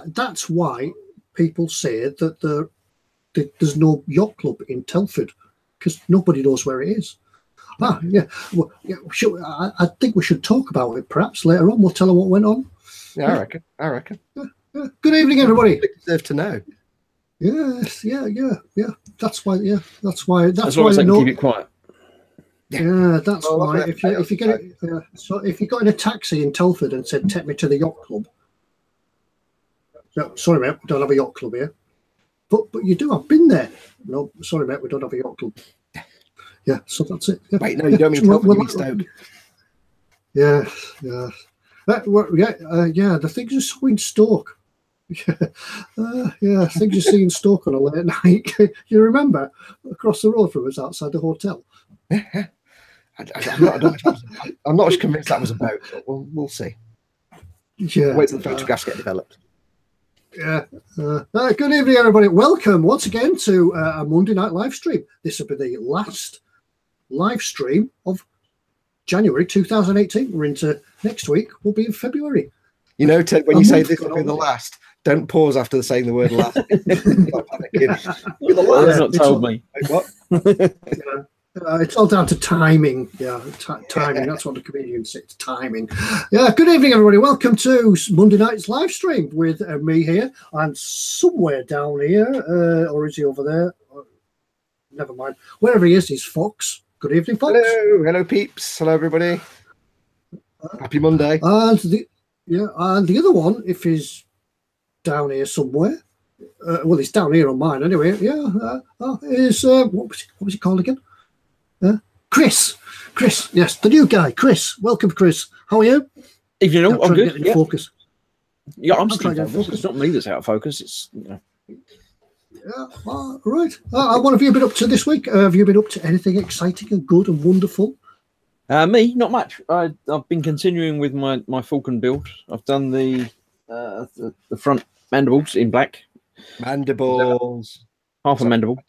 That's why people say that there's no yacht club in Telford, because nobody knows where it is. Well, I think we should talk about it perhaps later on. We'll tell her what went on. Yeah, I reckon. Yeah. Good evening, everybody. They deserve to know. Yes, yeah. That's why. Yeah, that's why. As long as I can keep it quiet. Yeah, that's why. If you get it, so if you got in a taxi in Telford and said, "Take me to the yacht club," no, sorry, mate, we don't have a yacht club here. But you do. I've been there. No, sorry, mate, we don't have a yacht club. Yeah, so that's it. Yeah. Wait, no, you don't mean Telford, you mean Stoke. Yeah. The things you saw in Stoke. Things you see in Stoke on a late night. You remember across the road from us outside the hotel. I'm not as convinced that was a boat, but we'll see. Yeah. Wait till the photographs get developed. Yeah. Good evening, everybody. Welcome once again to a Monday night live stream. This will be the last live stream of January 2018. We're into next week. We'll be in February. You know, Ted, when you say this will be the last, don't pause after saying the word last. That's not told me. What? It's all down to timing. Yeah, timing. That's what the comedians say. It's timing. Yeah, good evening, everybody. Welcome to Monday night's live stream with me here. I'm somewhere down here, or is he over there? Never mind. Wherever he is, he's Fox. Good evening, Fox. Hello, peeps. Hello, everybody. Happy Monday. And the other one, if he's down here somewhere, well, he's down here on mine anyway. Yeah, is what was he called again? Chris, yes, the new guy, Chris. Welcome, Chris. How are you? If you know, I'm good. Yeah. Focus. Yeah, I'm still focused. It's not me that's out of focus. It's Yeah, right. What have you been up to this week? Have you been up to anything exciting and good and wonderful? Me, not much. I've been continuing with my Falcon build. I've done the front mandibles in black. Mandibles. Half a mandible.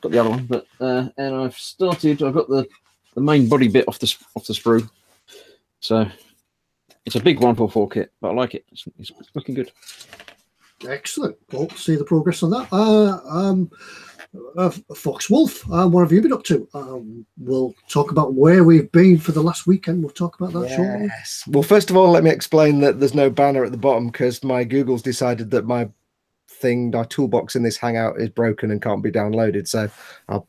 Got the other one, but and I've got the main body bit off the sprue. So it's a big 144 kit, but I like it. It's looking good. Excellent. Well, see the progress on that. Fox Wolf, what have you been up to? We'll talk about where we've been for the last weekend. We'll talk about that shortly. Yes. Well, first of all, let me explain that there's no banner at the bottom because my Google's decided that my toolbox in this Hangout is broken and can't be downloaded. So I'll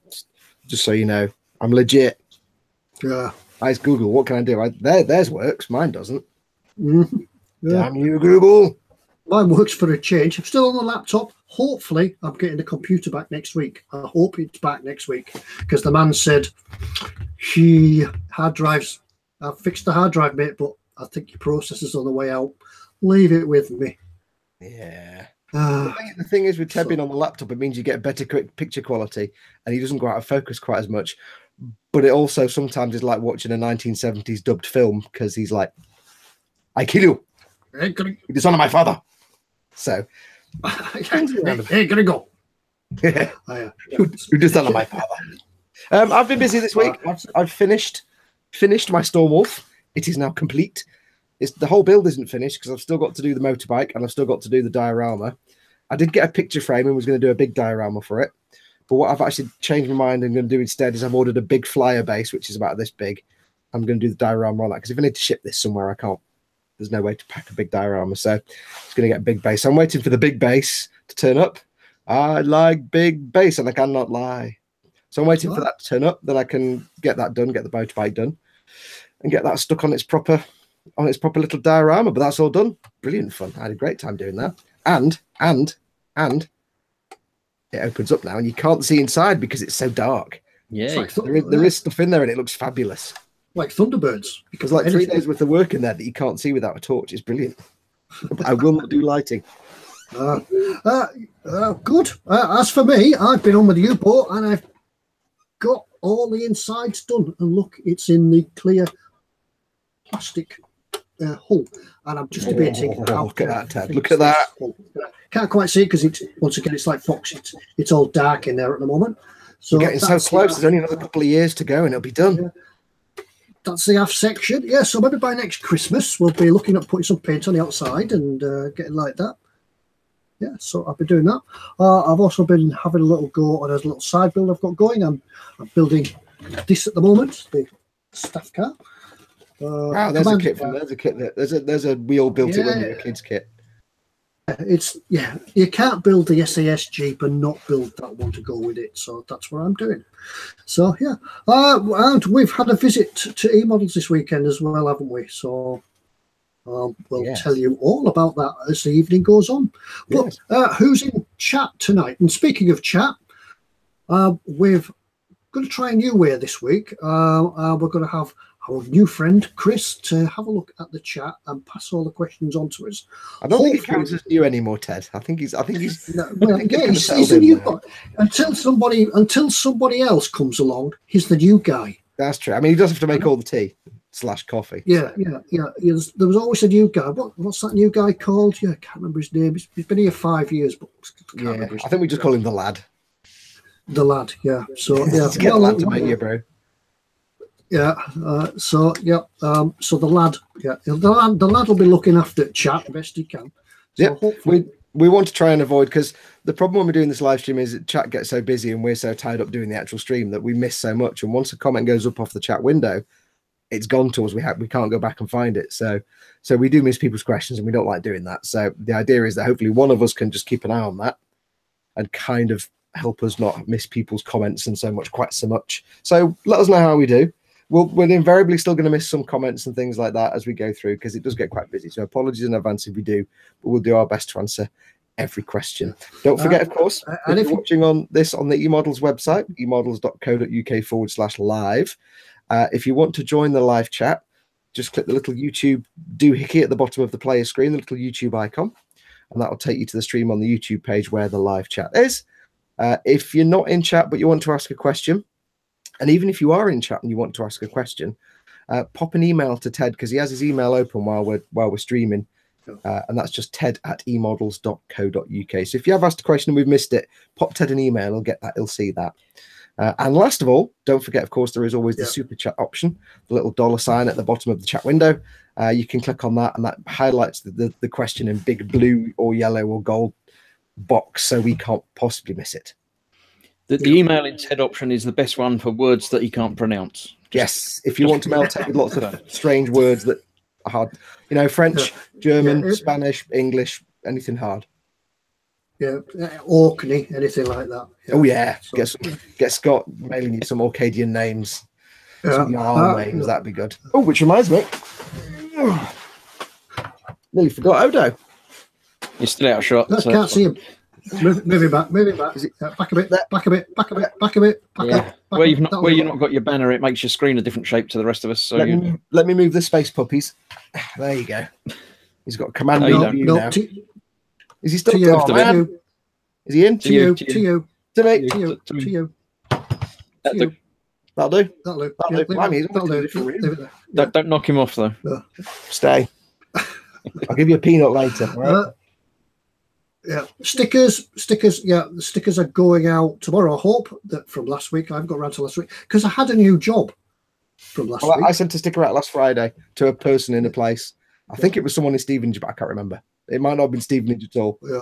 just so you know, I'm legit. Yeah. It's Google. What can I do? Theirs works. Mine doesn't. Mm-hmm. Yeah. Damn you, Google. Mine works for a change. I'm still on the laptop. Hopefully, I'm getting the computer back next week. I hope it's back next week because the man said, hard drives. I've fixed the hard drive, mate, but I think your processor's on the way out. Leave it with me. Yeah. The thing is, with Ted being on the laptop, it means you get better picture quality and he doesn't go out of focus quite as much. But it also sometimes is like watching a 1970s dubbed film because he's like, I kill you. You dishonor my father. So, hey, gonna go. You dishonor my father. I've been busy this week. I've finished my Storm Wolf. It is now complete. The whole build isn't finished because I've still got to do the motorbike and I've still got to do the diorama. I did get a picture frame and was going to do a big diorama for it. But what I've actually changed my mind and going to do instead is I've ordered a big flyer base, which is about this big. I'm going to do the diorama on that because if I need to ship this somewhere, I can't. There's no way to pack a big diorama. So it's going to get a big base. I'm waiting for the big base to turn up. I like big base and I cannot lie. So I'm waiting for that to turn up. Then I can get that done, get the motorbike done and get that stuck on its proper little diorama, but that's all done. Brilliant fun. I had a great time doing that. And it opens up now and you can't see inside because it's so dark. Yeah. Like there is stuff in there and it looks fabulous. Like Thunderbirds. Because like 3 days worth of work in there that you can't see without a torch is brilliant. I will not do lighting. Good. As for me, I've been on with the U-boat and I've got all the insides done. And look, it's in the clear plastic hull, and I'm just debating. Look at that, Ted. Look at that. Can't quite see it because once again it's like Fox. It's all dark in there at the moment. So we're getting so close. There's only another couple of years to go, and it'll be done. that's the aft section. Yeah, so maybe by next Christmas we'll be looking at putting some paint on the outside and getting like that. Yeah, so I'll be doing that. I've also been having a little go on a little side build I've got going. I'm building this at the moment, the staff car. Wow, there's a kit from there's a kit that there's a wheel built it when you're a kid's kit. It's you can't build the SAS Jeep and not build that one to go with it. So that's what I'm doing. So yeah, and we've had a visit to eModels this weekend as well, haven't we? So we'll tell you all about that as the evening goes on. But who's in chat tonight? And speaking of chat, we've going to try a new way this week. We're going to have our new friend Chris to have a look at the chat and pass all the questions on to us. I don't think he counts as new anymore, Ted. I think he's. No, well, he's a new guy. Until somebody else comes along, he's the new guy. That's true. I mean, he does have to make all the tea / coffee. Yeah. There was always a new guy. What's that new guy called? Yeah, I can't remember his name. He's been here 5 years, but I think we just call him the lad. The lad, yeah. So yeah, get the lad to make you, bro. Yeah. So the lad, the lad will be looking after chat the best he can. So hopefully we want to try and avoid, because the problem when we're doing this live stream is that chat gets so busy and we're so tied up doing the actual stream that we miss so much. And once a comment goes up off the chat window, it's gone to us. We can't go back and find it. So we do miss people's questions and we don't like doing that. So the idea is that hopefully one of us can just keep an eye on that and kind of help us not miss people's comments and quite so much. So let us know how we do. We're invariably still going to miss some comments and things like that as we go through, because it does get quite busy. So apologies in advance if we do, but we'll do our best to answer every question. Don't forget, of course, if you're watching on the eModels website, emodels.co.uk/live. If you want to join the live chat, just click the little YouTube doohickey at the bottom of the player screen, the little YouTube icon, and that will take you to the stream on the YouTube page where the live chat is. If you're not in chat but you want to ask a question, and even if you are in chat and you want to ask a question, pop an email to Ted, because he has his email open while we're streaming, and that's just ted@emodels.co.uk. So if you have asked a question and we've missed it, pop Ted an email. He'll see that. And last of all, don't forget, of course, there is always the super chat option, the little $sign at the bottom of the chat window. You can click on that, and that highlights the question in big blue or yellow or gold box, so we can't possibly miss it. The email in Ted option is the best one for words that he can't pronounce. Yes, if you want to mail Ted with lots of strange words that are hard, French, German, Spanish, English, anything hard. Yeah, Orkney, anything like that. Yeah. Oh yeah, so, get Scott mailing you some Orcadian names, some Jarl names. That'd be good. Oh, which reminds me, nearly forgot Odo. He's still out of shot. I can't see him. Move it back. Back a bit. Back a bit. Where you've not got your banner, it makes your screen a different shape to the rest of us. So let me move the space puppies. There you go. He's got a command view now. Is he still to you? Is he in? To you. To me. To you. That'll do. Don't knock him off though. Stay. I'll give you a peanut later. Right? Yeah, stickers. Yeah, the stickers are going out tomorrow. I hope that from last week. I haven't got around to last week because I had a new job from last week. I sent a sticker out last Friday to a person in a place. I think it was someone in Stevenage, but I can't remember. It might not have been Stevenage at all. Yeah,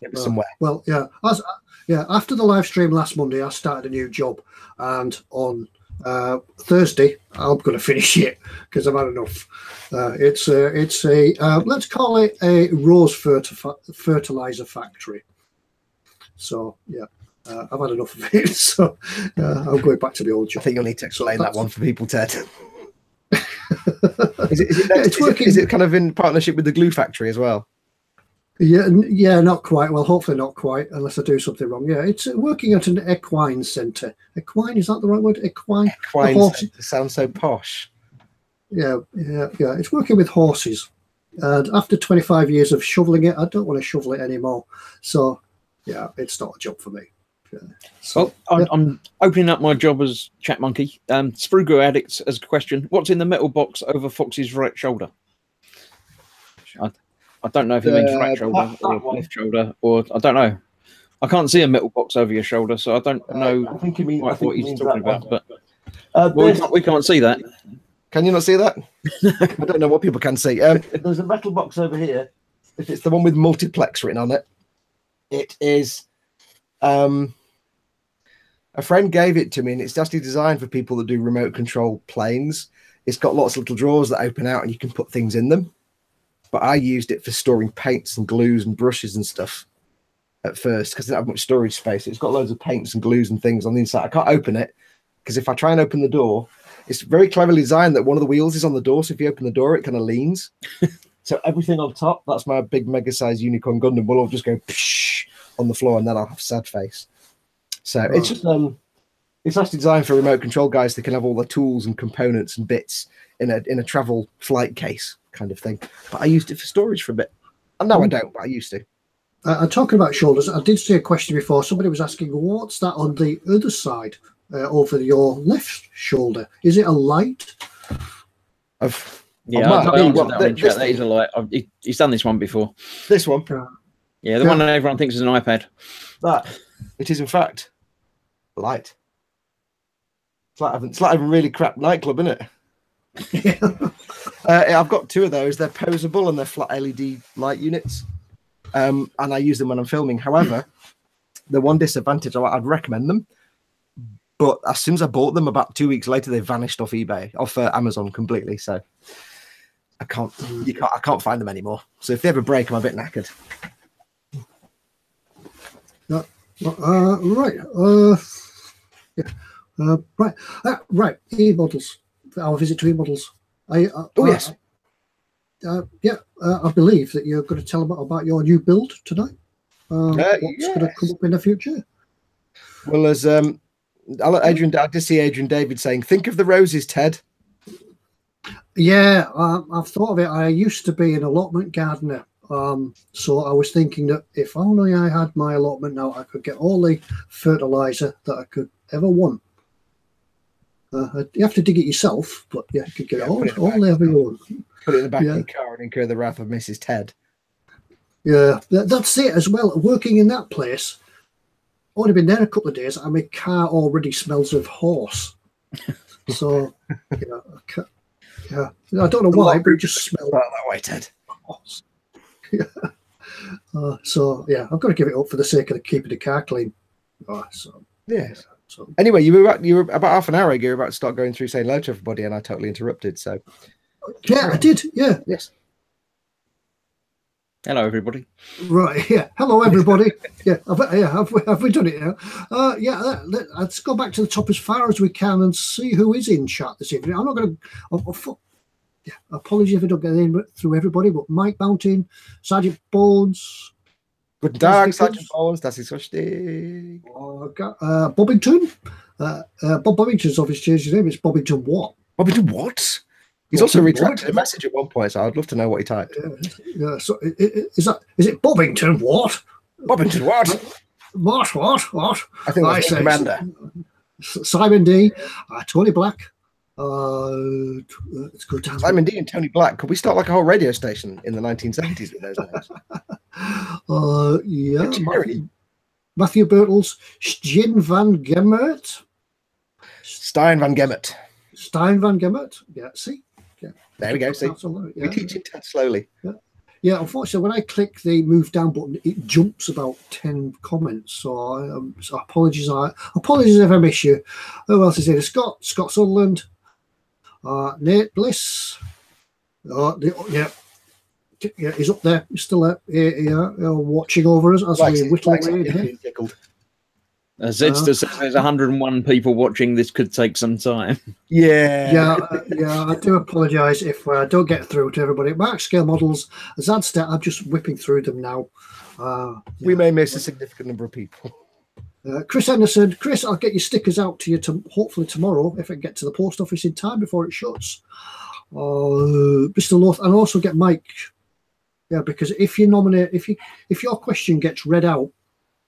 it was somewhere. Well, yeah. After the live stream last Monday, I started a new job, and on Thursday I'm going to finish it because I've had enough. It's a let's call it a rose fertilizer factory. So yeah, I've had enough of it. So I'm going back to the old job. I think you'll need to explain that one for people, Ted. Is it kind of in partnership with the glue factory as well? Yeah, not quite. Well, hopefully not quite, unless I do something wrong. Yeah, it's working at an equine centre. Equine, is that the right word? Equine. Equine centre sounds so posh. Yeah. It's working with horses, and after 25 years of shoveling it, I don't want to shovel it anymore. So, yeah, it's not a job for me. Yeah. So, I'm opening up my job as chat monkey. Sprugo Addicts as a question: what's in the metal box over Fox's right shoulder? I don't know if he means right shoulder or left shoulder, or I don't know. I can't see a metal box over your shoulder, so I don't know I think what he's talking about. But Well, we can't see that. Can you not see that? I don't know what people can see. There's a metal box over here. If it's the one with multiplex written on it, it is. A friend gave it to me, and it's actually designed for people that do remote control planes. It's got lots of little drawers that open out, and you can put things in them. But I used it for storing paints and glues and brushes and stuff at first because it didn't have much storage space. It's got loads of paints and glues and things on the inside. I can't open it because if I try and open the door, it's very cleverly designed that one of the wheels is on the door. So if you open the door, it kind of leans. So everything on top, that's my big mega size unicorn Gundam, will all just go on the floor, and then I'll have a sad face. So it's just it's actually designed for remote control guys that can have all the tools and components and bits in a travel flight case kind of thing. But I used it for storage for a bit. And now I don't, but I used to. Talking about shoulders, I did see a question before. Somebody was asking, what's that on the other side over your left shoulder? Is it a light? Yeah, that is a light. He's done this one before. This one? Yeah, the one that everyone thinks is an iPad. That. It is, in fact, a light. It's like a really crap nightclub, isn't it? I've got two of those. They're posable and they're flat LED light units. And I use them when I'm filming. However, the one disadvantage, I'd recommend them. But as soon as I bought them, about 2 weeks later, they vanished off eBay, off Amazon completely. So I can't find them anymore. So if they ever break, I'm a bit knackered. Right. eModels. Our visit to eModels. Yes. I believe that you're going to tell them about your new build tonight. What's going to come up in the future? Well, as I did see Adrian David saying, "Think of the roses, Ted." Yeah, I've thought of it. I used to be an allotment gardener. So I was thinking that if only I had my allotment now, I could get all the fertilizer that I could ever want. You have to dig it yourself, but yeah, you could get all the ever you want. Put it in the back of the car and incur the wrath of Mrs. Ted. Yeah, that's it as well. Working in that place, only been there a couple of days, and my car already smells of horse. So, I don't know why, but it just smells that way, Ted. Horse. So I've got to give it up for the sake of keeping the car clean. So anyway, you were about half an hour ago. You were about to start going through saying hello to everybody, and I totally interrupted. So I did. Yeah. Yes. Hello, everybody. Right. Yeah. Hello, everybody. Have we done it now? Let's go back to the top as far as we can and see who is in chat this evening. I'm not going to. Apologies if I don't get in through everybody, but Mike Mountain, Sergeant Bones. Guten Tag, Sergeant Bones. Das ist richtig. Bobbington. Bob Bobbington's obviously changed his name. It's Bobbington what? Bobbington what? He's also retracted a message at one point, so I'd love to know what he typed. So is it Bobbington what? Bobbington what? What? I think that's Commander. Simon D. Tony Black. It's good to Simon D and Tony Black. Could we start like a whole radio station in the 1970s with those names? Matthew Bertels, Stijn van Gemmert. Stein van Gemmert. Stein van Gemmert. Yeah, see? Yeah. There we go. See? We teach it slowly. Yeah, unfortunately, when I click the move down button, it jumps about 10 comments. So apologies if I miss you. Who else is here? Scott Sutherland. Nate Bliss. He's up there. He's still there, watching over us as we whittle away. Zed says there's 101 people watching. This could take some time. Yeah. I do apologise if I don't get through to everybody. Mark Scale Models, Zadstat, I'm just whipping through them now. We may miss a significant number of people. Chris Henderson, Chris, I'll get your stickers out to you hopefully tomorrow if I get to the post office in time before it shuts. Bristol North, and also get Mike. Yeah, because if you nominate, if your question gets read out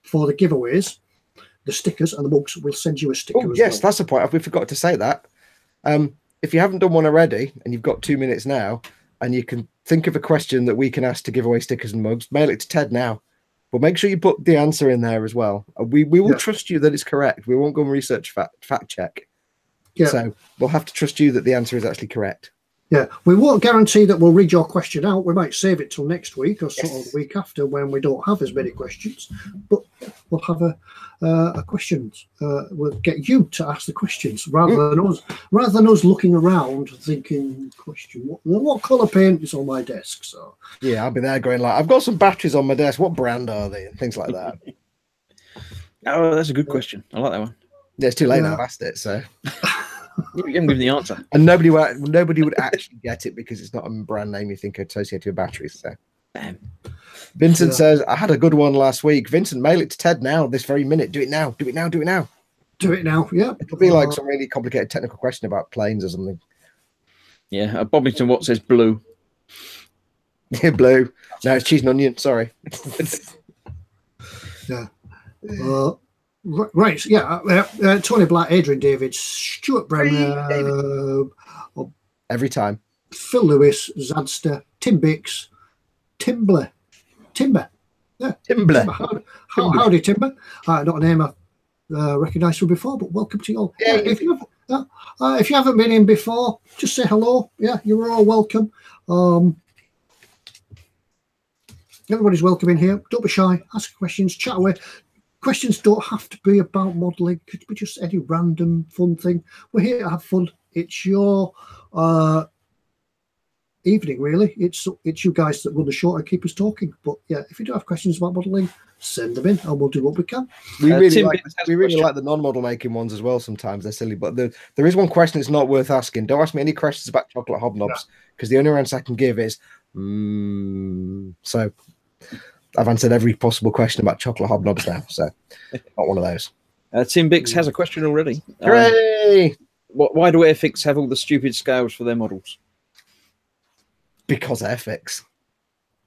for the giveaways, the stickers and the mugs will send you a sticker. Oh, yes, that's the point. We forgot to say that. If you haven't done one already and you've got 2 minutes now and you can think of a question that we can ask to give away stickers and mugs, mail it to Ted now. But make sure you put the answer in there as well. We will trust you that it's correct. We won't go and research fact check. Yeah. So we'll have to trust you that the answer is actually correct. Yeah, we won't guarantee that we'll read your question out. We might save it till next week or sort of the week after when we don't have as many questions. But we'll have a questions. We'll get you to ask the questions rather than us looking around thinking, question, what colour paint is on my desk? So yeah, I'll be there going like, I've got some batteries on my desk. What brand are they? And things like that. Oh, that's a good question. I like that one. Yeah, it's too late now. I've asked it, so. You haven't given the answer. And nobody would actually get it because it's not a brand name you think associated with batteries. So, Vincent says, I had a good one last week. Vincent, mail it to Ted now, this very minute. Do it now. Do it now. Do it now. Do it now. Yeah. It'll be like some really complicated technical question about planes or something. Yeah. Bobbington Watt says blue. Yeah, blue. No, it's cheese and onion. Sorry. Yeah. Right, yeah. Tony Black, Adrian David, Stuart Bremner, every time. Phil Lewis, Zadster, Tim Bix, Timber. Yeah, Timber. Howdy, Timber. Not a name I've recognised from before, but welcome to you all. Yeah, if you haven't been in before, just say hello. Yeah, you're all welcome. Everybody's welcome in here. Don't be shy. Ask questions. Chat away. Questions don't have to be about modelling. It could be just any random fun thing. We're here to have fun. It's your evening, really. It's you guys that run the show and keep us talking. But yeah, if you do have questions about modelling, send them in and we'll do what we can. We really like the non-model making ones as well. Sometimes they're silly, but there is one question that's not worth asking. Don't ask me any questions about chocolate hobnobs because the only answer I can give is so. I've answered every possible question about chocolate hobnobs now, so not one of those. Tim Bix has a question already. Hooray! Why do Airfix have all the stupid scales for their models? Because Airfix.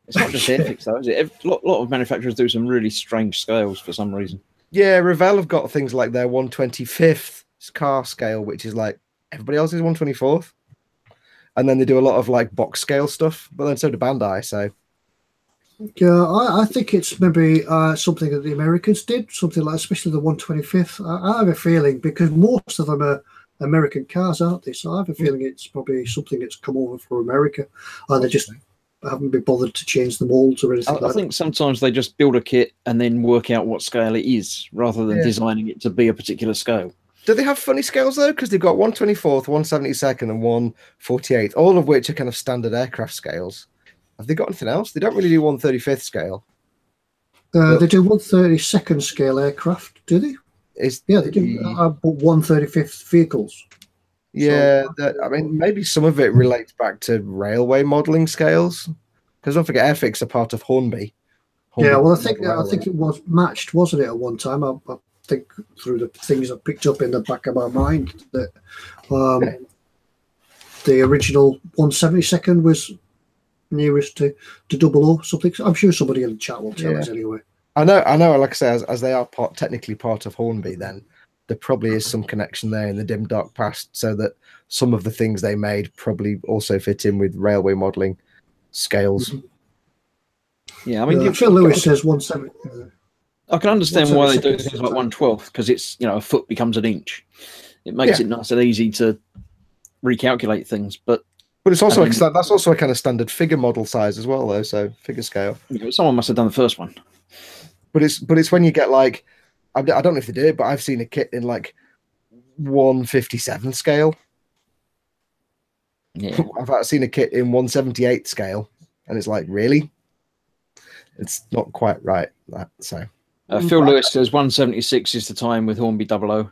It's not just Airfix, though, is it? A lot of manufacturers do some really strange scales for some reason. Yeah, Revell have got things like their 1/25th car scale, which is like everybody else's 1/24th. And then they do a lot of like box scale stuff, but then so do Bandai, so... Yeah, I think it's maybe something that the Americans did, something like, especially the 1/25th. I have a feeling, because most of them are American cars, aren't they? So I have a feeling it's probably something that's come over from America, and they just haven't been bothered to change the molds or anything. I think sometimes they just build a kit and then work out what scale it is, rather than designing it to be a particular scale. Do they have funny scales though? Because they've got 1/24th, 1/72nd, and 1/48th, all of which are kind of standard aircraft scales. Have they got anything else? They don't really do 1/35th scale. They do 1/32nd scale aircraft, do they? Yeah, they do. But 1/35th vehicles. Yeah, I mean, maybe some of it relates back to railway modelling scales. Because don't forget, Airfix are part of Hornby. Yeah, well, I think it was matched, wasn't it, at one time? I think through the things I picked up in the back of my mind that the original 1/72nd was nearest to 00 something. I'm sure somebody in the chat will tell us anyway. I know. Like I say, as they are technically part of Hornby, then there probably is some connection there in the dim dark past, so that some of the things they made probably also fit in with railway modelling scales. Yeah, I mean, Phil Lewis says 1/7. I can understand why they do things like 1/12, because it's, a foot becomes an inch. It makes it nice and easy to recalculate things, but it's also that's also a kind of standard figure model size as well, though. So figure scale. Someone must have done the first one. But it's when you get like, I don't know if they do it, but I've seen a kit in like 1/57 scale. Yeah, I've seen a kit in 1/78 scale, and it's like, really, it's not quite right. So Phil Lewis says 1/76 is the time with Hornby 00.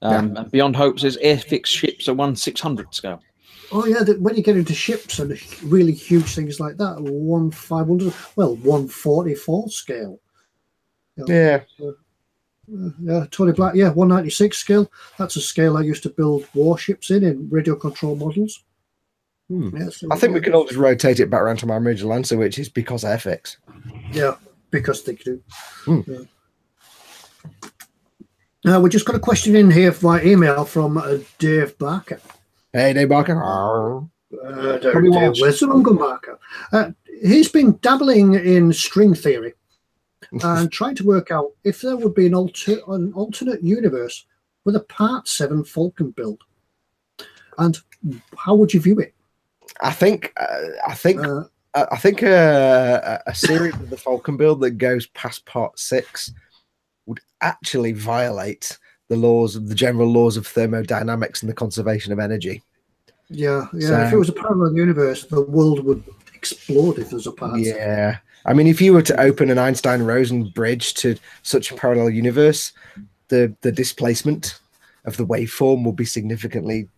And Beyond Hope says Airfix ships are 1/600 scale. Oh yeah, when you get into ships and really huge things like that, 1/500, 1/44 scale. Yeah. Tony Black, 1/96 scale. That's a scale I used to build warships in radio control models. Yeah, so I think we can all just rotate it back around to my original answer, which is because Airfix. Yeah, because they do. We just got a question in here by email from Dave Barker. Hey, Dave Barker. Where's the Uncle Barker? He's been dabbling in string theory and trying to work out if there would be an alternate universe with a Part 7 Falcon build. And how would you view it? I think a series of the Falcon build that goes past part 6 would actually violate the general laws of thermodynamics and the conservation of energy. Yeah. So, if it was a parallel universe, the world would explode if there's a part. Yeah. I mean, if you were to open an Einstein-Rosen bridge to such a parallel universe, the displacement of the waveform would be significantly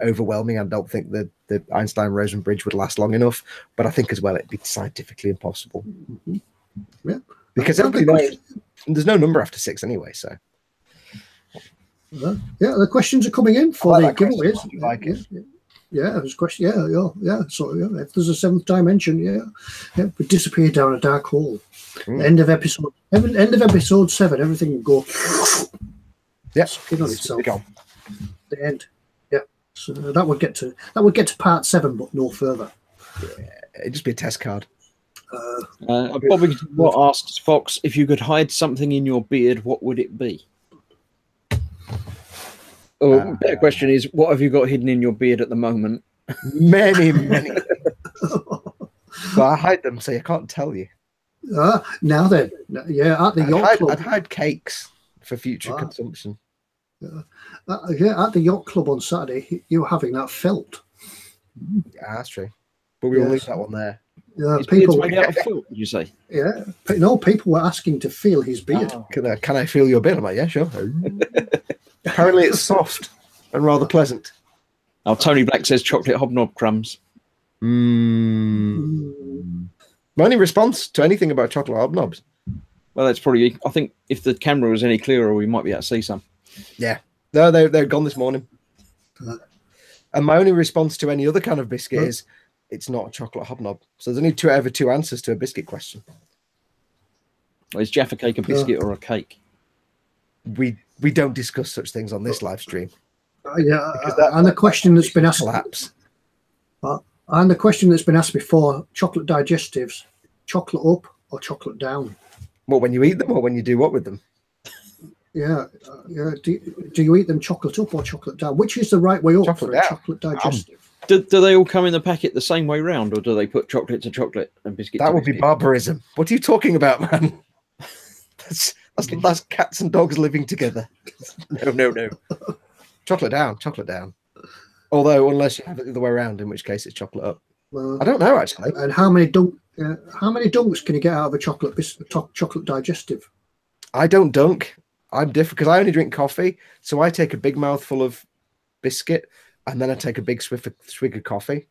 overwhelming. I don't think the Einstein-Rosen bridge would last long enough, but I think as well it'd be scientifically impossible. Mm-hmm. Yeah. Because everybody knows there's no number after 6 anyway, so. The questions are coming in for the giveaways. Yeah, there's a question. Yeah. So if there's a 7th dimension, we disappear down a dark hole. End of episode 7, everything will go. Sucking on itself. The end. Yeah. So that would get to part 7, but no further. Yeah, it'd just be a test card. Bobby asks Fox, if you could hide something in your beard, what would it be? Better question is, what have you got hidden in your beard at the moment? Many. But I hide them, so I can't tell you. Now then, at the yacht club. I'd hide cakes for future consumption. At the yacht club on Saturday, you were having that felt. Yeah, that's true. But we'll leave that one there. People made out of felt, did you say? Yeah. No, people were asking to feel his beard. Can I feel your beard? I'm like, yeah, sure. Apparently it's soft and rather pleasant. Oh, Tony Black says chocolate hobnob crumbs. My only response to anything about chocolate hobnobs. Well, that's probably, I think if the camera was any clearer, we might be able to see some. Yeah. No, they're gone this morning. And my only response to any other kind of biscuit is it's not a chocolate hobnob. So there's only two answers to a biscuit question. Well, is Jaffa cake a biscuit or a cake? We don't discuss such things on this live stream. And the question that's been asked. And the question that's been asked before: chocolate digestives, chocolate up or chocolate down? What, when you eat them or when you do what with them? Yeah. Do you eat them chocolate up or chocolate down? Which is the right way up for a chocolate digestive? Do they all come in the packet the same way round, or do they put chocolate to chocolate and biscuit? That would be barbarism. What are you talking about, man? That's cats and dogs living together. No. Chocolate down. Although, unless you have it the other way around, in which case it's chocolate up. I don't know, actually. And how many dunks can you get out of a chocolate digestive? I don't dunk. I'm different because I only drink coffee. So I take a big mouthful of biscuit and then I take a big swig of coffee.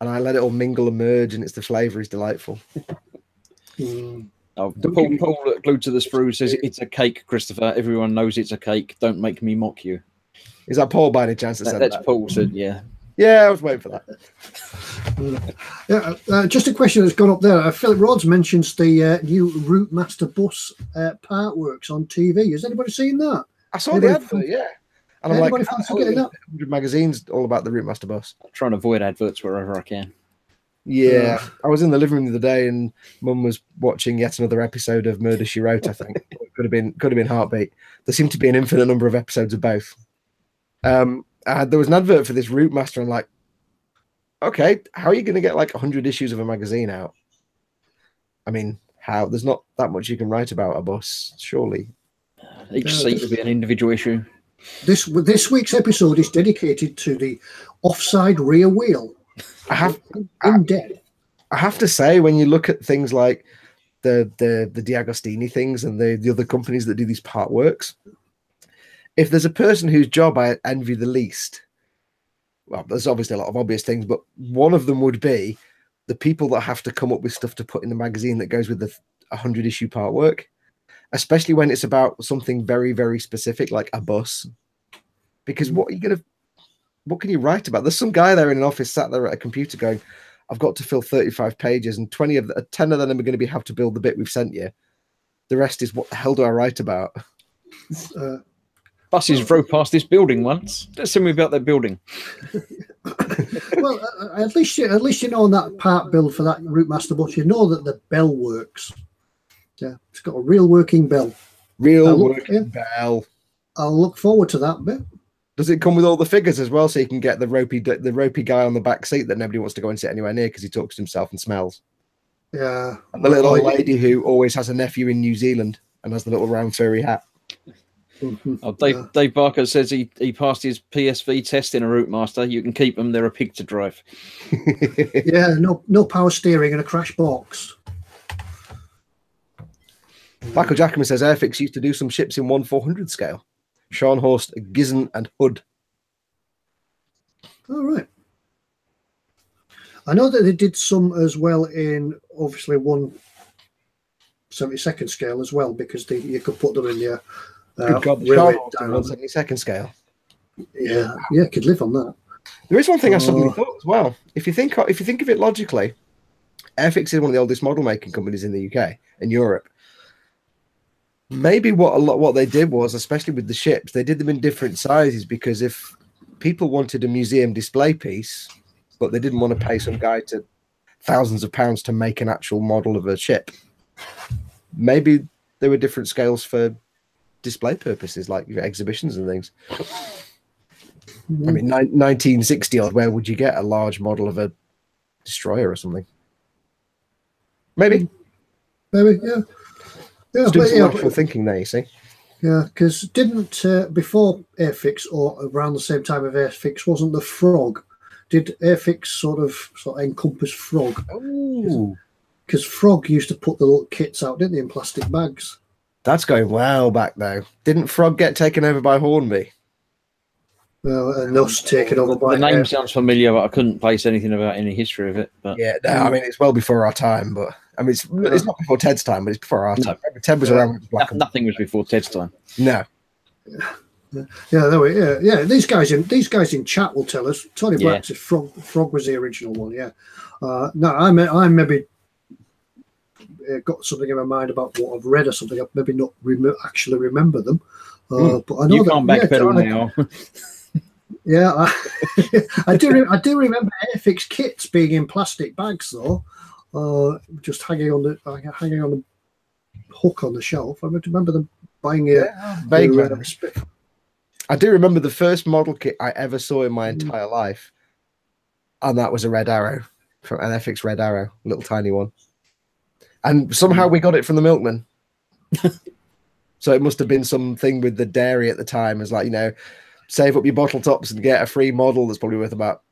And I let it all mingle and merge, and the flavour is delightful. Oh, Paul glued to the sprue says it's a cake, Christopher. Everyone knows it's a cake. Don't make me mock you. Is that Paul by any chance? That's Paul said, yeah. Yeah, I was waiting for that. Just a question that's gone up there. Philip Rhodes mentions the new Route Master Bus Partworks on TV. Has anybody seen that? I saw the advert, yeah. And I'm like, 100 magazines all about the Route Master Bus. I'm trying to avoid adverts wherever I can. Yeah, I was in the living room the other day, and Mum was watching yet another episode of Murder, She Wrote. I think it could have been Heartbeat. There seemed to be an infinite number of episodes of both. There was an advert for this Route Master. I'm like, okay, how are you going to get like 100 issues of a magazine out? I mean, how? There's not that much you can write about a bus, surely. Each seat would be an individual issue. This week's episode is dedicated to the offside rear wheel. I have to say, when you look at things like the D'Agostini things and the other companies that do these part works, if there's a person whose job I envy the least, well, there's obviously a lot of obvious things, but one of them would be the people that have to come up with stuff to put in the magazine that goes with the 100 issue part work, especially when it's about something very, very specific like a bus. Because what can you write about? There's some guy there in an office sat there at a computer going, I've got to fill 35 pages and 10 of them are going to be how to build the bit we've sent you. The rest is what the hell do I write about? Buses drove past this building once. Let's tell me about that building. Well, at least you know on that part build for that Route Master bus, you know that the bell works. Yeah, it's got a real working bell. Real working bell. I'll look forward to that bit. Does it come with all the figures as well, so you can get the ropey guy on the back seat that nobody wants to go and sit anywhere near because he talks to himself and smells? Yeah. And the little old lady who always has a nephew in New Zealand and has the little round furry hat. Oh, Dave Barker says he passed his PSV test in a Route Master. You can keep them; they're a pig to drive. Yeah, no power steering and a crash box. Michael Jackman says Airfix used to do some ships in 1/400 scale. Scharnhorst, Gizzen, and Hood. All right. I know that they did some as well in obviously 1/72 scale as well, because you could put them in your Good God, the Scharnhorst in 1/72 scale. Yeah, could live on that. There is one thing I suddenly thought as well. If you think of it logically, Airfix is one of the oldest model making companies in the UK and Europe. Maybe what they did was, especially with the ships, they did them in different sizes, because if people wanted a museum display piece, but they didn't want to pay some guy to thousands of pounds to make an actual model of a ship, maybe there were different scales for display purposes, like exhibitions and things. I mean, 1960 odd, where would you get a large model of a destroyer or something? Maybe, yeah. Yeah, doing some actual thinking there, you see. Yeah, because didn't before Airfix, or around the same time of Airfix, wasn't the Frog? Did Airfix sort of encompass Frog? Oh, because Frog used to put the little kits out, didn't they, in plastic bags? That's going well back though. Didn't Frog get taken over by Hornby? Well, and us taken over by. The name sounds familiar, but I couldn't place anything about any history of it. But yeah, no, I mean it's well before our time, but I mean it's not before Ted's time, but it's before our time. Ted was around. Nothing was before Ted's time. No. Yeah. These guys in chat will tell us. Tony Black says Frog was the original one. Yeah. No, I maybe got something in my mind about what I've read or something. I've maybe not actually remember them. But I know you can't backpedal now. Yeah, I do remember Airfix kits being in plastic bags though, just hanging on the hook on the shelf. I remember them buying I do remember the first model kit I ever saw in my entire life, and that was a Red Arrow from an Airfix Red Arrow, a little tiny one, and somehow we got it from the milkman. So it must have been something with the dairy at the time, as like, save up your bottle tops and get a free model that's probably worth about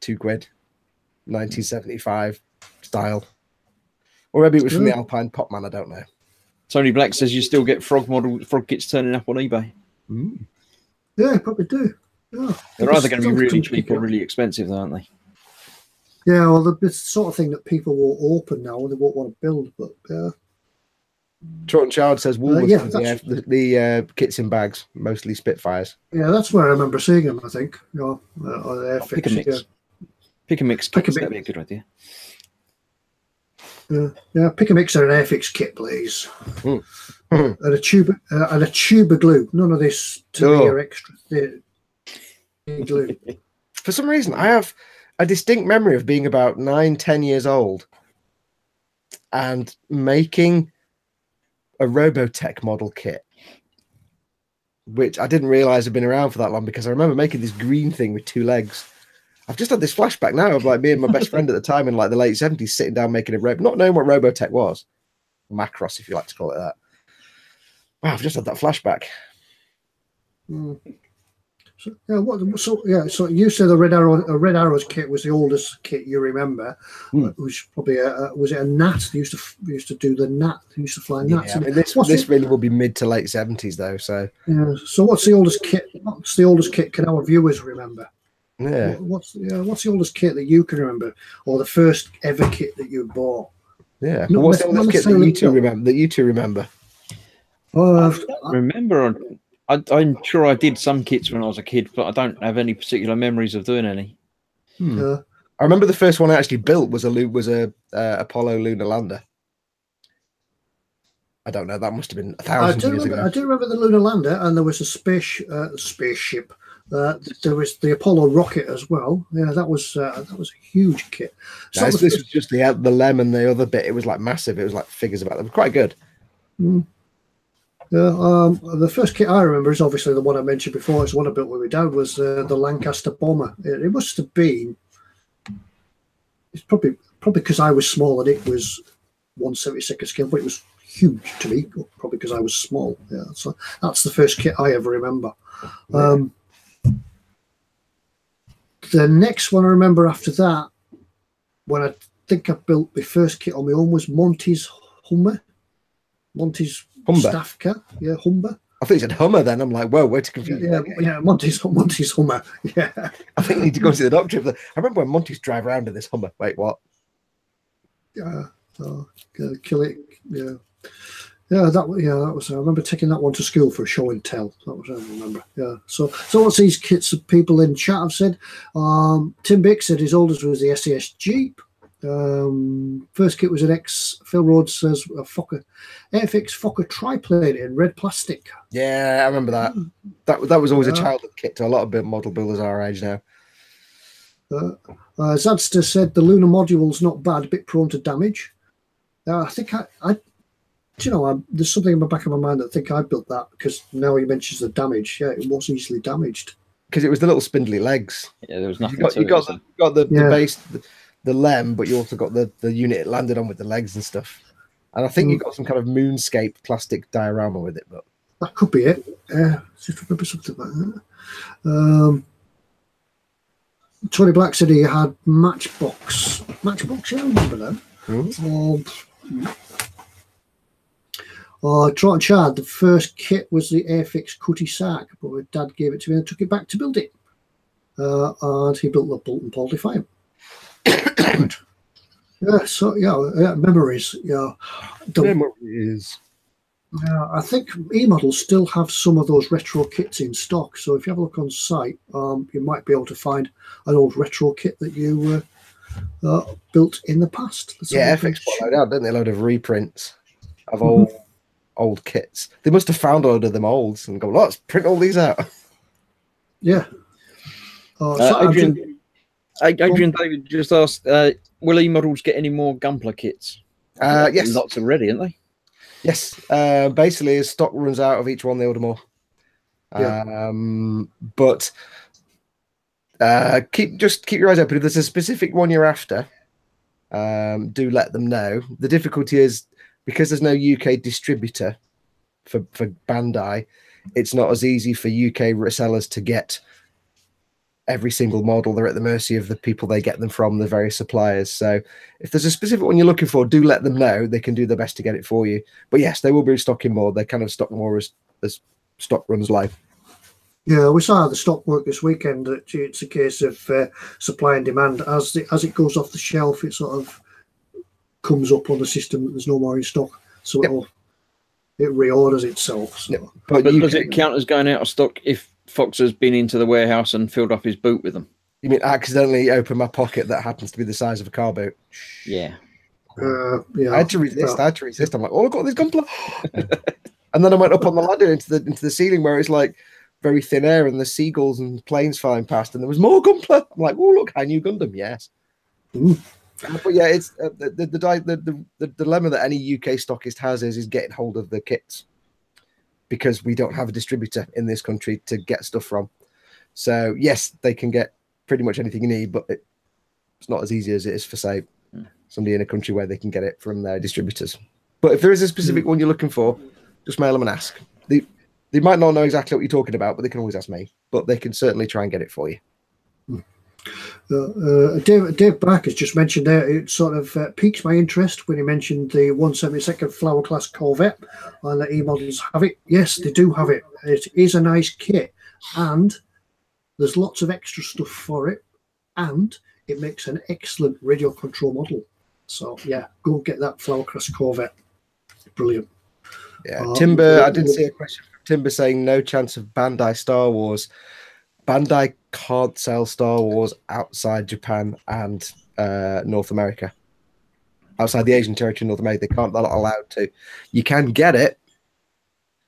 £2, 1975 style. Or maybe it was from the Alpine Popman, I don't know. Tony Black says you still get frog kits turning up on eBay. Yeah, probably do. Yeah. They're either going to be really cheap or really expensive, aren't they? Yeah, well, the sort of thing that people will open now and they won't want to build, but Trot Child says Woolworths the kits in bags, mostly Spitfires. Yeah, that's where I remember seeing them, I think. Pick a mix. Pick a mix kit, that'd be a good idea. Yeah, pick a mix and an Airfix kit, please. And a tube of glue. None of this extra glue. For some reason, I have a distinct memory of being about 9-10 years old and making a Robotech model kit, which I didn't realize had been around for that long, because I remember making this green thing with 2 legs. I've just had this flashback now of like me and my best friend at the time in like the late 70s sitting down making a not knowing what Robotech was, Macross if you like to call it that. Wow, I've just had that flashback. So you said a Red Arrow's kit was the oldest kit you remember. It was probably was it a gnat? They used to do the gnat. They used to fly gnats. Yeah, I mean, this really will be mid to late 70s though. So so what's the oldest kit? What's the oldest kit? Can our viewers remember? Yeah. What's the oldest kit that you can remember, or the first ever kit that you bought? Yeah. What's the oldest kit that you two remember? I remember. I'm sure I did some kits when I was a kid, but I don't have any particular memories of doing any. I remember the first one I actually built was a Apollo lunar lander. I don't know. That must have been 1,000 years ago. I do remember the lunar lander, and there was a spaceship. There was the Apollo rocket as well. Yeah, that was a huge kit. So this was just the LEM, and the other bit, it was like massive. It was like figures about them. Quite good. Yeah, The first kit I remember is obviously the one I mentioned before. It's the one I built with my dad. Was the Lancaster bomber. It must have been. It's probably because I was small and it was 1/72nd scale, but it was huge to me. Probably because I was small. Yeah, so that's the first kit I ever remember. The next one I remember after that, when I think I built my first kit on my own, was Monty's Hummer. Monty's staff car. Yeah, Humber. I think you said Hummer then. I'm like, whoa, where to confuse Yeah, Monty's Hummer. Yeah. I think you need to go see the doctor. I remember when Monty's drive around in this Hummer. Wait, what? Kill it. Yeah, that was. I remember taking that one to school for a show and tell. That was I remember. Yeah. So what's these kits of people in chat have said? Tim Bick said his oldest was the SAS Jeep. First kit was an Phil Rhodes says a Airfix Fokker triplane in red plastic. Yeah, I remember that. That was always a childhood kit to a lot of model builders our age now. Zadster said the lunar module's not bad, a bit prone to damage. I think there's something in the back of my mind that I think I built that because now he mentions the damage. Yeah, it was easily damaged because it was the little spindly legs. Yeah, there was nothing. You got the base. The lem, but you also got the unit it landed on with the legs and stuff. And I think you got some kind of moonscape plastic diorama with it, but that could be it. Just remember something like that. Tony Black said he had Matchbox. Matchbox, yeah, I remember that. Trot and Chad, the first kit was the Airfix Cutty Sack, but my dad gave it to me and took it back to build it. And he built the Bolt and Paul Defiant. Memories. Memories. I think eModels still have some of those retro kits in stock. So if you have a look on site, you might be able to find an old retro kit that you built in the past. Airfix bought out, didn't they? A load of reprints of old kits. They must have found a load of them olds and go, let's print all these out. Yeah. Adrian David just asked, will eModels get any more Gunpla kits? Yes. Lots already, aren't they? Yes. Basically, as stock runs out of each one, they order more. Yeah. But keep your eyes open. If there's a specific one you're after, do let them know. The difficulty is because there's no UK distributor for Bandai, it's not as easy for UK resellers to get every single model. They're at the mercy of the people they get them from, the various suppliers. So if there's a specific one you're looking for, do let them know. They can do their best to get it for you. But yes, they will be stocking more. They kind of stock more as stock runs live. Yeah, we saw the stock work this weekend. It's a case of supply and demand. As it goes off the shelf, it sort of comes up on the system that there's no more in stock. So it reorders itself. So. Yep. But does it count as going out of stock if Fox has been into the warehouse and filled up his boot with them? You mean accidentally open my pocket that happens to be the size of a car boot? Yeah. I had to resist. I'm like, oh, I've got this Gunpla. And then I went up on the ladder into the ceiling where it's like very thin air and the seagulls and planes flying past, and there was more Gunpla. I'm like, oh, look, high new Gundam, yes. But yeah, it's the dilemma that any UK stockist has is getting hold of the kits, because we don't have a distributor in this country to get stuff from. So yes, they can get pretty much anything you need, but it's not as easy as it is for, say, somebody in a country where they can get it from their distributors. But if there is a specific one you're looking for, just mail them and ask. They might not know exactly what you're talking about, but they can always ask me. But they can certainly try and get it for you. Dave Black has just mentioned there, it sort of piques my interest when he mentioned the 172nd Flower Class Corvette and the eModels have it. Yes, they do have it. It is a nice kit, and there's lots of extra stuff for it, and it makes an excellent radio control model. So yeah, go get that Flower Class Corvette. Brilliant. Yeah, Timber, I did see a question from Timber saying no chance of Bandai Star Wars. Bandai can't sell Star Wars outside Japan and North America. Outside the Asian territory, North America, they're not allowed to. You can get it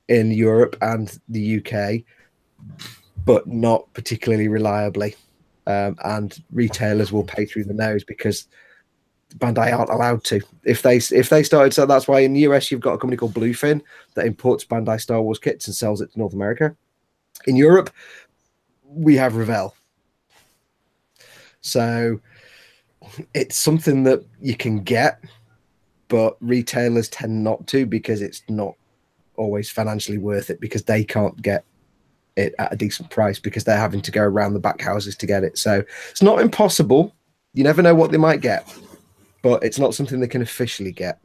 in Europe and the UK, but not particularly reliably. And retailers will pay through the nose because Bandai aren't allowed to. If they started, so that's why in the US you've got a company called Bluefin that imports Bandai Star Wars kits and sells it to North America. In Europe, we have Revell. So it's something that you can get, but retailers tend not to because it's not always financially worth it because they can't get it at a decent price because they're having to go around the back houses to get it. So it's not impossible. You never know what they might get, but it's not something they can officially get.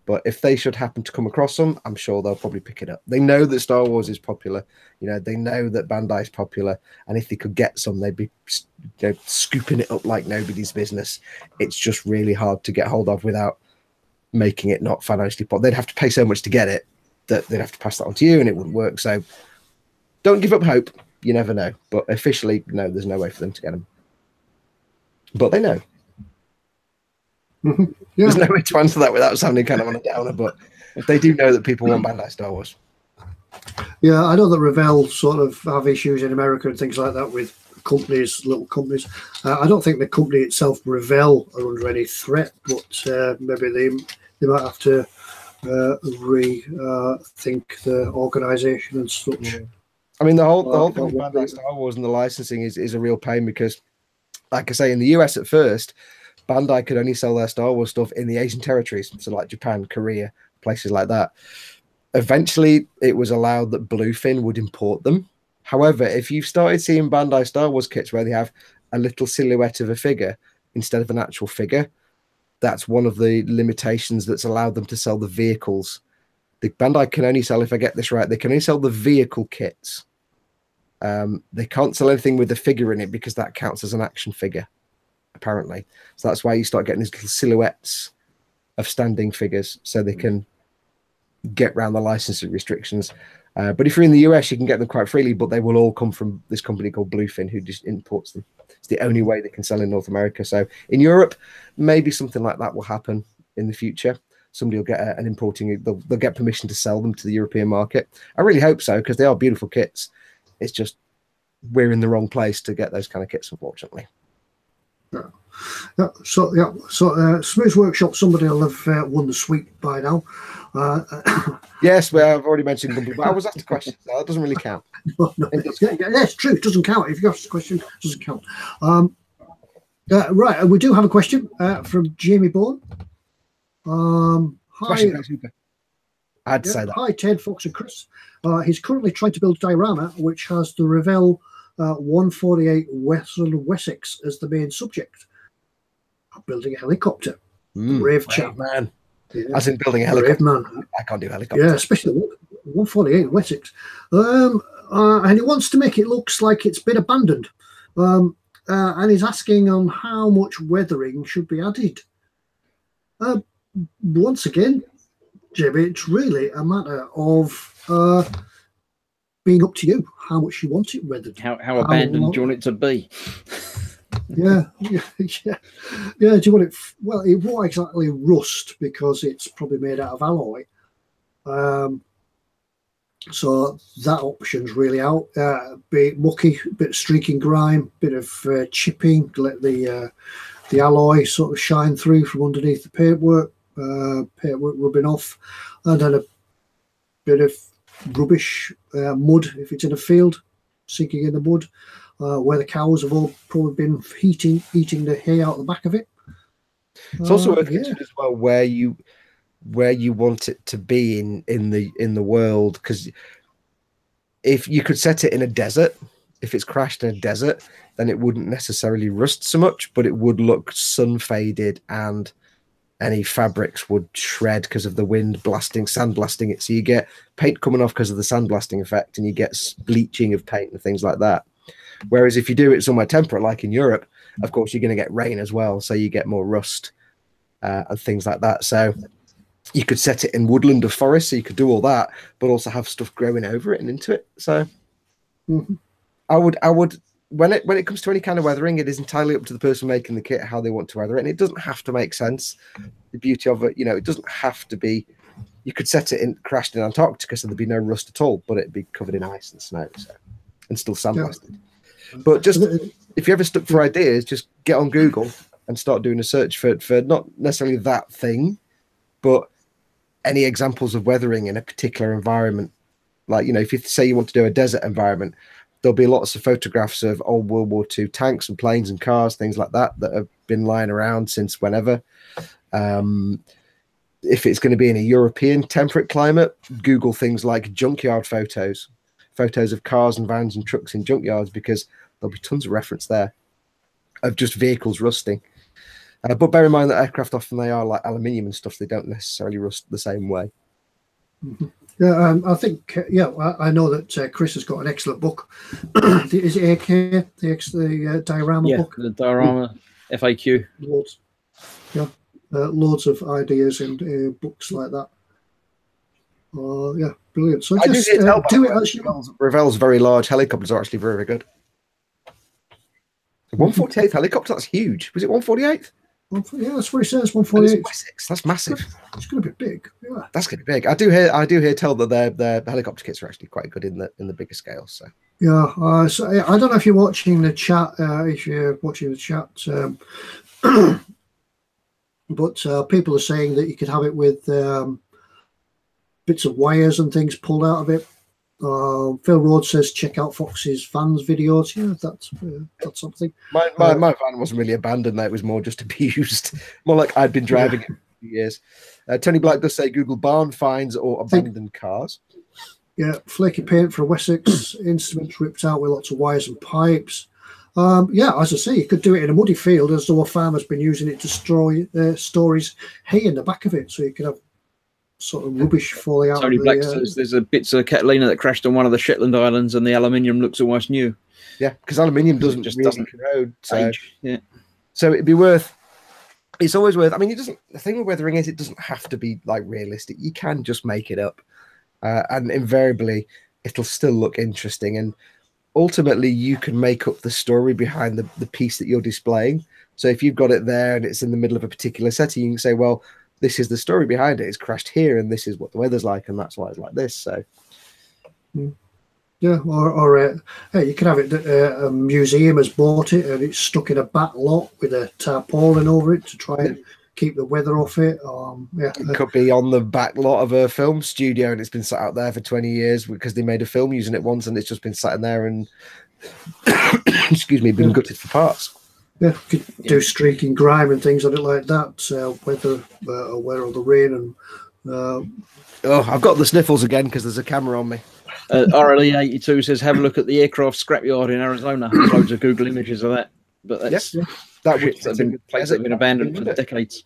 But if they should happen to come across them, I'm sure they'll probably pick it up. They know that Star Wars is popular. You know, they know that Bandai is popular. And if they could get some, they'd be scooping it up like nobody's business. It's just really hard to get hold of without making it not financially popular. They'd have to pay so much to get it that they'd have to pass that on to you and it wouldn't work. So don't give up hope. You never know. But officially, no, there's no way for them to get them. But they know. Yeah. There's no way to answer that without sounding kind of on a downer, but they do know that people want Bandai Star Wars. Yeah, I know that Revell sort of have issues in America and things like that with companies, little companies. I don't think the company itself, Revell, are under any threat, but maybe they might have to rethink the organisation and such. Yeah. I mean, the whole thing with Bandai Star Wars and the licensing is a real pain because, like I say, in the US at first, Bandai could only sell their Star Wars stuff in the Asian territories, so like Japan, Korea, places like that. Eventually, it was allowed that Bluefin would import them. However, if you've started seeing Bandai Star Wars kits where they have a little silhouette of a figure instead of an actual figure, that's one of the limitations that's allowed them to sell the vehicles. The Bandai can only sell, if I get this right, they can only sell the vehicle kits. They can't sell anything with the figure in it because that counts as an action figure, apparently. So that's why you start getting these little silhouettes of standing figures so they can get around the licensing restrictions. But if you're in the US, you can get them quite freely, but they will all come from this company called Bluefin who just imports them. It's the only way they can sell in North America. So in Europe, maybe something like that will happen in the future. Somebody will get an importing, they'll get permission to sell them to the European market. I really hope so because they are beautiful kits. It's just we're in the wrong place to get those kind of kits, unfortunately. Yeah. So Smooth Workshop, somebody will have won the sweep by now. Yes, well, I've already mentioned Gunpla, but I was asked a question, so that doesn't really count. No, it's true. It doesn't count. If you ask a question, it doesn't count. Right, we do have a question from Jamie Bourne. Hi. I had to say that. Hi, Ted, Fox, and Chris. He's currently trying to build a diorama which has the Revell 148 Wessex as the main subject. I'm building a helicopter. Brave chap, man. Yeah. As in building a helicopter. Brave man. I can't do helicopters. Yeah, especially 148 Wessex. And he wants to make it look like it's been abandoned. And he's asking on how much weathering should be added. Once again, Jimmy, it's really a matter of being up to you, how much you want it weathered. How abandoned do you want it to be? Yeah. Do you want it? Well, it won't exactly rust because it's probably made out of alloy. So that option's really out. Bit mucky, bit of streaking grime, bit of chipping, let the alloy sort of shine through from underneath the paintwork rubbing off, and then a bit of rubbish mud if it's in a field, sinking in the mud, where the cows have all probably been eating the hay out the back of it. It's also worth considering as well where you want it to be in the world, because if you could set it in a desert, if it's crashed in a desert, then it wouldn't necessarily rust so much, but it would look sun faded and any fabrics would shred because of the wind sandblasting it. So you get paint coming off because of the sandblasting effect, and you get bleaching of paint and things like that. Whereas if you do it somewhere temperate, like in Europe, of course, you're going to get rain as well. So you get more rust and things like that. So you could set it in woodland or forest, so you could do all that, but also have stuff growing over it and into it. So I would when it comes to any kind of weathering, it is entirely up to the person making the kit how they want to weather it, and it doesn't have to make sense. The beauty of it, it doesn't have to be. You could set it crashed in Antarctica, so there'd be no rust at all, but it'd be covered in ice and snow, and still sandblasted. Yeah. But just if you're ever stuck for ideas, just get on Google and start doing a search for not necessarily that thing, but any examples of weathering in a particular environment. Like, you know, if you say you want to do a desert environment, there'll be lots of photographs of old World War II tanks and planes and cars, things like that, that have been lying around since whenever. If it's going to be in a European temperate climate, Google things like junkyard photos of cars and vans and trucks in junkyards, because there'll be tons of reference there of just vehicles rusting. But bear in mind that aircraft, often they are like aluminium and stuff. They don't necessarily rust the same way. Mm-hmm. Yeah, I think, I know that Chris has got an excellent book. Is it AK, the diorama book? The diorama FAQ. Loads. Yeah, loads of ideas and books like that. Yeah, brilliant. So I just do it. Revell's very large helicopters are actually very, very good. 148th helicopter, that's huge. Was it 148th? Yeah, that's what he says. 148. That's massive. It's going to be big. Yeah, that's going to be big. I do hear tell that their helicopter kits are actually quite good in the bigger scale. So yeah, so I don't know if you're watching the chat. If you're watching the chat, but people are saying that you could have it with bits of wires and things pulled out of it. Phil Rhodes says check out Fox's fans videos. Yeah, that's something. My van wasn't really abandoned. It was more just abused. More like I'd been driving it for a few years. Tony Black does say Google barn finds or abandoned cars. Yeah, flaky paint for Wessex. Instruments ripped out with lots of wires and pipes. Yeah, as I say, you could do it in a muddy field, as though a farmer's been using it to store his hay in the back of it, so you could have sort of rubbish falling out. Tony Black says there's a bits of Catalina that crashed on one of the Shetland Islands, and the aluminium looks almost new. Yeah, because aluminium doesn't corrode. So it'd be worth. It's always worth. I mean, the thing with weathering is it doesn't have to be like realistic. You can just make it up, and invariably it'll still look interesting. And ultimately, you can make up the story behind the piece that you're displaying. So if you've got it there and it's in the middle of a particular setting, you can say, well, this is the story behind it. It's crashed here, and this is what the weather's like, and that's why it's like this. So, yeah, or hey, you can have it that a museum has bought it and it's stuck in a back lot with a tarpaulin over it to try and keep the weather off it. It could be on the back lot of a film studio, and it's been sat out there for 20 years because they made a film using it once, and it's just been sat in there and been gutted for parts. Yeah, could do streaking grime and things on it like that. Weather or the rain and. I've got the sniffles again because there's a camera on me. RLE82 says have a look at the aircraft scrapyard in Arizona. There's loads of Google images of that, but that's places have been abandoned for decades.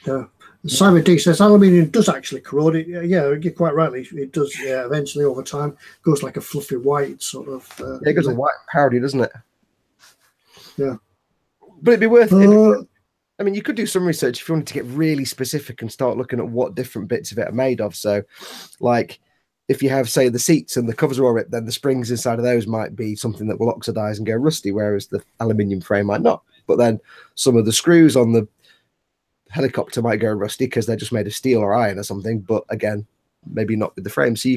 Yeah. Simon D says aluminium does actually corrode it. Yeah, you're quite rightly. It does. Yeah, eventually over time goes like a fluffy white sort of. It goes a white powdery, doesn't it? Yeah. But it'd be worth it. I mean, you could do some research if you wanted to get really specific and start looking at what different bits of it are made of. So, like, if you have, say, the seats and the covers are all ripped, then the springs inside of those might be something that will oxidize and go rusty, whereas the aluminium frame might not. But then some of the screws on the helicopter might go rusty because they're just made of steel or iron or something. But again, maybe not with the frame. So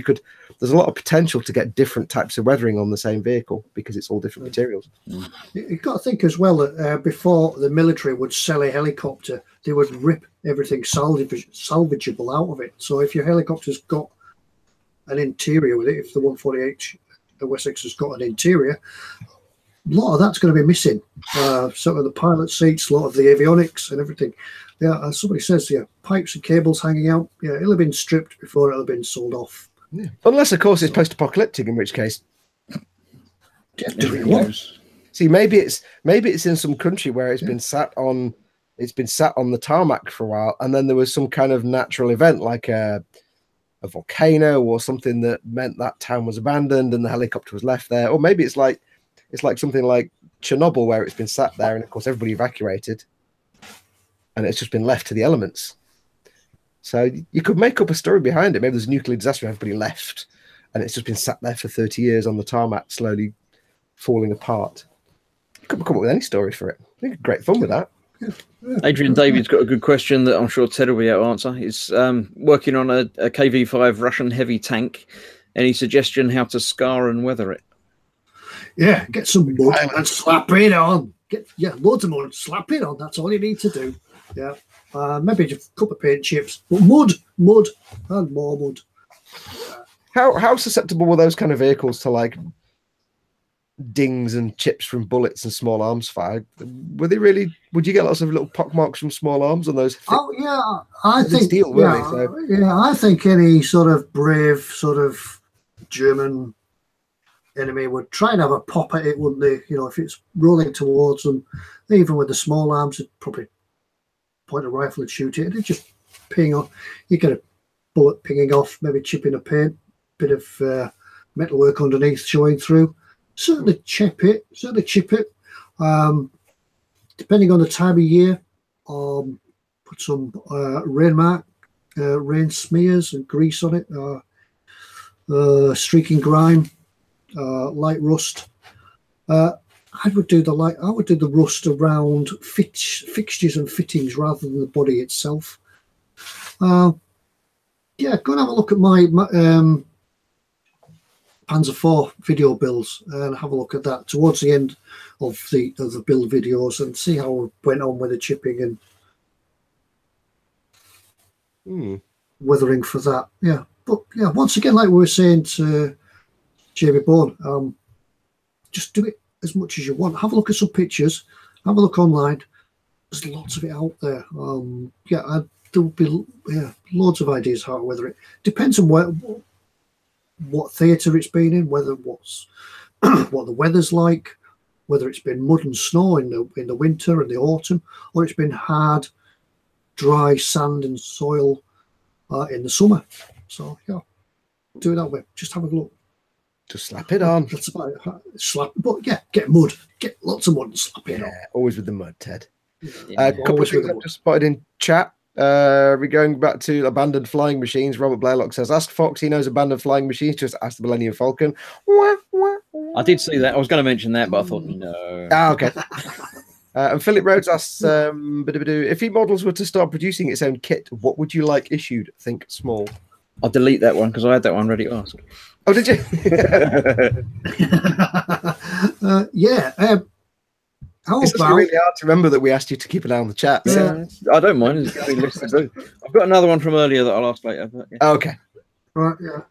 there's a lot of potential to get different types of weathering on the same vehicle because it's all different materials. You've got to think as well that before the military would sell a helicopter, they would rip everything salvageable out of it. So if your helicopter's got an interior with it, if the 148 Wessex has got an interior, a lot of that's going to be missing. Some of the pilot seats, a lot of the avionics and everything. Yeah, as somebody says, pipes and cables hanging out. Yeah, it'll have been stripped before it'll have been sold off. Yeah. Unless, of course, it's post-apocalyptic, in which case, see, maybe it's in some country where it's been sat on the tarmac for a while, and then there was some kind of natural event like a volcano or something that meant that town was abandoned and the helicopter was left there. Or maybe it's like something like Chernobyl where it's been sat there and of course everybody evacuated and it's just been left to the elements. So you could make up a story behind it. Maybe there's a nuclear disaster and everybody left and it's just been sat there for 30 years on the tarmac slowly falling apart. You could come up with any story for it. I think great fun with that. Adrian David's got a good question that I'm sure Ted will be able to answer. He's working on a KV-5 Russian heavy tank. Any suggestion how to scar and weather it? Yeah, get some mud and slap it on. get loads of mud, slap it on. That's all you need to do. Yeah, maybe just a couple of paint chips, but mud, and more mud. How susceptible were those kind of vehicles to like dings and chips from bullets and small arms fire? Were they really? Would you get lots of little pock marks from small arms on those? Oh yeah, I think steel, I think any sort of brave sort of German enemy would try and have a pop at it, wouldn't they? You know, if it's rolling towards them, even with the small arms, it'd probably point a rifle and shoot it. It'd just ping off. You get a bullet pinging off, maybe chipping a paint, bit of metalwork underneath showing through. Certainly chip it. Depending on the time of year, put some rain smears and grease on it, streaking grime, light rust. I would do the rust around fixtures and fittings rather than the body itself. Yeah, go and have a look at my Panzer IV video builds and have a look at that towards the end of the build videos and see how it went on with the chipping and weathering for that. Yeah, but yeah, once again, like we were saying to Jamie Bourne, just do it as much as you want. Have a look at some pictures. Have a look online. There's lots of it out there. Yeah, there'll be loads of ideas how to weather it. Depends on what theatre it's been in, whether what the weather's like, whether it's been mud and snow in the winter and the autumn, or it's been hard, dry sand and soil in the summer. So yeah, do it that way. Just have a look. Just slap it on. That's about it. Slap, but yeah, get mud, get lots of mud and slap it on. Always with the mud, Ted. Yeah, a couple of things I've just spotted in chat. We're going back to abandoned flying machines. Robert Blairlock says, ask Fox, he knows abandoned flying machines, just ask the Millennium Falcon. I did see that. I was going to mention that, but I thought, no. Okay. And Philip Rhodes asks, if eModels were to start producing its own kit, what would you like issued? Think small. I'll delete that one because I had that one ready to ask. Oh, did you? Yeah. It's really hard to remember that we asked you to keep an eye on the chat. Yeah, I don't mind. It's been listed too. I've got another one from earlier that I'll ask later. But yeah. Okay. Right. Yeah.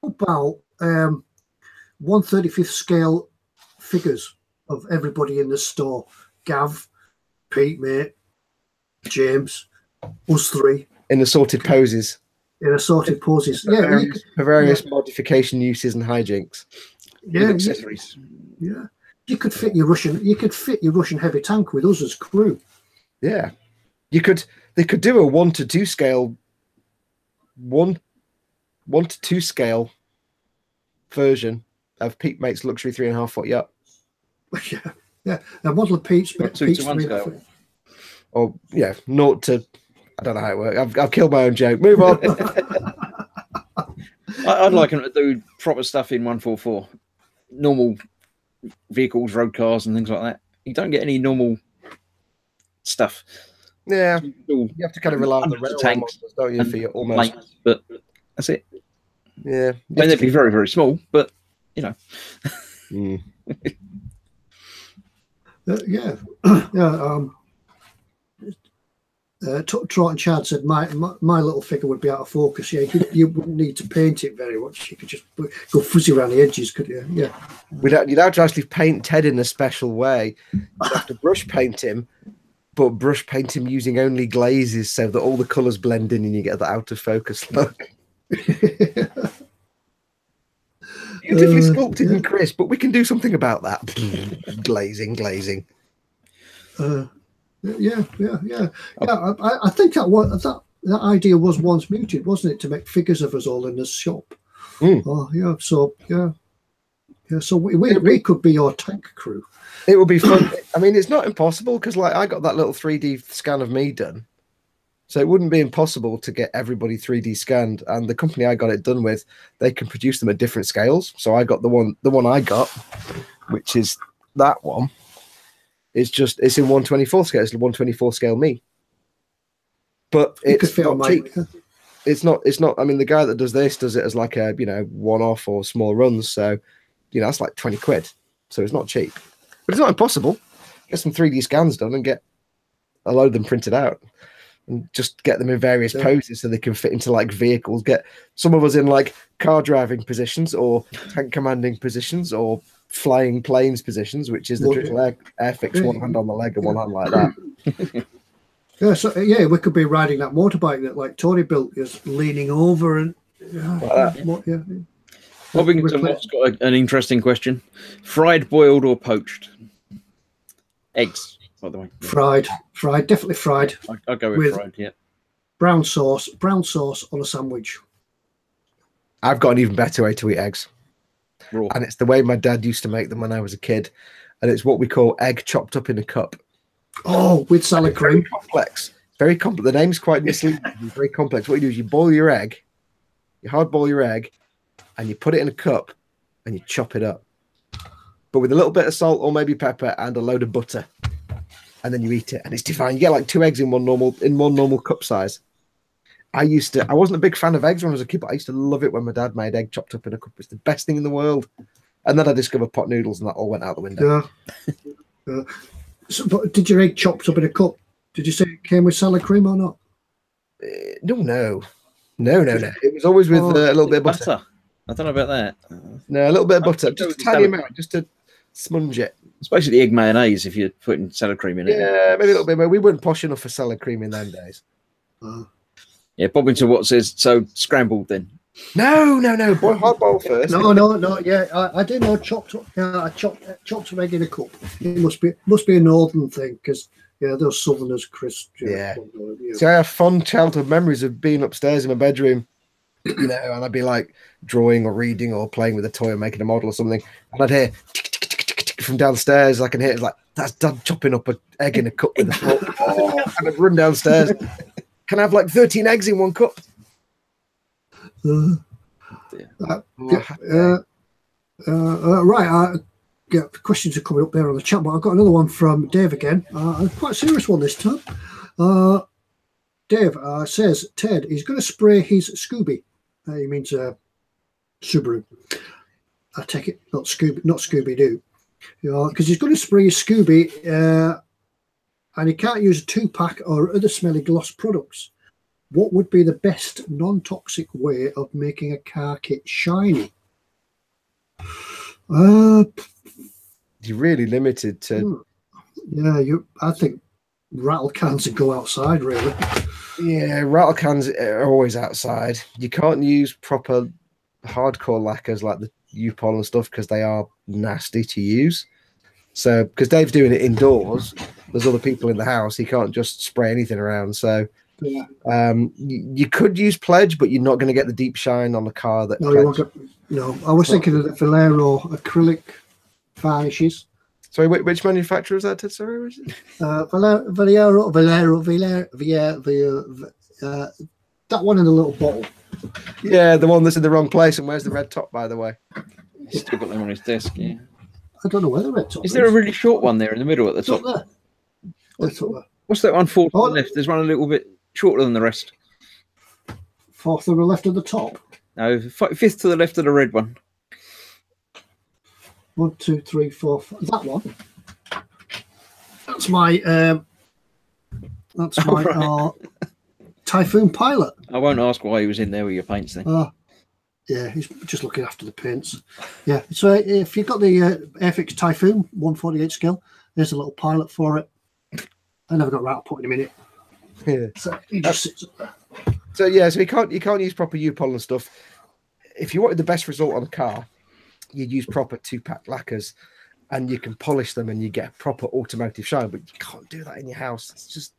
About 1/35th scale figures of everybody in the store: Gav, Pete, mate, James, us three in assorted poses. In assorted poses. For various modification uses and hijinks. Yeah. Accessories. Yeah. You could fit your Russian heavy tank with us as crew. Yeah, they could do a 1 to 2 scale, 1 to 2 scale version of Pete Mate's luxury 3.5 foot yacht. Yeah. A model of Pete's 2 to 1 scale. Or 0 to, I don't know how it works. I've killed my own joke. Move on. I'd like him to do proper stuff in 144, normal vehicles, road cars, and things like that. You don't get any normal stuff. Yeah, you have to kind of rely on the railway tanks, models, don't you, for your almost. Planes, but that's it. Yeah, and they'd be very, very small, but you know. Yeah. Trot and Chad said my little figure would be out of focus. Yeah, you wouldn't need to paint it very much. You could just go fuzzy around the edges, could you? Yeah. You'd have to actually paint Ted in a special way. You'd have to brush paint him, but brush paint him using only glazes so that all the colours blend in and you get that out of focus look. Beautifully sculpted and crisp, but we can do something about that. glazing. Yeah. I think that idea was once mooted, wasn't it, to make figures of us all in the shop? Oh, yeah. So so we could be your tank crew. It would be fun. I mean, it's not impossible because, like, I got that little 3D scan of me done, so it wouldn't be impossible to get everybody 3D scanned. And the company I got it done with, they can produce them at different scales. So I got the one I got, which is that one. It's in 1/24 scale. It's 1/24 scale me. But it's not cheap. It's not. I mean, the guy that does this does it as like a one-off or small runs. So, that's like 20 quid. So it's not cheap. But it's not impossible. Get some 3D scans done and get a load of them printed out, and just get them in various poses so they can fit into like vehicles. Get some of us in like car driving positions or tank commanding positions or flying planes positions, which is the traditional Airfix, one hand on the leg and one hand like that. Yeah, so we could be riding that motorbike that like Tony built, is leaning over and Bobbington got an interesting question: fried, boiled, or poached? Eggs, by the way. Fried, definitely fried. I'll go with fried. Yeah. Brown sauce on a sandwich. I've got an even better way to eat eggs. Raw. And it's the way my dad used to make them when I was a kid, and it's what we call egg chopped up in a cup. Oh, with salad cream. Very complex. Very complex. The name's quite misleading. It's very complex. What you do is you boil your egg, you hard boil your egg, and you put it in a cup and you chop it up. But with a little bit of salt or maybe pepper and a load of butter. And then you eat it. And it's divine. You get like 2 eggs in one normal cup size. I wasn't a big fan of eggs when I was a kid, but I used to love it when my dad made egg chopped up in a cup. It's the best thing in the world. And then I discovered pot noodles and that all went out the window. Yeah. So, but did your egg chopped up in a cup? Did you say it came with salad cream or not? No. It was always with a little bit of butter. I don't know about that. No, a little bit of butter, just a tiny amount, just to smudge it. Especially the egg mayonnaise if you're putting salad cream in it. Yeah, maybe a little bit more. We weren't posh enough for salad cream in them days. Yeah, Bobbington Watt says, so scrambled then. No. Hard boil first. No. Yeah, I did know chopped up. Yeah, I chopped some egg in a cup. It must be a northern thing because those southerners, Chris. See, I have fond childhood memories of being upstairs in my bedroom, and I'd be like drawing or reading or playing with a toy or making a model or something, and I'd hear tick, tick, tick, tick, tick, from downstairs. I can hear it like that's Dad chopping up an egg in a cup with a fork. And I'd run downstairs. Can I have like 13 eggs in one cup? Right. Questions are coming up there on the chat, but I've got another one from Dave again. Quite a serious one this time. Dave says Ted is going to spray his Scooby. He means Subaru. I take it not Scooby Doo. Because he's going to spray his Scooby, and he can't use a 2-pack or other smelly gloss products. What would be the best non-toxic way of making a car kit shiny? You're really limited to. I think rattle cans would go outside, really. Yeah, rattle cans are always outside. You can't use proper hardcore lacquers like the U-Pol and stuff because they are nasty to use. So, because Dave's doing it indoors, there's other people in the house. He can't just spray anything around. So, you could use Pledge, but you're not going to get the deep shine on the car. No, I was thinking of the Valero acrylic varnishes. Sorry, which manufacturer is that, Ted? Sorry, was it? Valero, that one in the little bottle. Yeah, the one that's in the wrong place. And where's the red top, by the way? He's still got them on his desk, yeah. I don't know where the red top is. Is there a really short one there in the middle at the top? What's that one fourth on the left? There's one a little bit shorter than the rest. Fourth on the left of the top? No, fifth to the left of the red one. 1, 2, 3, 4, 5. That one. That's my Typhoon Pilot. I won't ask why he was in there with your paints then. Yeah, he's just looking after the paints. Yeah, so if you've got the Airfix Typhoon 148 scale, there's a little pilot for it. I never got around to putting him in it. Yeah. So he just sits up there. So you can't use proper U-Pol and stuff. If you wanted the best result on a car, you'd use proper 2-pack lacquers, and you can polish them and you get a proper automotive shine. But you can't do that in your house. It's just,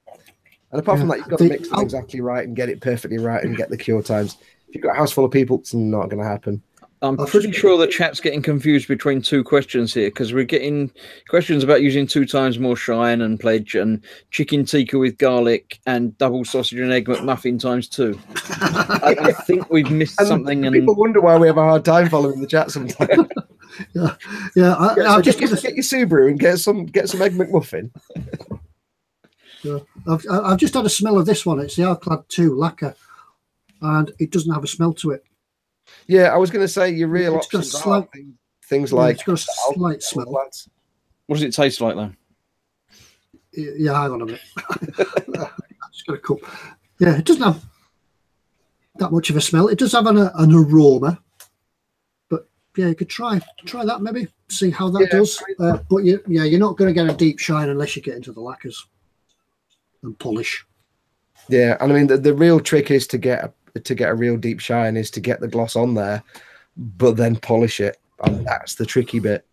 and apart from that, you've got to mix them exactly right and get it perfectly right and get the cure times. If you've got a house full of people, it's not going to happen. I'm pretty sure the chat's getting confused between 2 questions here because we're getting questions about using 2 times more shine and Pledge and chicken tikka with garlic and double sausage and egg McMuffin times 2. I think we've missed something. And people wonder why we have a hard time following the chat sometimes. I'll just get your Subaru and get some egg McMuffin. Yeah, I've just had a smell of this one. It's the Alclad 2 lacquer, and it doesn't have a smell to it. Yeah, I was going to say your real options are things like it's got a slight smell. What does it taste like, though? Yeah, hang on a minute. Just got a cup. Yeah, it doesn't have that much of a smell. It does have an aroma, but yeah, you could try that maybe, see how that does. But you're not going to get a deep shine unless you get into the lacquers and polish. Yeah, and I mean the real trick is to get a real deep shine is to get the gloss on there, but then polish it, and that's the tricky bit.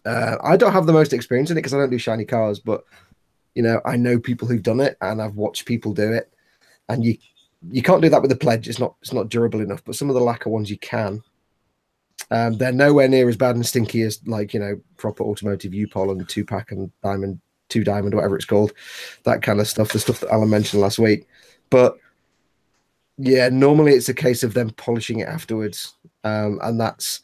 I don't have the most experience in it because I don't do shiny cars, but you know, I know people who've done it, and I've watched people do it, and you can't do that with the Pledge. It's not durable enough, but some of the lacquer ones you can. They're nowhere near as bad and stinky as, like, you know, proper automotive U-Pol and 2-pack and diamond, 2-diamond, whatever it's called, that kind of stuff, the stuff that Alan mentioned last week. But yeah, normally it's a case of them polishing it afterwards, and that's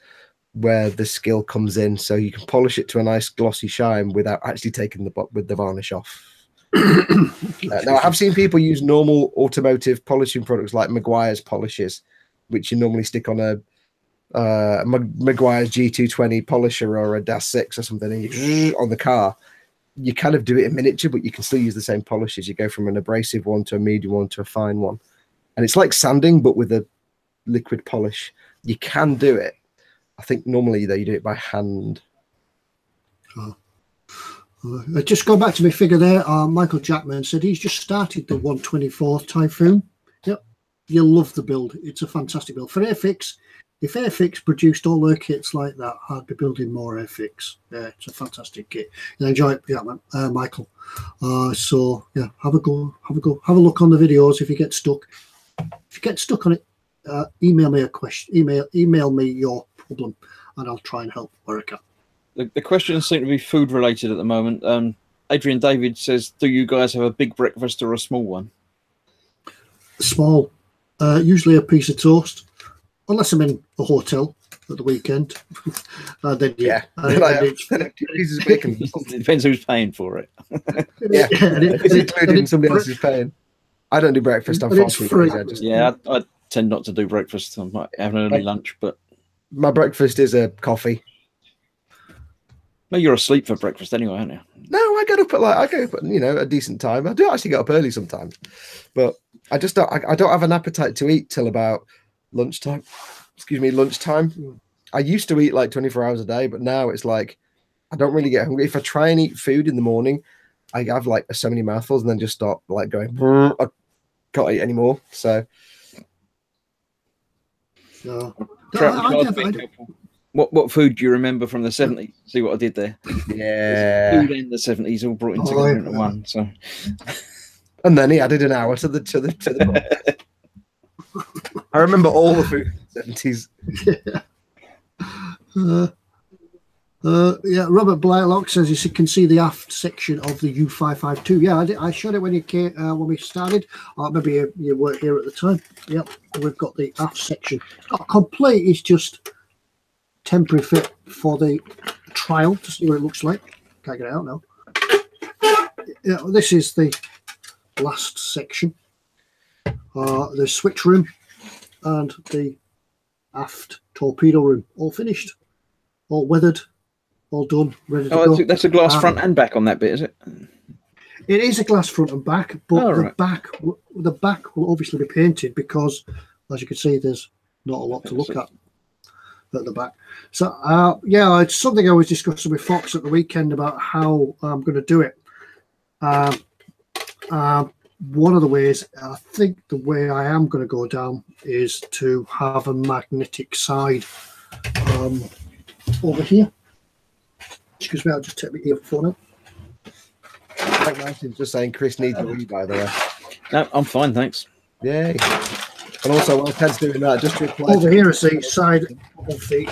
where the skill comes in. So you can polish it to a nice glossy shine without actually taking the varnish off. Now, I have seen people use normal automotive polishing products like Meguiar's polishes, which you normally stick on a Meguiar's G220 polisher or a DAS 6 or something, and you on the car. You kind of do it in miniature, but you can still use the same polishes. You go from an abrasive one to a medium one to a fine one, and it's like sanding but with a liquid polish. You can do it. I think normally though you do it by hand. Just go back to my figure there. Michael Jackman said he's just started the 1/24 Typhoon. Yep, you'll love the build. It's a fantastic build for Airfix. If Airfix produced all their kits like that, I'd be building more Airfix. Yeah, it's a fantastic kit. You enjoy it, yeah, man, Michael. So yeah, have a look on the videos if you get stuck. If you get stuck on it, email me a question. Email me your problem, and I'll try and help where I can. The questions seem to be food related at the moment. Adrian David says, "Do you guys have a big breakfast or a small one?" Small, usually a piece of toast. Unless I'm in a hotel at the weekend, then yeah. It depends who's paying for it. Yeah, it's including somebody else is paying. I don't do breakfast. I'm far too lazy. I tend not to do breakfast. I might have an early lunch, but my breakfast is a coffee. No, you're asleep for breakfast anyway, aren't you? No, I get up at you know, a decent time. I do actually get up early sometimes, but I just don't. I don't have an appetite to eat till about lunchtime. Lunchtime. I used to eat like 24 hours a day, but now it's like I don't really get hungry. If I try and eat food in the morning, I have like so many mouthfuls and then just stop like going, I can't eat anymore. So what food do you remember from the 70s? See what I did there? Yeah. Food in the 70s all brought in together into one. So and then he added an hour to the I remember all the food in the 70s. Yeah, Robert Blaylock says he can see the aft section of the U552. Yeah, I showed it when you came, when we started. Maybe you weren't here at the time. Yep, we've got the aft section. It's not complete. It's just temporary fit for the trial to see what it looks like. Can't get it out now. Yeah, this is the last section. The switch room and the aft torpedo room, all finished, all weathered, all done, ready to go. That's a glass front and back on that bit, is it? It is a glass front and back, but the back will obviously be painted because, as you can see, there's not a lot to look at the back. So yeah, it's something I was discussing with Fox at the weekend about how I'm going to do it. One of the ways, I think the way I am going to go down is to have a magnetic side over here. Excuse me, I'll just take my earphone out. Martin's just saying Chris needs a wee, by the way. No, I'm fine, thanks. Yay. And also, while Ted's doing that, just to reply over here is the side of the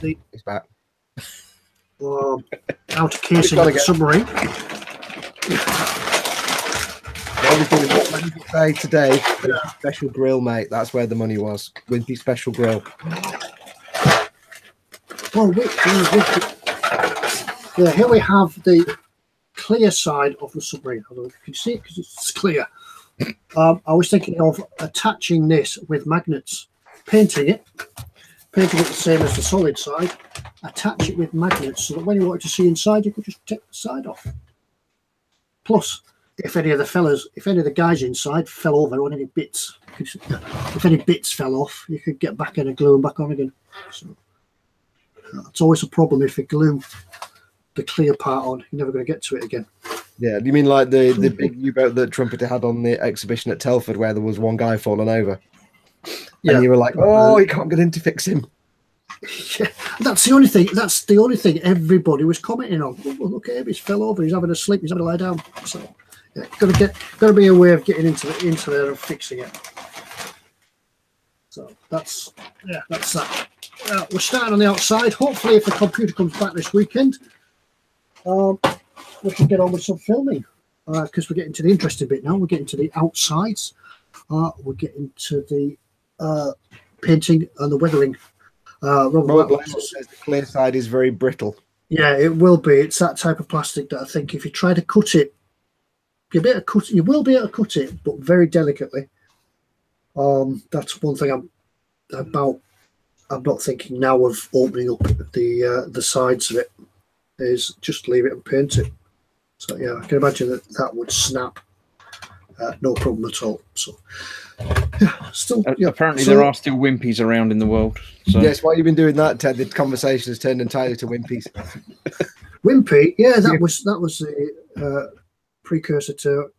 it's back. Outer casing of the submarine. Everything what did you say today? Special grill, mate. That's where the money was. Wimpy special grill. Oh, wait. Yeah, here we have the clear side of the submarine. I don't know if you can see it because it's clear. I was thinking of attaching this with magnets, painting it, painted it the same as the solid side, attach it with magnets so that when you wanted to see inside, you could just take the side off. Plus, if any of the guys inside fell over on any bits, if any bits fell off, you could get back in and glue them back on again. So it's always a problem if you glue the clear part on, you're never going to get to it again. Yeah, you mean like the big U-boat that Trumpeter had on the exhibition at Telford, where there was one guy falling over? Yeah, and you were like, "Oh, you can't get in to fix him." Yeah, that's the only thing. That's the only thing everybody was commenting on. Oh, look at him; he's fell over. He's having a sleep. He's having a lie down. So, yeah, got to be a way of getting into there and fixing it. So that's that. We're starting on the outside. Hopefully, if the computer comes back this weekend, we can get on with some filming because we're getting to the interesting bit now. We're getting to the outsides. We're getting to the painting and the weathering. Robert says the clear side is very brittle. Yeah, it will be. It's that type of plastic that I think if you try to cut it, you will be able to cut it, but very delicately. That's one thing I'm not thinking now of opening up the sides of it. Is just leave it and paint it. So yeah, I can imagine that would snap. No problem at all. So yeah, still. Yeah. Apparently, there are still Wimpys around in the world. So. Yes, while you've been doing that, Ted, the conversation has turned entirely to Wimpys. Wimpy, yeah, that was a precursor to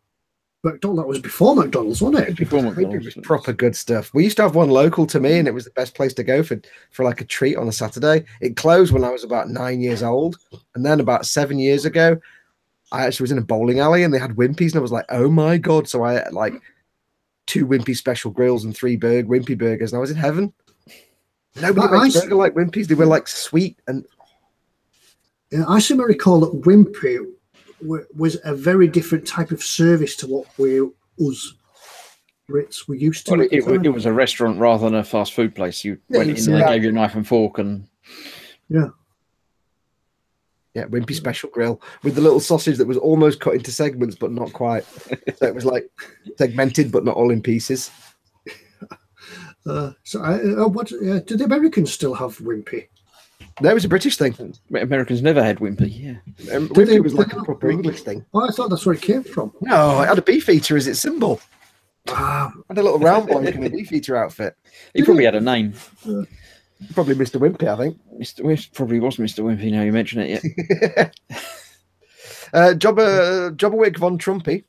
McDonald's. That was before McDonald's, wasn't it? Before McDonald's, it was proper good stuff. We used to have one local to me, and it was the best place to go for like a treat on a Saturday. It closed when I was about 9 years old, and then about 7 years ago, I actually was in a bowling alley and they had Wimpys, and I was like, oh my God. So I had like 2 Wimpy special grills and 3 Wimpy burgers, and I was in heaven. Nobody makes burger like Wimpys. They were like sweet. And yeah, I seem to recall that Wimpy was a very different type of service to what us Brits were used to. Well, it was a restaurant rather than a fast food place. You went in and they gave you a knife and fork and... Yeah, Wimpy special grill with the little sausage that was almost cut into segments, but not quite. So it was like segmented, but not all in pieces. Do the Americans still have Wimpy? No, it was a British thing. Americans never had Wimpy, yeah. Wimpy was like a proper English thing. Oh, I thought that's where it came from. No, it had a beef eater as its symbol. Wow. Had a little round boy in a beef eater outfit. He probably had a name. Probably Mr. Wimpy, I think. Probably was Mr. Wimpy, now you mention it, yeah. Jobberwick von Trumpy.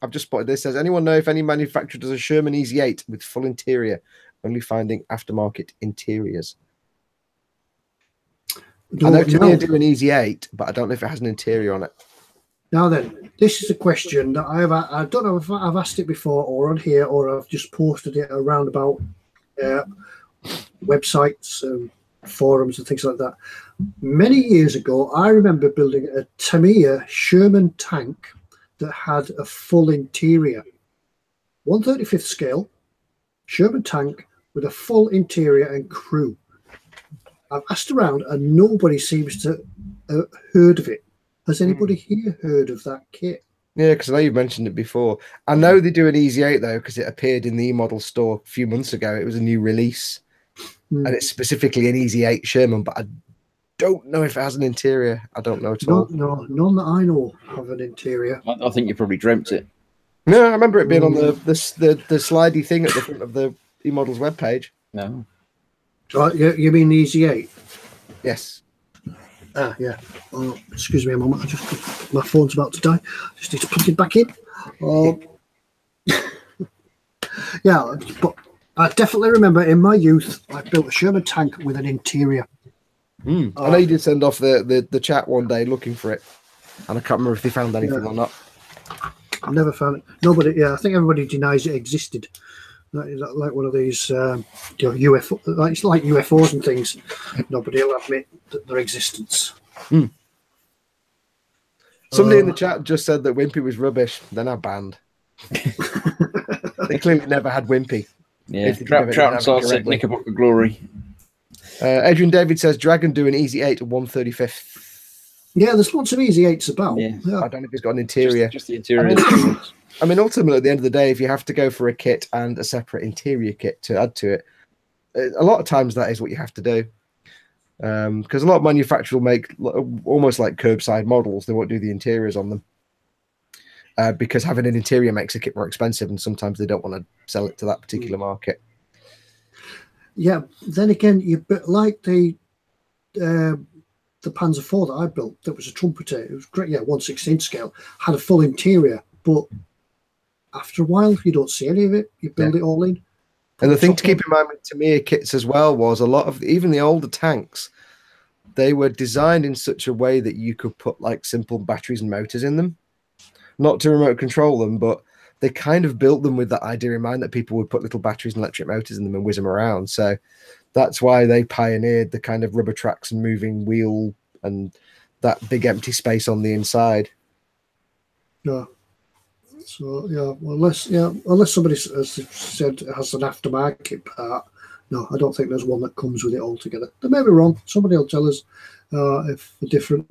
I've just spotted this. Says, anyone know if any manufacturer does a Sherman Easy 8 with full interior? Only finding aftermarket interiors. I know Tamiya do an Easy 8, but I don't know if it has an interior on it. Now then, this is a question that I don't know if I've asked it before or on here or I've just posted it around about websites, forums and things like that. Many years ago, I remember building a Tamiya Sherman tank that had a full interior. 1/35th scale, Sherman tank with a full interior and crew. I've asked around and nobody seems to have heard of it. Has anybody here heard of that kit? Yeah, because I know you've mentioned it before. I know they do an Easy 8 though, because it appeared in the eModels store a few months ago. It was a new release. And it's specifically an Easy 8 Sherman, but I don't know if it has an interior. I don't know at all. No, none that I know have an interior. I think you probably dreamt it. No, I remember it being on the slidey thing at the front of the eModels webpage. No. You mean the Easy 8? Yes. Ah, yeah. Oh, excuse me a moment. My phone's about to die. Just need to plug it back in. Yeah, but I definitely remember in my youth, I built a Sherman tank with an interior. I know you did send off the chat one day looking for it, and I can't remember if they found anything or not. I never found it. Nobody. Yeah, I think everybody denies it existed. Like one of these UFO, it's like UFOs and things. Nobody will admit their existence. Somebody in the chat just said that Wimpy was rubbish. They're now banned. They clearly never had Wimpy. Yeah, Trout and Sauce said Knickerbocker Glory. Adrian David says Dragon do an Easy 8 at 1/35th. Yeah, there's lots of Easy 8s about. Yeah. I don't know if it's got an interior. Just the interior. I mean, ultimately, at the end of the day, if you have to go for a kit and a separate interior kit to add to it, a lot of times that is what you have to do. Because a lot of manufacturers will make almost like curbside models. They won't do the interiors on them. Because having an interior makes a kit more expensive, and sometimes they don't want to sell it to that particular market. Yeah, then again, like the Panzer IV that I built, that was a trumpeter. It was great, yeah, 1/16 scale, had a full interior, but after a while, you don't see any of it. You build it all in. And the thing to keep in mind with Tamiya kits as well was a lot of even the older tanks, they were designed in such a way that you could put like simple batteries and motors in them. Not to remote control them, but they kind of built them with that idea in mind that people would put little batteries and electric motors in them and whiz them around. So that's why they pioneered the kind of rubber tracks and moving wheel and that big empty space on the inside. Yeah. So yeah, unless somebody has said it has an aftermarket part, no, I don't think there's one that comes with it altogether. They may be wrong. Somebody will tell us if they're different.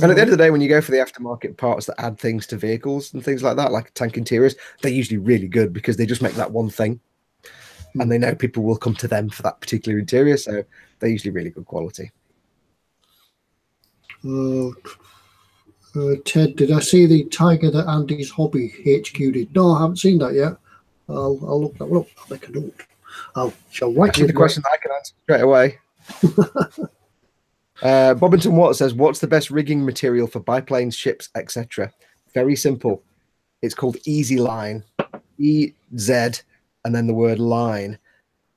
And at the end of the day, when you go for the aftermarket parts that add things to vehicles and things like that, like tank interiors, they're usually really good because they just make that one thing. And they know people will come to them for that particular interior. So they're usually really good quality. Ted, did I see the tiger that Andy's hobby HQ did? No, I haven't seen that yet. I'll look that one up. I'll make a note. I'll write the question that I can answer straight away. Bobbington Watt says, what's the best rigging material for biplanes, ships, etc.? Very simple. It's called Easy Line. EZ and then the word line.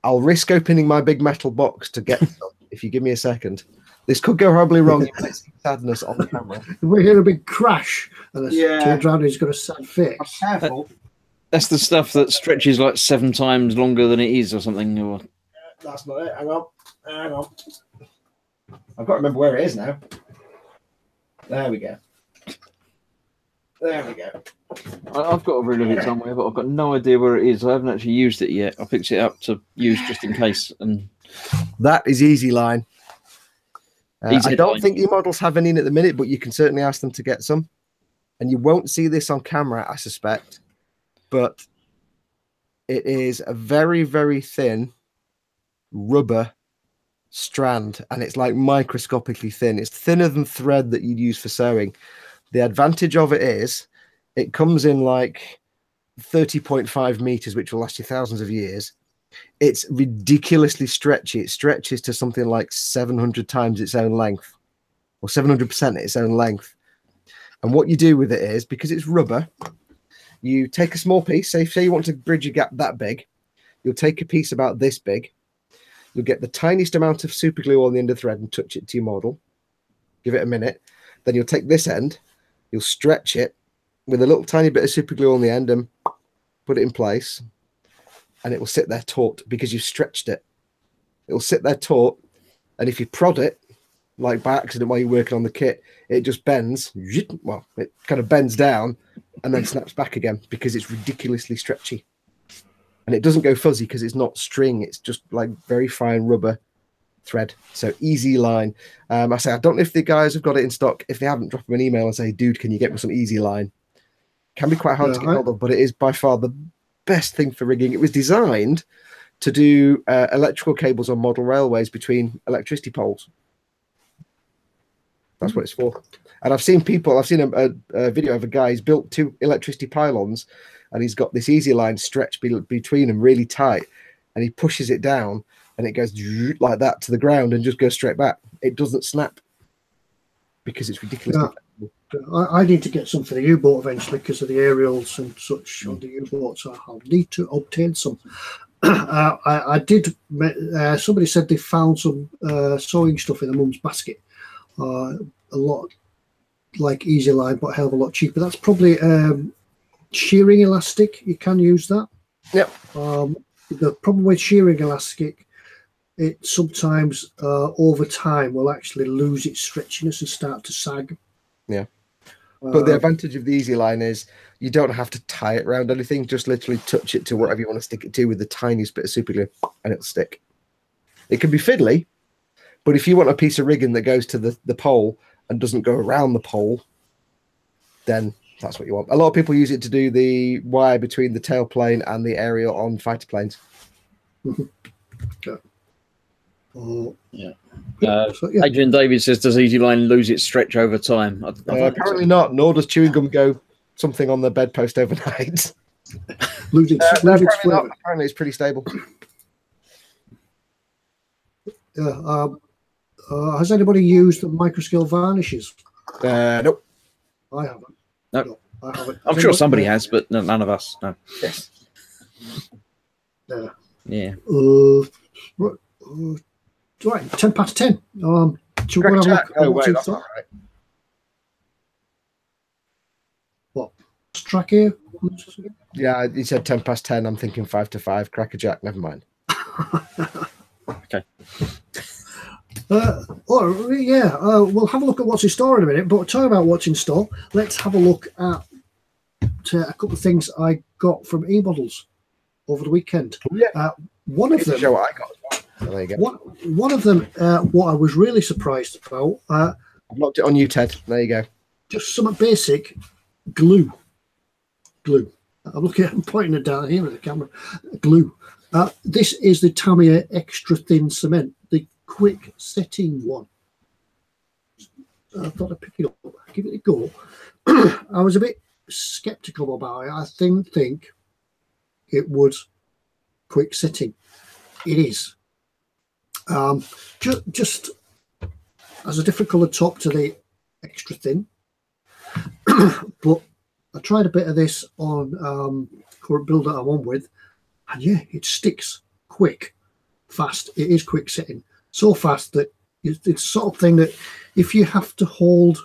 I'll risk opening my big metal box to get some if you give me a second. This could go horribly wrong. You might see sadness on the camera. We hear a big crash and turns around and he's got a sad face. Careful. That's the stuff that stretches like 7 times longer than it is or something. Or... That's not it. Hang on. I've got to remember where it is now. There we go. I've got a reel of it somewhere, but I've got no idea where it is. I haven't actually used it yet. I picked it up to use just in case. And that is Easy Line. I don't Line. think eModels have any in at the minute, but you can certainly ask them to get some. And you won't see this on camera, I suspect. But it is a very, very thin rubber strand, and it's like microscopically thin. It's thinner than thread that you'd use for sewing. The advantage of it is it comes in like 30.5 meters, which will last you thousands of years. It's ridiculously stretchy. It stretches to something like 700 times its own length, or 700% its own length. And what you do with it is, because it's rubber, you take a small piece, say you want to bridge a gap that big, you'll take a piece about this big, you'll get the tiniest amount of super glue on the end of the thread and touch it to your model, give it a minute, then you'll take this end, you'll stretch it with a little tiny bit of super glue on the end and put it in place, and it will sit there taut because you've stretched it. It will sit there taut, and if you prod it, like by accident while you're working on the kit, it just bends. Well, it kind of bends down and then snaps back again because it's ridiculously stretchy. And it doesn't go fuzzy because it's not string. It's just like very fine rubber thread. So Easy Line. I say, I don't know if the guys have got it in stock. If they haven't, drop them an email and say, dude, can you get me some Easy Line? Can be quite hard to get hold of, but it is by far the best thing for rigging. It was designed to do electrical cables on model railways between electricity poles. That's what it's for. And I've seen a video of a guy who's built 2 electricity pylons, and he's got this Easy Line stretched between them really tight, and he pushes it down, and it goes like that to the ground and just goes straight back. It doesn't snap because it's ridiculous. I need to get some for the U-boat eventually because of the aerials and such on the U-boat, so I'll need to obtain some. I did. Somebody said they found some sewing stuff in the mum's basket. A lot like Easy Line, but a hell of a lot cheaper. That's probably shearing elastic. You can use that. Yep. The problem with shearing elastic, it sometimes over time will actually lose its stretchiness and start to sag. Yeah. But the advantage of the Easy Line is you don't have to tie it around anything. Just literally touch it to whatever you want to stick it to with the tiniest bit of super glue, and it'll stick. It can be fiddly, but if you want a piece of rigging that goes to the pole and doesn't go around the pole, then that's what you want. A lot of people use it to do the wire between the tailplane and the aerial on fighter planes. Yeah. Oh, Yeah. so, yeah. Adrian David says, "Does Easy Line lose its stretch over time?" I don't think Apparently so. not. Nor does chewing gum go something on the bedpost overnight. Lose its Apparently flavour. not. Apparently it's pretty stable. Yeah. Has anybody used the microscale varnishes? Nope. I haven't. Nope. No, I haven't. I'm sure somebody has, but none of us. No. Yes. Yeah. Right, 10 past 10. Should we go and have a look Oh, at what's wait, in that's stock? not right. What? Track here? Yeah, he said 10 past 10. I'm thinking 5 to 5. Cracker Jack, never mind. Okay. We'll have a look at what's in store in a minute, but talking about what's in store, let's have a look at a couple of things I got from eModels over the weekend. Yeah. One of them, Show what I got. Oh, there you go. one of them, what I was really surprised about, I've locked it on you, Ted. There you go. just some basic glue. I'm pointing it down here at the camera. Glue. This is the Tamiya Extra Thin Cement, the quick setting one. I thought I'd pick it up, give it a go. I was a bit skeptical about it. I didn't think it would quick setting. It is. Just as a different colour top to the Extra Thin. But I tried a bit of this on current build that I'm on with, and yeah, it sticks quick, fast. It is quick setting, so fast that it's the sort of thing that if you have to hold,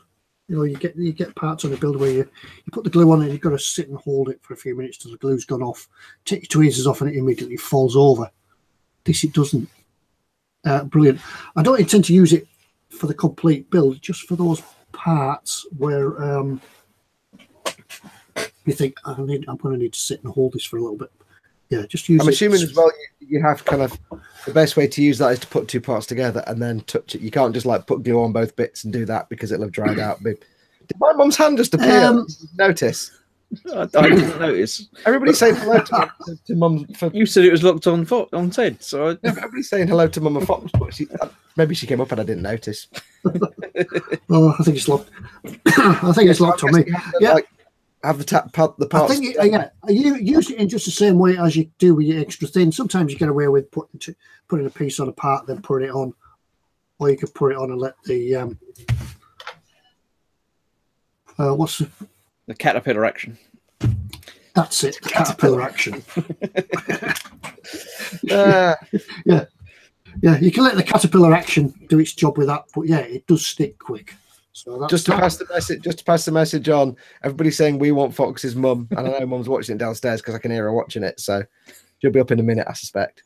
you get parts on a build where you put the glue on and you've got to sit and hold it for a few minutes till the glue's gone off. Take your tweezers off and it immediately falls over. This it doesn't. Brilliant. I don't intend to use it for the complete build, just for those parts where you think I'm going to need to sit and hold this for a little bit. Yeah, just use it. I'm assuming as well you have kind of the best way to use that is to put two parts together and then touch it. You can't just like put glue on both bits and do that because it'll have dried out. Did my mum's hand just appear? Notice? I didn't notice. Everybody's saying hello to mum. You said it was locked on Ted, so everybody's saying hello to Mum and Fox, but maybe she came up and I didn't notice. Oh, I think it's locked. I think it's locked on me. Yeah. Have the parts. I think you use it in just the same way as you do with your Extra Thin. Sometimes you get away with putting a piece on a part, then putting it on, or you could put it on and let the what's the caterpillar action. That's it, the caterpillar action. Yeah, you can let the caterpillar action do its job with that, but yeah, it does stick quick. So that's just to pass the message on, everybody's saying we want Fox's mum, and I know Mum's watching it downstairs because I can hear her watching it, so she'll be up in a minute, I suspect.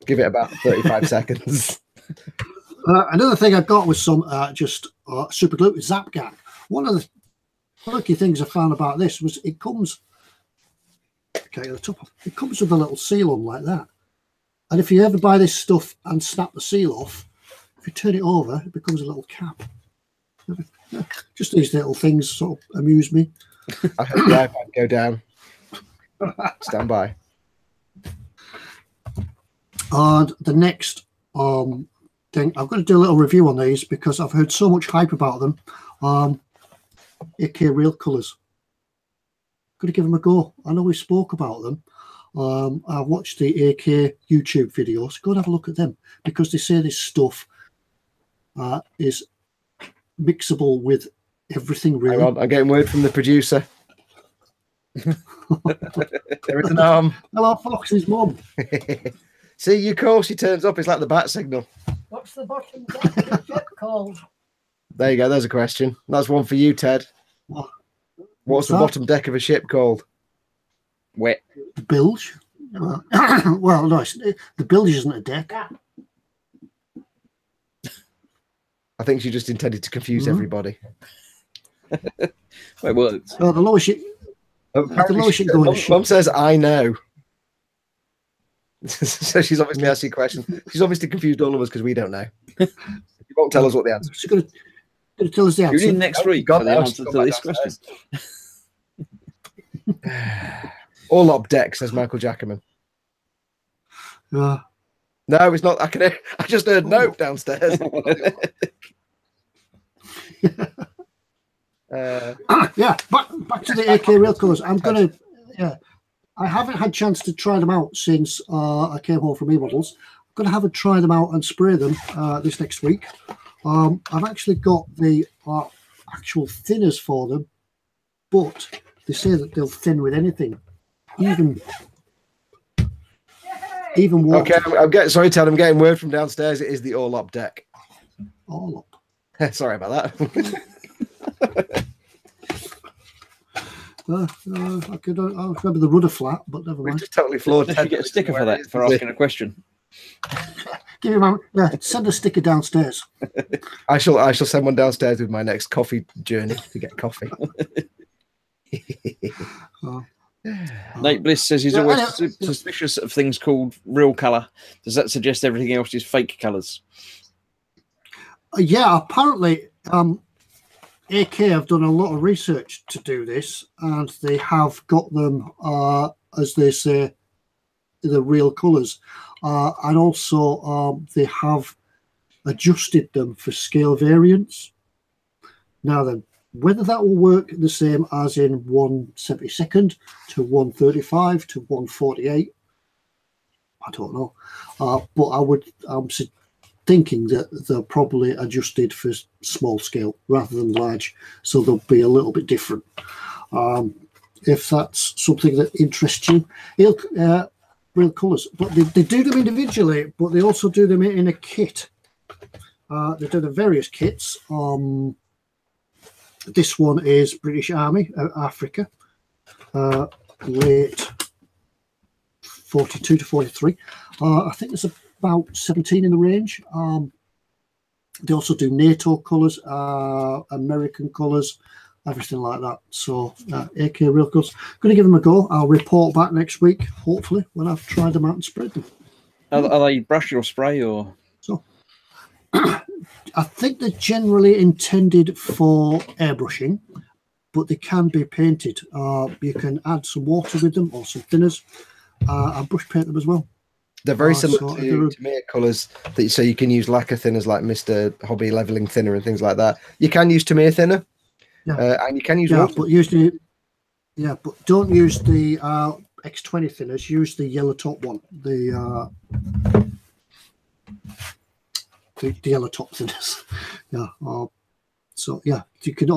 Give it about 35 seconds. Another thing I got was some super glue Zap Gang. One of the lucky things I found about this was it comes at the top. It comes with a little seal on like that, and if you ever buy this stuff and snap the seal off, if you turn it over, it becomes a little cap. Just these little things sort of amuse me. I hope the iPad go down. Stand by. And the next thing, I'm going to do a little review on these because I've heard so much hype about them. AK Real Colours. Going to give them a go. I know we spoke about them. I watched the AK YouTube videos. Go and have a look at them because they say this stuff is mixable with everything. Really, hang on, I'm getting word from the producer. There is an arm. Hello, Fox's mum. See, you call, she turns up. It's like the bat signal. What's the bottom deck of the ship called? There you go. There's a question. That's one for you, Ted. What's the bottom deck of a ship called? Wet. Bilge. Well, no, the bilge isn't a deck. Yeah. I think she just intended to confuse everybody. It worked. The lowest you can go in a ship. Mum says, I know. So she's obviously asked you a question. She's obviously confused all of us because we don't know. She won't tell us what the answer is. She's going to tell us the answer. Tune in next week for the answer to this question. All up deck, says Michael Jackerman. No, No, it's not. I just heard note downstairs. Yeah, back to the AK rail colours. I'm gonna. Yeah, I haven't had a chance to try them out since I came home from eModels. I'm gonna have a try them out and spray them this next week. I've actually got the actual thinners for them, but they say that they'll thin with anything, even water. Okay, I'm getting sorry, Ted. I'm getting word from downstairs. It is the all up deck. All up. Sorry about that. I remember the rudder flat, but never We mind. just totally floored. Did you get a sticker for that for asking a question? Give him send a sticker downstairs. I shall send one downstairs with my next coffee journey to get coffee. Nate Bliss says he's Yeah, always I know. suspicious of things called real colour. Does that suggest everything else is fake colours? Yeah, apparently AK have done a lot of research to do this, and they have got them, as they say, the real colours. And also they have adjusted them for scale variance. Now then, whether that will work the same as in 1/72nd to 1/35 to 1/48, I don't know. But I'm thinking that they're probably adjusted for small scale rather than large, so they'll be a little bit different. If that's something that interests you, real colours. But they do them individually, but they also do them in a kit. They do the various kits. This one is British Army, Africa, late 42 to 43. I think there's about 17 in the range. They also do NATO colours, American colours, everything like that. So AK real colours. Going to give them a go. I'll report back next week, hopefully, when I've tried them out and sprayed them. Are they brushed or spray or? So I think they're generally intended for airbrushing, but they can be painted. You can add some water with them or some thinners and brush paint them as well. They're very similar so to Tamiya colours, so you can use lacquer thinners like Mr. Hobby Leveling Thinner and things like that. You can use Tamiya thinner, and you can use water. But usually, but don't use the X20 thinners. Use the yellow top one, the yellow top thinners. So you can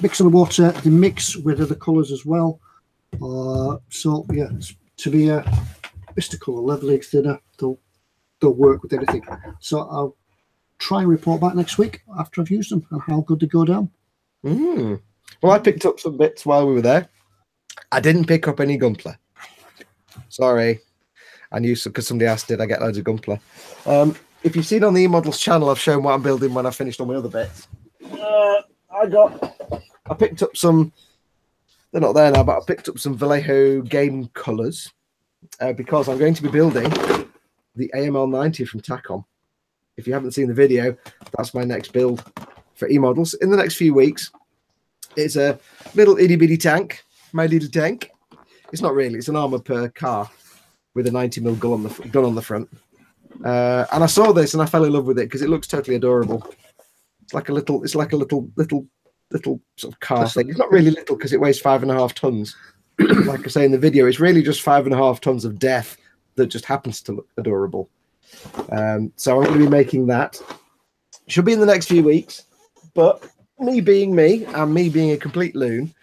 mix them with water. They mix with other colours as well. To be a Mr. Colour leveling thinner, they'll work with anything. So I'll try and report back next week after I've used them and how good they go down. Well, I picked up some bits while we were there. I didn't pick up any Gunpla. Sorry. I knew because somebody asked, did I get loads of Gunpla? If you've seen on the eModels channel, I've shown what I'm building when I finished all my other bits. I picked up some, they're not there now, but I picked up some Vallejo game colours because I'm going to be building the AML90 from Tacom. If you haven't seen the video, that's my next build for eModels in the next few weeks. It's a little itty bitty tank, my little tank. It's not really, it's an armour per car with a 90mm gun on the front. And I saw this and I fell in love with it because it looks totally adorable. It's like a little sort of car thing. It's not really little because it weighs 5.5 tons. Like I say in the video, it's really just 5.5 tons of death that just happens to look adorable. So I'm going to be making that. Should be in the next few weeks, but me being me and me being a complete loon,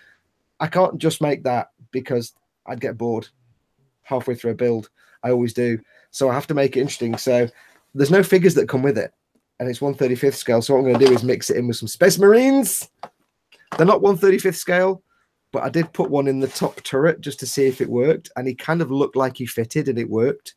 I can't just make that because I'd get bored halfway through a build. I always do. So I have to make it interesting. So there's no figures that come with it, and it's 1/35th scale. So what I'm going to do is mix it in with some Space Marines. They're not 1/35th scale, but I did put one in the top turret just to see if it worked, and he kind of looked like he fitted, and it worked.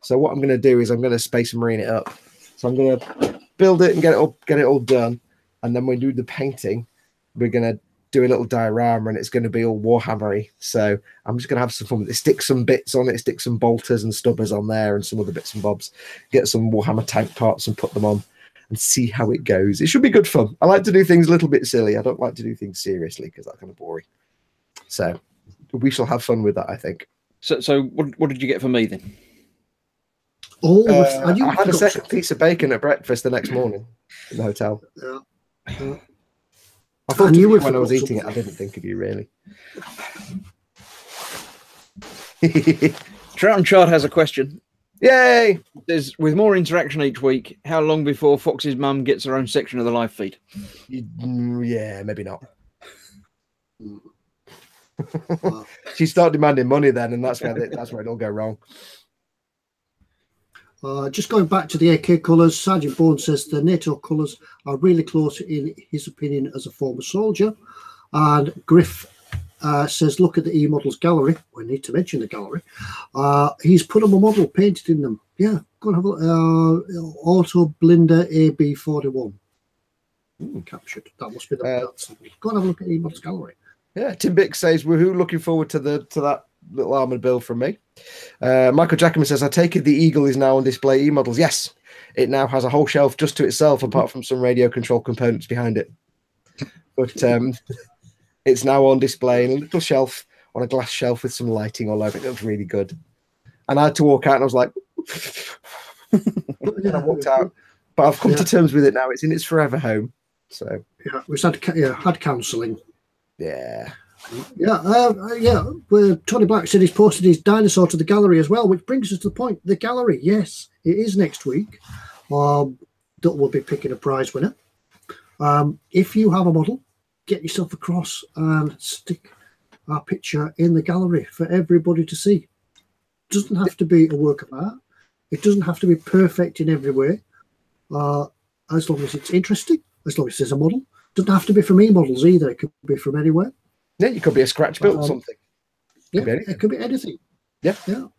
So what I'm going to do is I'm going to Space Marine it up. So I'm going to build it and get it all done, and then when we do the painting, we're going to do a little diorama, and it's going to be all Warhammery. So I'm just going to have some fun with it. Stick some bits on it, stick some bolters and stubbers on there, and some other bits and bobs. Get some Warhammer tank parts and put them on, and see how it goes. It should be good fun. I like to do things a little bit silly. I don't like to do things seriously because that's kind of boring. So we shall have fun with that, I think. So what did you get for me then? Oh, I had a second piece of bacon at breakfast the next morning in the hotel. Yeah. I thought of you when I was eating it. I didn't think of you, really. Trout and Chard has a question. Yay! With more interaction each week, how long before Fox's mum gets her own section of the live feed? Yeah, maybe not. She start demanding money then, and that's where it'll go wrong. Just going back to the AK colours, Sergeant Bourne says the NATO colours are really close in his opinion as a former soldier. And Griff says, look at the eModels gallery. We need to mention the gallery. He's put up a model painted in them. Yeah, go and have a look. Auto Blinder AB41. Captured. That must be the. Go and have a look at eModels gallery. Yeah, Tim Bick says, woohoo, looking forward to that little armoured build from me. Michael Jackman says, I take it the Eagle is now on display eModels. Yes, it now has a whole shelf just to itself, apart from some radio control components behind it. But it's now on display in a little shelf, on a glass shelf with some lighting all over it. It looks really good. And I had to walk out and I was like, and I walked out. But I've come to terms with it now. It's in its forever home. So yeah, we had counselling. Yeah. Tony Black said he's posted his dinosaur to the gallery as well, which brings us to the point. The gallery, yes, it is next week. That will be picking a prize winner. If you have a model, get yourself across and stick our picture in the gallery for everybody to see. It doesn't have to be a work of art. It doesn't have to be perfect in every way. As long as it's interesting, as long as there's a model. It doesn't have to be from eModels either. It could be from anywhere. Yeah, you could be a scratch built something. It could be anything. Yeah. So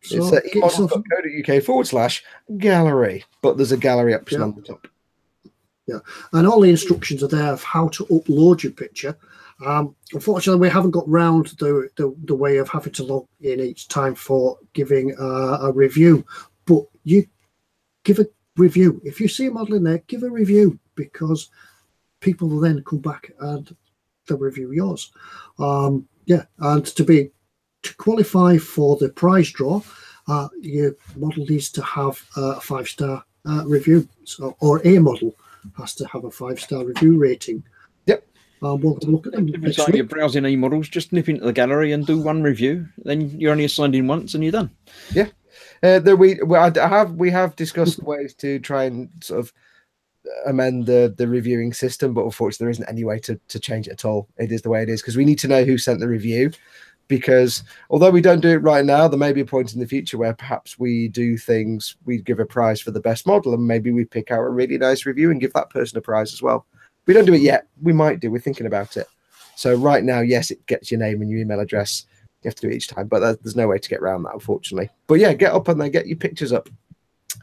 it's eModels.co.uk/gallery, but there's a gallery option on the top. Yeah, and all the instructions are there of how to upload your picture. Unfortunately, we haven't got round the way of having to log in each time for giving a review. But you give a review. If you see a model in there, give a review, because people will then come back and they'll review yours. And to qualify for the prize draw, your model needs to have a 5-star review, or a model has to have a 5-star review rating. Yep. We'll look at them. Every time you're browsing eModels, just nip into the gallery and do one review. Then you're only assigned in once and you're done. Yeah. We have discussed ways to try and sort of amend the reviewing system, but unfortunately there isn't any way to change it at all. It is the way it is, because we need to know who sent the review, because although we don't do it right now, there may be a point in the future where perhaps we do things, we give a prize for the best model, and maybe we pick out a really nice review and give that person a prize as well. We don't do it yet. We might do. We're thinking about it. So right now, yes, it gets your name and your email address. You have to do it each time, but there's no way to get around that, unfortunately. But yeah, get up and then get your pictures up.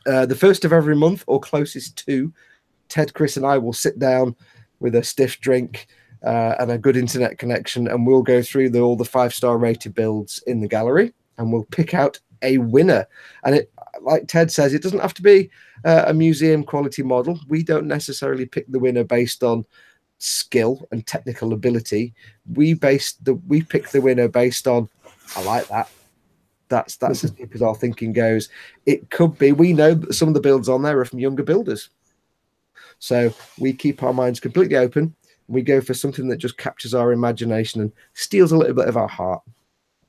The first of every month, or closest to, Ted, Chris, and I will sit down with a stiff drink and a good internet connection, and we'll go through all the 5-star rated builds in the gallery, and we'll pick out a winner. And it, like Ted says, it doesn't have to be a museum quality model. We don't necessarily pick the winner based on skill and technical ability. We pick the winner based on, I like that. That's as deep as our thinking goes. It could be, we know that some of the builds on there are from younger builders. So we keep our minds completely open. We go for something that just captures our imagination and steals a little bit of our heart.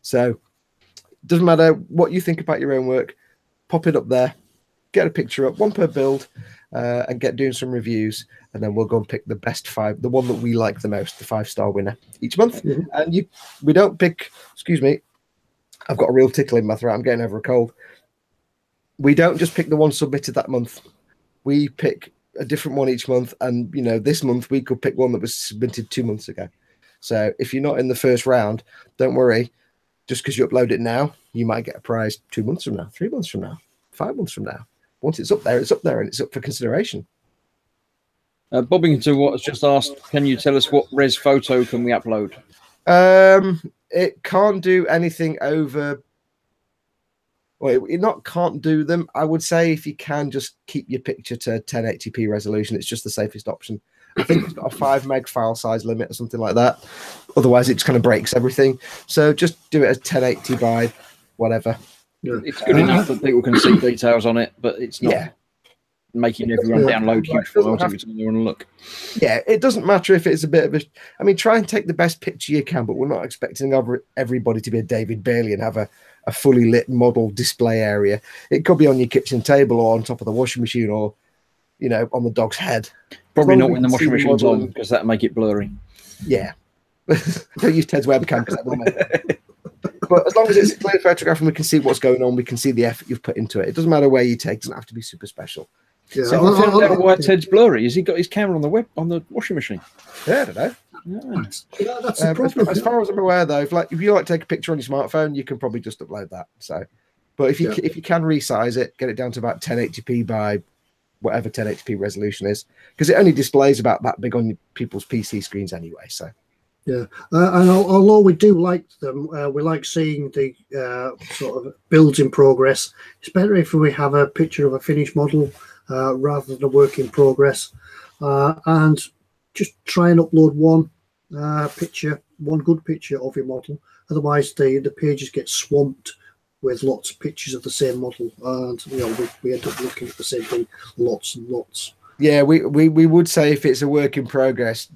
So it doesn't matter what you think about your own work, pop it up there, get a picture up, one per build, and get doing some reviews. And then we'll go and pick the best 5, the one that we like the most, the 5-star winner each month. And we don't pick, excuse me, I've got a real tickle in my throat. I'm getting over a cold. We don't just pick the one submitted that month. We pick a different one each month, and this month we could pick one that was submitted 2 months ago. So if you're not in the first round, don't worry. Just because you upload it now, you might get a prize 2 months from now, 3 months from now, 5 months from now. Once it's up there, and it's up for consideration. Bobbing to what was just asked, can you tell us what res photo can we upload? It can't do anything over. Well, it not can't do them. I would say if you can, just keep your picture to 1080p resolution. It's just the safest option. I think it's got a 5 meg file size limit or something like that. Otherwise, it just kind of breaks everything. So just do it as 1080 by whatever. Yeah. It's good enough that people can see details on it, but it's not making everyone download huge files every time they want to look. Yeah, it doesn't matter if it's a bit of a. I mean, try and take the best picture you can, but we're not expecting everybody to be a David Bailey and have a fully lit model display area. It could be on your kitchen table or on top of the washing machine or, you know, on the dog's head. Probably not when the washing machine's on, because that'll make it blurry. Yeah. Don't use Ted's webcam because that will make it. But as long as it's a clear photograph and we can see what's going on, we can see the effort you've put into it. It doesn't matter where you take; it doesn't have to be super special. Yeah. So I found out why Ted's blurry. Has he got his camera on the washing machine? Yeah, I don't know. Yeah, that's the problem. As far as I'm aware, though, if you like to take a picture on your smartphone, you can probably just upload that. So, but if you can resize it, get it down to about 1080p by whatever 1080p resolution is, because it only displays about that big on people's PC screens anyway. So. Yeah, and although we do like them, we like seeing the sort of builds in progress. It's better if we have a picture of a finished model rather than a work in progress, and just try and upload one good picture of your model. Otherwise, the pages get swamped with lots of pictures of the same model, and we end up looking at the same thing lots and lots. Yeah, we would say if it's a work in progress,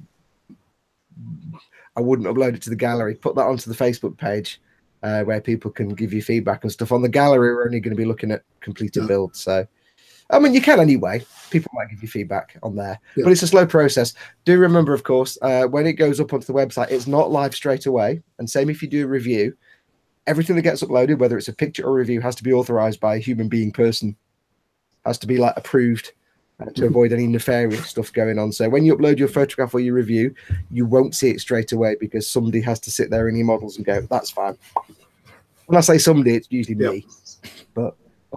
I wouldn't upload it to the gallery. Put that onto the Facebook page where people can give you feedback and stuff. On the gallery, we're only going to be looking at completed builds. So, I mean, you can anyway. People might give you feedback on there, but it's a slow process. Do remember, of course, when it goes up onto the website, it's not live straight away. And same if you do a review, everything that gets uploaded, whether it's a picture or review, has to be authorized by a human being person. Has to be like approved. To avoid any nefarious stuff going on. So when you upload your photograph or your review, you won't see it straight away because somebody has to sit there in eModels and go, that's fine. When I say somebody, it's usually me, but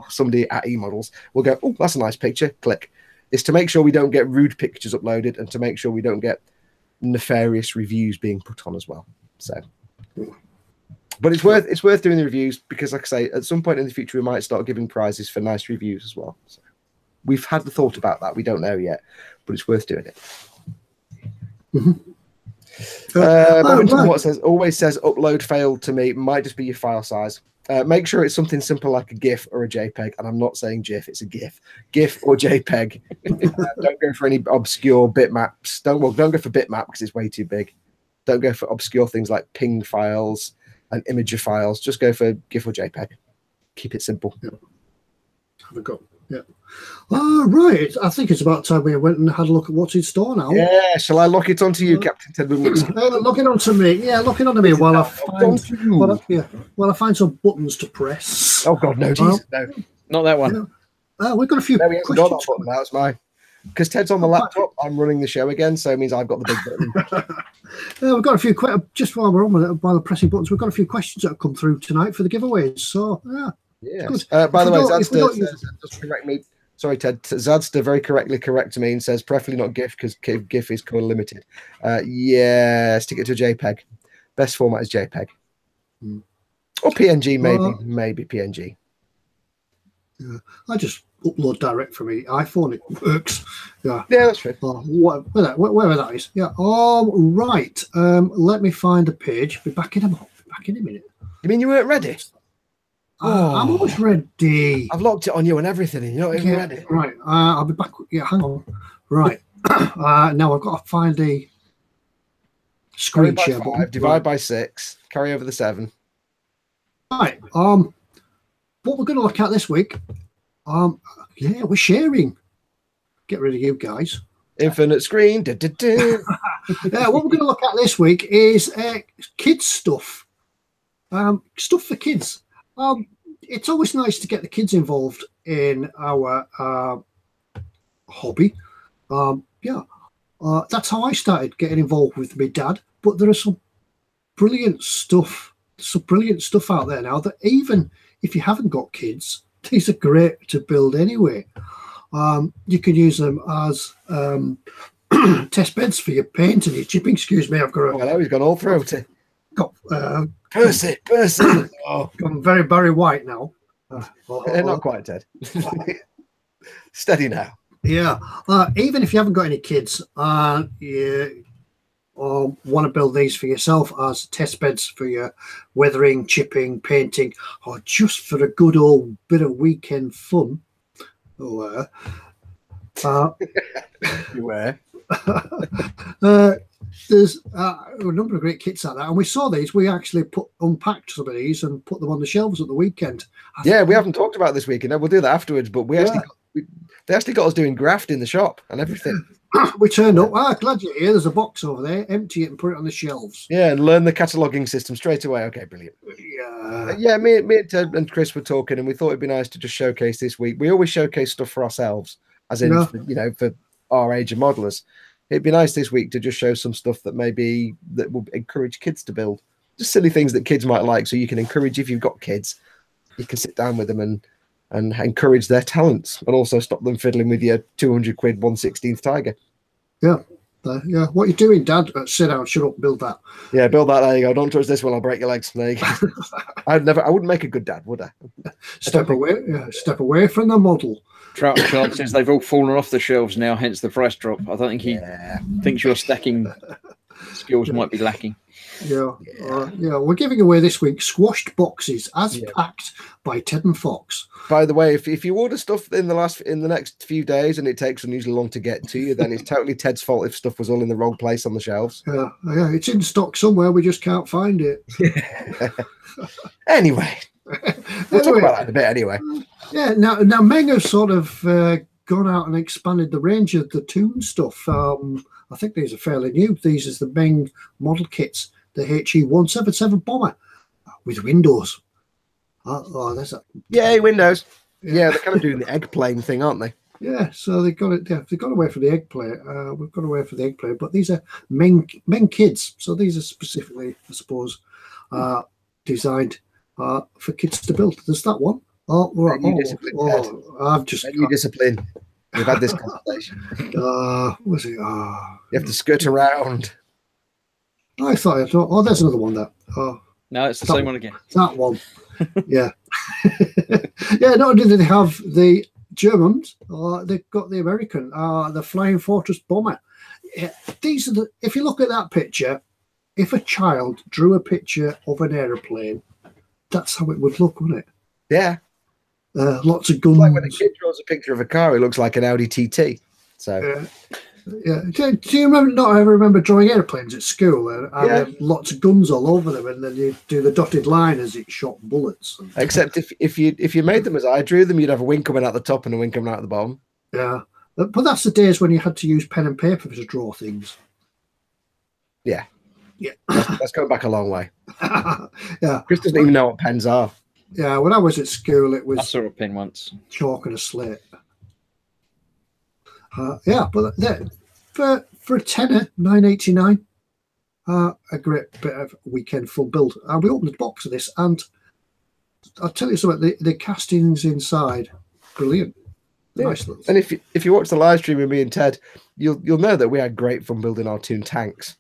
somebody at eModels will go, oh, that's a nice picture, click. It's to make sure we don't get rude pictures uploaded and to make sure we don't get nefarious reviews being put on as well. So, but it's worth doing the reviews because, like I say, at some point in the future, we might start giving prizes for nice reviews as well. So. We've had the thought about that. We don't know yet, but it's worth doing it. What always says upload failed to me. Might just be your file size. Make sure it's something simple like a GIF or a JPEG. And I'm not saying GIF, it's a GIF. GIF or JPEG. Don't go for any obscure bitmaps. Don't go for bitmap because it's way too big. Don't go for obscure things like ping files and imager files. Just go for GIF or JPEG. Keep it simple. Have a go. Yeah. Right. I think it's about time we went and had a look at what's in store now. Yeah. Shall I lock it onto you, Captain Ted? Lock it onto me. Yeah, lock it onto me while I find some buttons to press. Oh God, no, Jesus, no, not that one. We've got a few. No, we haven't got that button. That's mine. Because Ted's on the laptop, I'm running the show again, so it means I've got the big button. We've got a few just while we're on while the pressing buttons. We've got a few questions that have come through tonight for the giveaways. So yeah. By the way, Zadster just correct me. Sorry, Ted. Zadster very correctly corrects me and says preferably not GIF because GIF is color limited. Yeah, stick it to JPEG. Best format is JPEG. Or PNG, maybe PNG. Yeah, I just upload direct from my iPhone. It works. Yeah, that's true. Whatever that is. Yeah. Right. Let me find a page. Be back in a minute. You mean you weren't ready? I'm always ready. I've locked it on you and everything, and you're not even ready. Right. I'll be back. Yeah, hang on. Right. Now I've got to find a screen share button. Divide by 6. Carry over the 7. Right. What we're going to look at this week. We're sharing. Get rid of you guys. Infinite screen. What we're going to look at this week is kids stuff. Stuff for kids. It's always nice to get the kids involved in our hobby. That's how I started getting involved with my dad. But there are some brilliant stuff out there now that even if you haven't got kids, these are great to build anyway. You can use them as test beds for your paint and your chipping. Excuse me, I've got a... Well, he's gone all through it. Percy. Oh, I'm very Barry White now. Not quite, Ted. Steady now. Yeah. Even if you haven't got any kids, you or want to build these for yourself as test beds for your weathering, chipping, painting, or just for a good old bit of weekend fun. Beware. There's a number of great kits like that, and we saw these. We actually unpacked some of these and put them on the shelves at the weekend. Yeah, we haven't talked about this weekend. We'll do that afterwards. But they actually got us doing graft in the shop and everything. We turned up. Glad you're here. There's a box over there. Empty it and put it on the shelves. Yeah, and learn the cataloguing system straight away. Okay, brilliant. Yeah, me and Ted and Chris were talking, and we thought it'd be nice to just showcase this week. We always showcase stuff for ourselves, as in for our age of modelers. It'd be nice this week to just show some stuff that that will encourage kids to build. Just silly things that kids might like, so you can encourage, if you've got kids, you can sit down with them and encourage their talents, and also stop them fiddling with your 200 quid 1/16th Tiger. Yeah. What are you doing, Dad? Sit down, shut up, build that. Yeah, build that. There you go. Don't touch this one, I'll break your legs. There you go. I wouldn't make a good dad, would I? Step away from the model. Trout chances they've all fallen off the shelves now, hence the price drop. I don't think he thinks your stacking skills might be lacking. We're giving away this week squashed boxes as packed by Ted and Foxx. By the way, if you order stuff in the next few days and it takes unusually long to get to you, then it's totally Ted's fault if stuff was all in the wrong place on the shelves. Yeah, it's in stock somewhere. We just can't find it. Anyway, we'll talk about that in a bit. Anyway, Now Meng has sort of gone out and expanded the range of the Toon stuff. I think these are fairly new. These are the Meng model kits, the HE177 bomber with windows. There's a windows. Yeah, they're kind of doing the egg plane thing, aren't they? Yeah, so they've got away from the egg plate. We've got away from the egg plate, but these are Meng kids. So these are specifically, I suppose, designed for kids to build. There's that one. I've just you discipline. We've had this conversation. Was it? You have to skirt around. I thought. There's another one there. No, it's the same one again. That one. Yeah. Not only do they have the Germans, they've got the American, the Flying Fortress bomber. Yeah, these are if you look at that picture, if a child drew a picture of an aeroplane, that's how it would look, wouldn't it? Yeah. Lots of guns. Like when a kid draws a picture of a car, it looks like an Audi TT. So. Do you remember drawing airplanes at school and lots of guns all over them, and then you do the dotted line as it shot bullets? Except if you made them as I drew them, you'd have a wing coming out the top and a wing coming out the bottom. Yeah, but that's the days when you had to use pen and paper to draw things. Yeah. That's going back a long way. Yeah, Chris doesn't even know what pens are. Yeah, when I was at school, it was I saw a pen once. Chalk and a slate. But for a tenner, £9.89, a great bit of weekend fun build. And we opened the box of this, and I'll tell you something: the castings inside, brilliant. Yeah. Nice little. And if you watch the live stream with me and Ted, you'll know that we had great fun building our Toon tanks.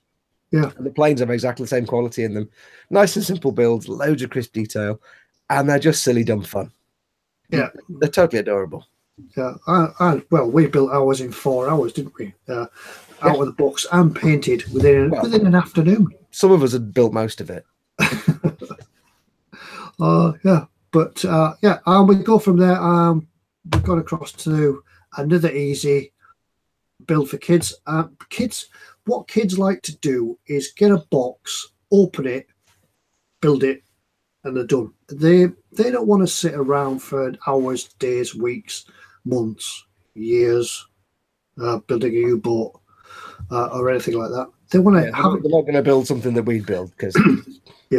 Yeah, and the planes have exactly the same quality in them. Nice and simple builds, loads of crisp detail, and they're just silly dumb fun. Yeah, they're totally adorable. Yeah, well, we built ours in 4 hours, didn't we? Out of the box and painted within an afternoon. Some of us had built most of it. And we go from there. We've gone across to another easy build for kids. What kids like to do is get a box, open it, build it, and they're done. They don't want to sit around for hours, days, weeks, months, years, building a U-boat or anything like that. They want to have. They're not going to build something that we build because they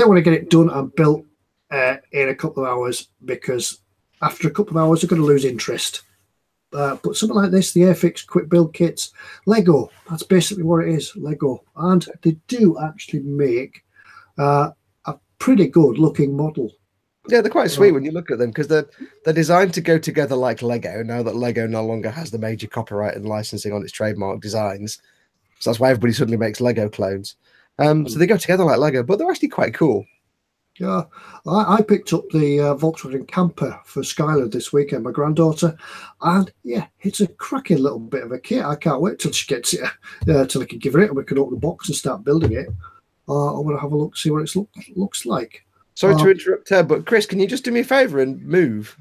want to get it done and built in a couple of hours, because after a couple of hours they're going to lose interest. But something like this, the Airfix Quickbuild kits, Lego, that's basically what it is, Lego. And they do actually make a pretty good looking model. Yeah, they're quite sweet when you look at them, because they're designed to go together like Lego, now that Lego no longer has the major copyright and licensing on its trademark designs. So that's why everybody suddenly makes Lego clones. So they go together like Lego, but they're actually quite cool. Yeah, I picked up the Volkswagen camper for Skylar this weekend, my granddaughter, and yeah, it's a cracking little bit of a kit. I can't wait till she gets it, till I can give her it and we can open the box and start building it. I want to have a look, see what it looks like. Sorry to interrupt, Ted, but Chris, can you just do me a favour and move?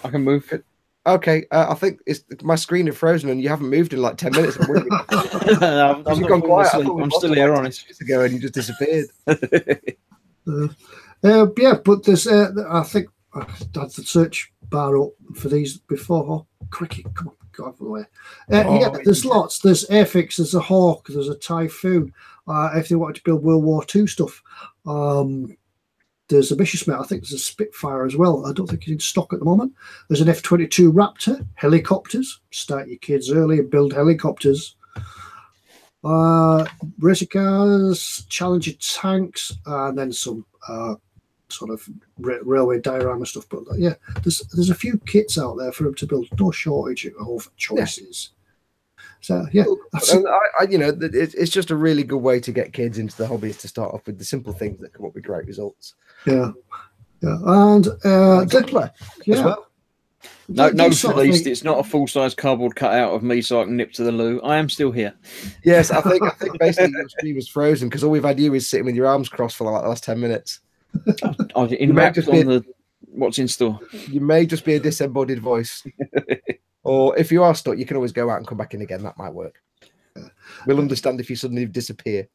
I can move. Okay, I think my screen is frozen and you haven't moved in like 10 minutes. I'm gone quiet. I'm still here, honest. Ago and you just disappeared. Yeah, but there's I think I had the search bar up for these before. Oh, cricket, come on, go out of the way. Yeah, there's lots. There's Airfix, there's a Hawk, there's a Typhoon. If they wanted to build World War II stuff, there's a Messerschmitt. I think there's a Spitfire as well. I don't think it's in stock at the moment. There's an F-22 Raptor, helicopters. Start your kids early and build helicopters. Racer cars, Challenger tanks, and then some sort of railway diorama stuff. But yeah, there's a few kits out there for them to build. No shortage of choices. So yeah, it's just a really good way to get kids into the hobbies to start off with the simple things that come up with great results. Yeah, and Gunpla as well. No, at least it's not a full-size cardboard cutout of me so I can nip to the loo. I am still here. Yes, I think basically your screen was frozen because all we've had you is sitting with your arms crossed for like the last 10 minutes. What's in store. You may just be a disembodied voice. Or if you are stuck, you can always go out and come back in again. That might work. We'll understand if you suddenly disappear.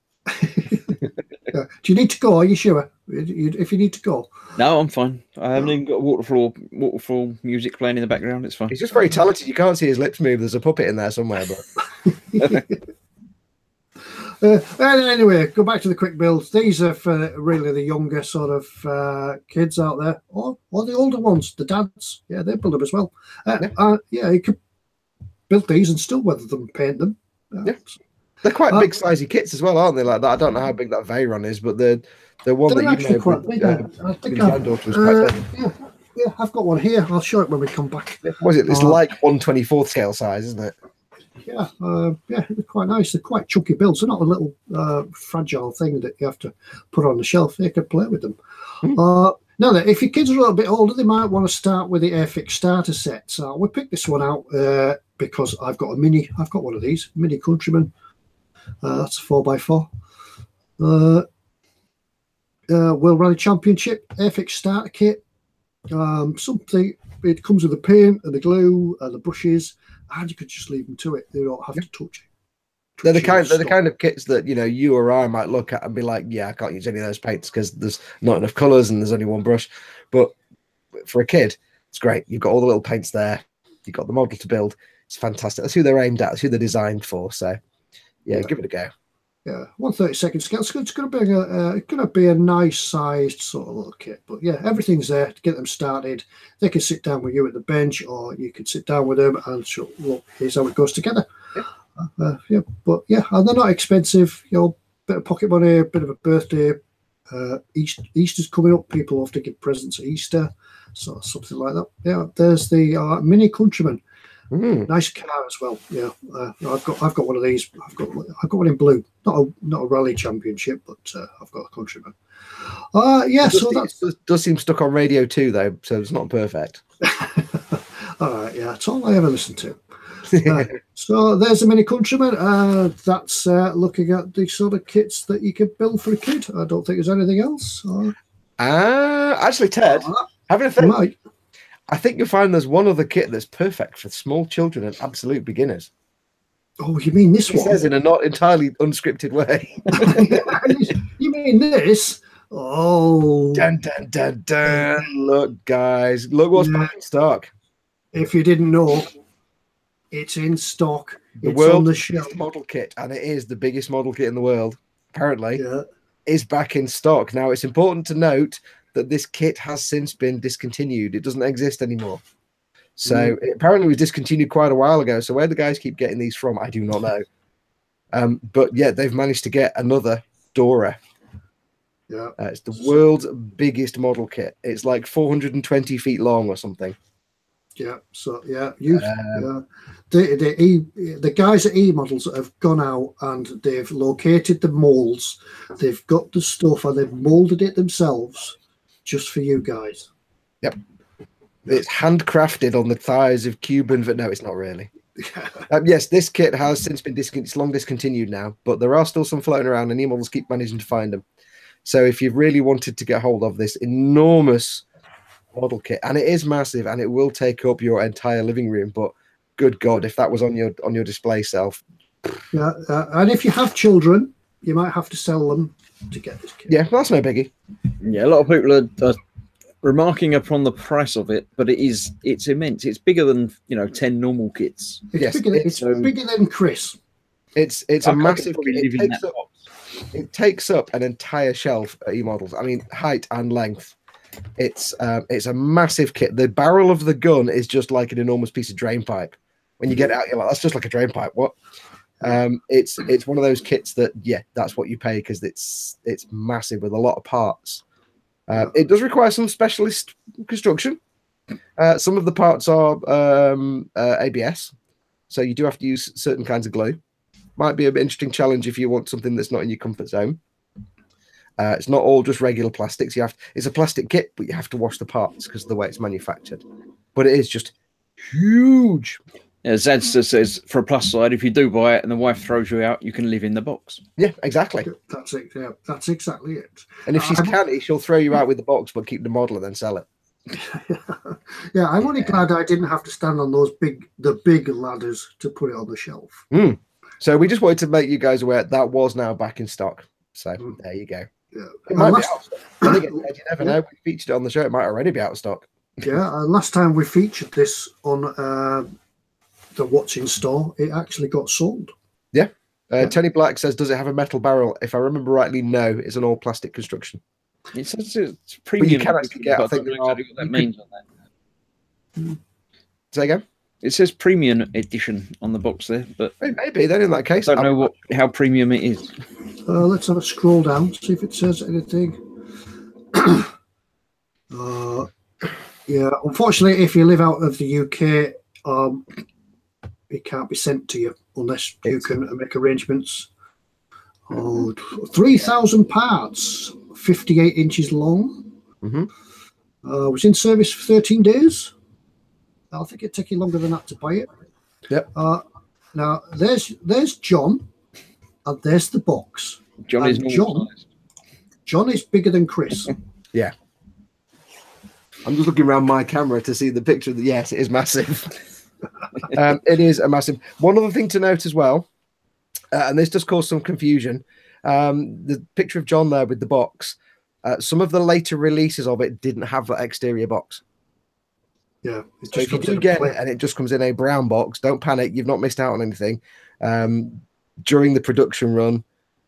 Do you need to go? Are you sure? If you need to go. No, I'm fine. I haven't even got waterfall music playing in the background. It's fine. He's just very talented. You can't see his lips move. There's a puppet in there somewhere. But anyway, go back to the quick builds. These are for really the younger sort of kids out there, or the older ones, the dads. Yeah, they build them as well. Yeah, you could build these and still weather them, paint them. Yeah. They're quite big sizey kits as well, aren't they? Like that. I don't know how big that Veyron is, but the one that you know quite big. I think granddaughter was quite big. Yeah, I've got one here. I'll show it when we come back. Was it? It's like 1/24 scale size, isn't it? Yeah, they're quite nice. They're quite chunky builds. They're not a little fragile thing that you have to put on the shelf. You can play with them. Now, if your kids are a little bit older, they might want to start with the Airfix starter set. So we picked this one out because I've got one of these Mini Countryman. That's a 4x4. World Rally Championship Airfix starter kit. Something. It comes with the paint and the glue and the brushes, and you could just leave them to it. They don't have to touch it. They're the kind of kits that you or I might look at and be like, yeah, I can't use any of those paints because there's not enough colours and there's only one brush. But for a kid, it's great. You've got all the little paints there. You've got the model to build. It's fantastic. That's who they're aimed at. That's who they're designed for. So yeah, give it a go. Yeah, 1/32 scale. It's going to be a nice sized sort of little kit. But yeah, everything's there to get them started. They can sit down with you at the bench, or you can sit down with them and show, look, here's how it goes together. Yeah. But yeah, and they're not expensive. Bit of pocket money, a bit of a birthday. Easter's coming up. People have to give presents at Easter, so something like that. Yeah, there's the Mini Countryman. Nice car as well. Yeah, I've got one of these. I've got one in blue. Not a rally championship, but I've got a Countryman. Yeah, it does seem stuck on radio too, though, so it's not perfect. All right, yeah, that's all I ever listen to. So there's a Mini Countryman. That's looking at the sort of kits that you can build for a kid. I don't think there's anything else. Actually, Ted, having a think. I think you'll find there's one other kit that's perfect for small children and absolute beginners. Oh, you mean this one? It says in a not entirely unscripted way. You mean this? Oh. Dun, dun, dun, dun. Look, guys. Look what's back in stock. If you didn't know, it's in stock. The world's biggest model kit, and it is the biggest model kit in the world, apparently, is back in stock. Now, it's important to note that this kit has since been discontinued. It doesn't exist anymore. So it apparently was discontinued quite a while ago. So where the guys keep getting these from, I do not know. But yeah, they've managed to get another Dora. Yeah, it's the world's biggest model kit. It's like 420 feet long or something. Yeah, so yeah, the guys at eModels have gone out and they've located the molds. They've got the stuff and they've molded it themselves. just for you guys. Yep. It's handcrafted on the thighs of Cuban, but no, it's not really. Yes, this kit has since been it's long discontinued now, but there are still some floating around, and eModels keep managing to find them. So if you've really wanted to get hold of this enormous model kit, and it is massive, and it will take up your entire living room, but good God, if that was on your display shelf. Yeah, and if you have children, you might have to sell them to get this kit. Yeah, that's no biggie. Yeah, a lot of people are remarking upon the price of it, but it's immense. It's bigger than 10 normal kits. It's bigger than Chris. It's a massive kit. It takes up an entire shelf at eModels. I mean, height and length. It's a massive kit. The barrel of the gun is just like an enormous piece of drain pipe. When you get it out, you're like, that's just like a drain pipe. What? It's one of those kits that, yeah, that's what you pay, because it's massive with a lot of parts. It does require some specialist construction. Some of the parts are ABS, so you do have to use certain kinds of glue. Might be an interesting challenge if you want something that's not in your comfort zone. It's not all just regular plastics. It's a plastic kit, but you have to wash the parts because of the way it's manufactured. But it is just huge. Yeah, Zadster says, for a plus side, if you do buy it and the wife throws you out, you can live in the box. Yeah, exactly. That's it. Yeah, that's exactly it. And if she's canny, she'll throw you out with the box, but keep the model and then sell it. Yeah, I'm only glad I didn't have to stand on the big ladders to put it on the shelf. So we just wanted to make you guys aware that was now back in stock. So there you go. Yeah. It might be out of stock. I think you never know. We featured it on the show. It might already be out of stock. Yeah, last time we featured this on the What's in Store, it actually got sold. Yeah. Tony Black says, does it have a metal barrel? If I remember rightly, no. It's an all plastic construction. It says it's premium. But you can actually get, I think, exactly what that means on that. Say again? It says premium edition on the box there, but maybe then in that case, I don't know how premium it is. Let's have a scroll down, see if it says anything. Yeah, unfortunately, if you live out of the UK, it can't be sent to you unless you can make arrangements. 3,000 parts, 58 inches long. Was in service for 13 days. I think it'd take you longer than that to buy it. Yep. Now there's John, and there's the box. John is bigger than Chris. Yeah. I'm just looking around my camera to see the picture. Yes, it is massive. It is a massive. One other thing to note as well, and this does cause some confusion. The picture of John there with the box. Some of the later releases of it didn't have that exterior box. Yeah. So if you do get it and it just comes in a brown box, don't panic. You've not missed out on anything. During the production run,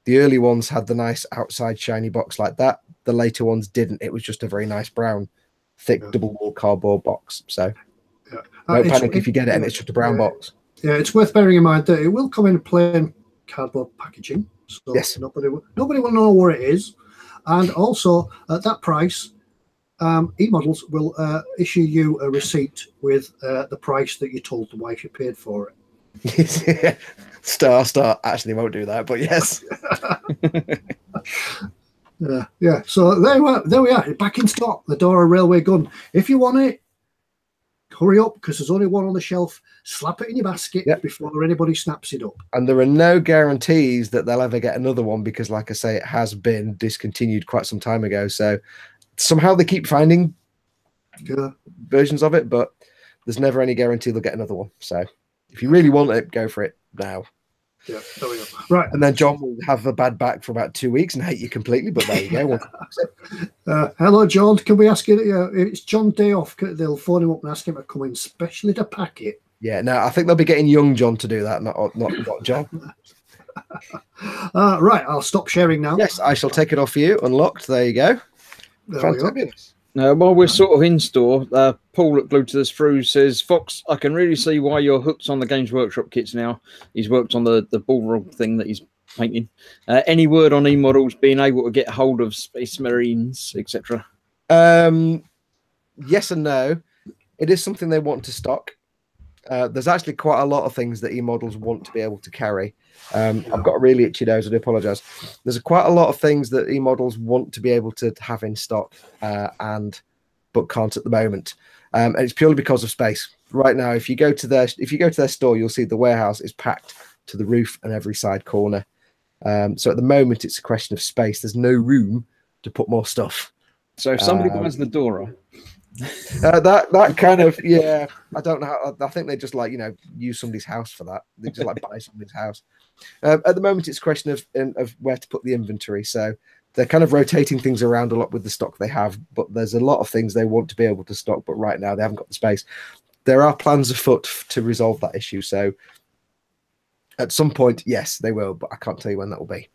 the early ones had the nice outside shiny box like that. The later ones didn't. It was just a very nice brown, thick double wall cardboard box. So don't panic if you get it and it's just a brown box. Yeah, it's worth bearing in mind that it will come in plain cardboard packaging. So yes. Nobody will know where it is. And also at that price, eModels will issue you a receipt with the price that you told the wife you paid for it. Star actually won't do that, but yes. Yeah. So there we are, back in stock, the Dora railway gun. If you want it, hurry up, because there's only one on the shelf. Slap it in your basket before anybody snaps it up. And there are no guarantees that they'll ever get another one, because like I say, it has been discontinued quite some time ago. So somehow they keep finding versions of it, but there's never any guarantee they'll get another one. So if you really want it, go for it now. Yeah, there we go. Right. And then John will have a bad back for about 2 weeks and hate you completely, but there you go. Hello, John. Can we ask you, it's John day off. They'll phone him up and ask him to come in specially to pack it. Yeah, no, I think they'll be getting young John to do that, not John. Right, I'll stop sharing now. Yes, I shall take it off you. Unlocked. There you go. Fantastic. Now, while we're sort of in store, Paul at Glued to the Sprue says, Fox, I can really see why you're hooked on the Games Workshop kits now. He's worked on the ball thing that he's painting. Any word on eModels being able to get hold of Space Marines, etc.? Yes and no. It is something they want to stock. There's actually quite a lot of things that eModels want to be able to carry. I've got a really itchy nose, I do apologise. There's quite a lot of things that eModels want to be able to have in stock, but can't at the moment. And it's purely because of space. Right now, if you go to their store, you'll see the warehouse is packed to the roof and every side corner. So at the moment, it's a question of space. There's no room to put more stuff. So if somebody buys the Dora, that kind of, yeah, I don't know how, I think they just like, use somebody's house for that. They just like buy somebody's house. At the moment, it's a question of where to put the inventory. So they're kind of rotating things around a lot with the stock they have, but there's a lot of things they want to be able to stock, but right now they haven't got the space. There are plans afoot to resolve that issue. So at some point, yes, they will, but I can't tell you when that will be.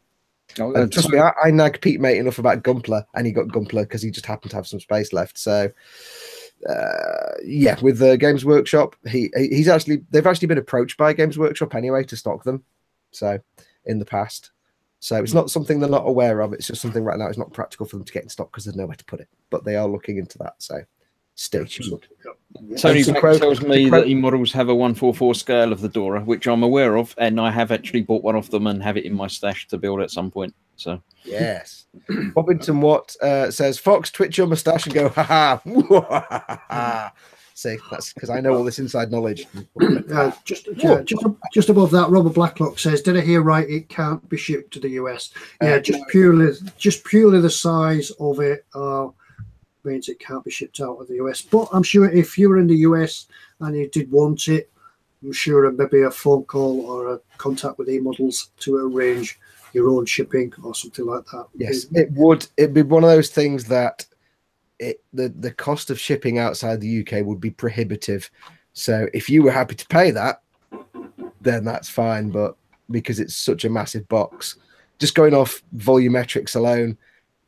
Trust me, I nag Pete Mate enough about Gunpla, and he got Gunpla because he just happened to have some space left. So, yeah, with the Games Workshop, they've actually been approached by Games Workshop anyway to stock them. So, in the past, so it's not something they're not aware of. It's just something right now it's not practical for them to get in stock because there's nowhere to put it. But they are looking into that. So, stay tuned. Tony tells me that eModels have a 1/44 scale of the Dora, which I'm aware of, and I have actually bought one of them and have it in my stash to build at some point. So yes, Bobbington Watt says, "Fox, twitch your moustache and go, ha ha." See, that's because I know all this inside knowledge. Just above that, Robert Blacklock says, "Did I hear right? It can't be shipped to the US." Yeah, just purely the size of it. Means it can't be shipped out of the US, but I'm sure if you were in the US and you did want it, I'm sure maybe a phone call or a contact with eModels to arrange your own shipping or something like that. Yes, it'd be one of those things that the cost of shipping outside the UK would be prohibitive. So if you were happy to pay that, then that's fine, but because it's such a massive box, just going off volumetrics alone,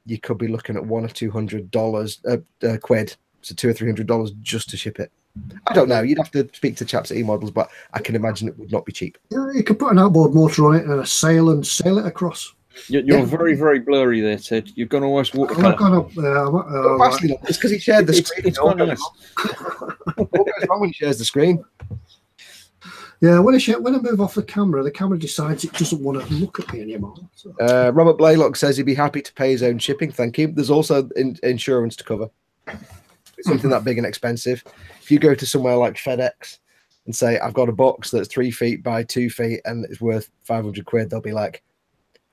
you could be looking at $100 or $200 quid, so $200 or $300 just to ship it. I don't know. You'd have to speak to chaps at eModels, but I can imagine it would not be cheap. Yeah, you could put an outboard motor on it and a sail and sail it across. You're very, very blurry there, Ted. You've gone almost watercolour. It's because he shared the screen. It's quite nice. What goes wrong when he shares the screen? Yeah, when I move off the camera decides it doesn't want to look at me anymore. So. Robert Blaylock says he'd be happy to pay his own shipping. Thank you. There's also insurance to cover. It's something that big and expensive. If you go to somewhere like FedEx and say, I've got a box that's 3 feet by 2 feet and it's worth 500 quid, they'll be like,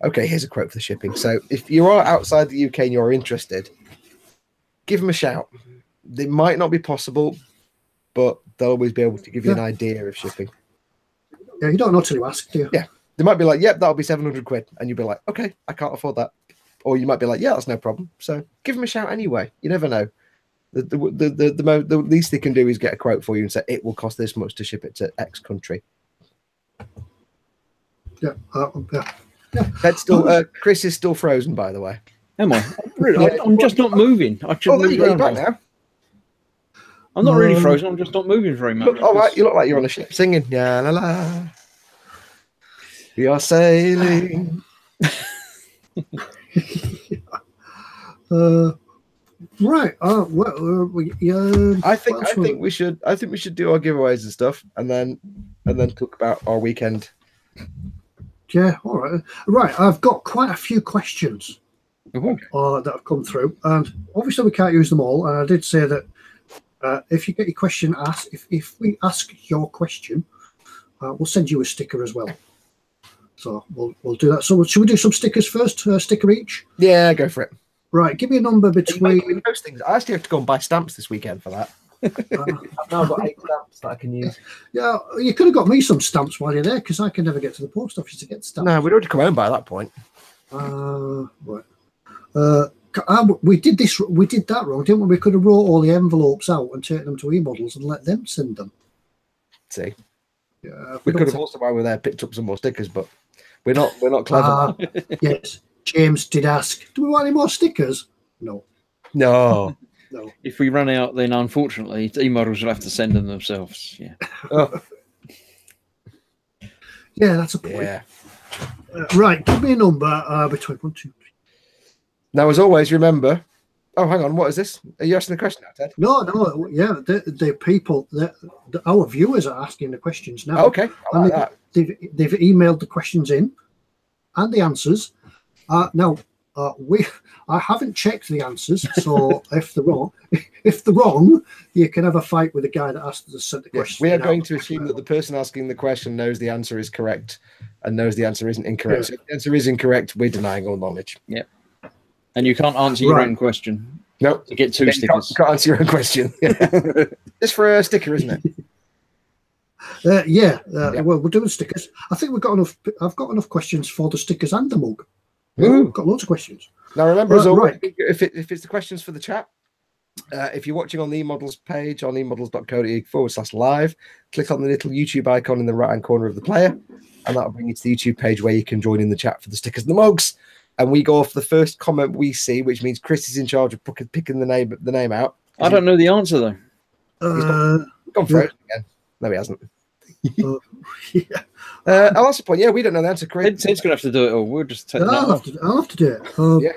okay, here's a quote for the shipping. So if you are outside the UK and you're interested, give them a shout. It might not be possible, but they'll always be able to give you an idea of shipping. Yeah, you don't know till you ask, do you? Yeah. They might be like, yep, that'll be 700 quid. And you'll be like, okay, I can't afford that. Or you might be like, yeah, that's no problem. So give them a shout anyway. You never know. The least they can do is get a quote for you and say, it will cost this much to ship it to X country. Yeah. That's still, Chris is still frozen, by the way. Am I? Really? I'm just not moving. I should move around back now. I'm not really frozen. I'm just not moving very much. All right, you look like you're on a ship singing. Yeah, la la. We are sailing. Right. I think we should do our giveaways and stuff, and then talk about our weekend. Yeah. All right. Right. I've got quite a few questions that have come through, and obviously we can't use them all. And I did say that. If you get your question asked, if we ask your question, we'll send you a sticker as well. So we'll do that. So should we do some stickers first? Sticker each? Yeah, go for it. Right, give me a number between those things. I actually have to go and buy stamps this weekend for that. I've now got 8 stamps that I can use. Yeah, you could have got me some stamps while you're there because I can never get to the post office to get stamps. No, we'd already come home by that point. Right. We did that wrong, didn't we? We could have wrote all the envelopes out and taken them to eModels and let them send them. See, yeah, we could have also, while we were there, picked up some more stickers, but we're not clever. Yes, James did ask, do we want any more stickers? No. If we run out, then unfortunately, eModels will have to send them themselves. Yeah. Yeah, that's a point. Yeah. Right, give me a number between 1, 2, 3. Now, as always, remember, Oh, hang on. What is this? Are you asking the question now, Ted? No, yeah, the people, our viewers are asking the questions now. Okay, I like that. They've emailed the questions in and the answers. Now, I haven't checked the answers, so if they're wrong, you can have a fight with the guy that sent the question. We are going to assume that the person asking the question knows the answer is correct and knows the answer isn't incorrect. So if the answer is incorrect, we're denying all knowledge. Yeah. And you can't answer your own question. No. You get 2 stickers. You can't answer your own question. Just for a sticker, isn't it? Yeah. Well, we're doing stickers. I think we've got enough. I've got enough questions for the stickers and the mug. We've got loads of questions. Now, remember, as always, if it's the questions for the chat, if you're watching on the eModels page on emodels.co.uk/live, click on the little YouTube icon in the right-hand corner of the player, and that'll bring you to the YouTube page where you can join in the chat for the stickers and the mugs. And we go off the first comment we see, which means Chris is in charge of picking the name out. I don't know the answer, though. He's gone for it again. No, he hasn't. I'll ask the point. Yeah, we don't know the answer. Ted's going to have to do it all. We'll just take I'll have to do it. Yeah.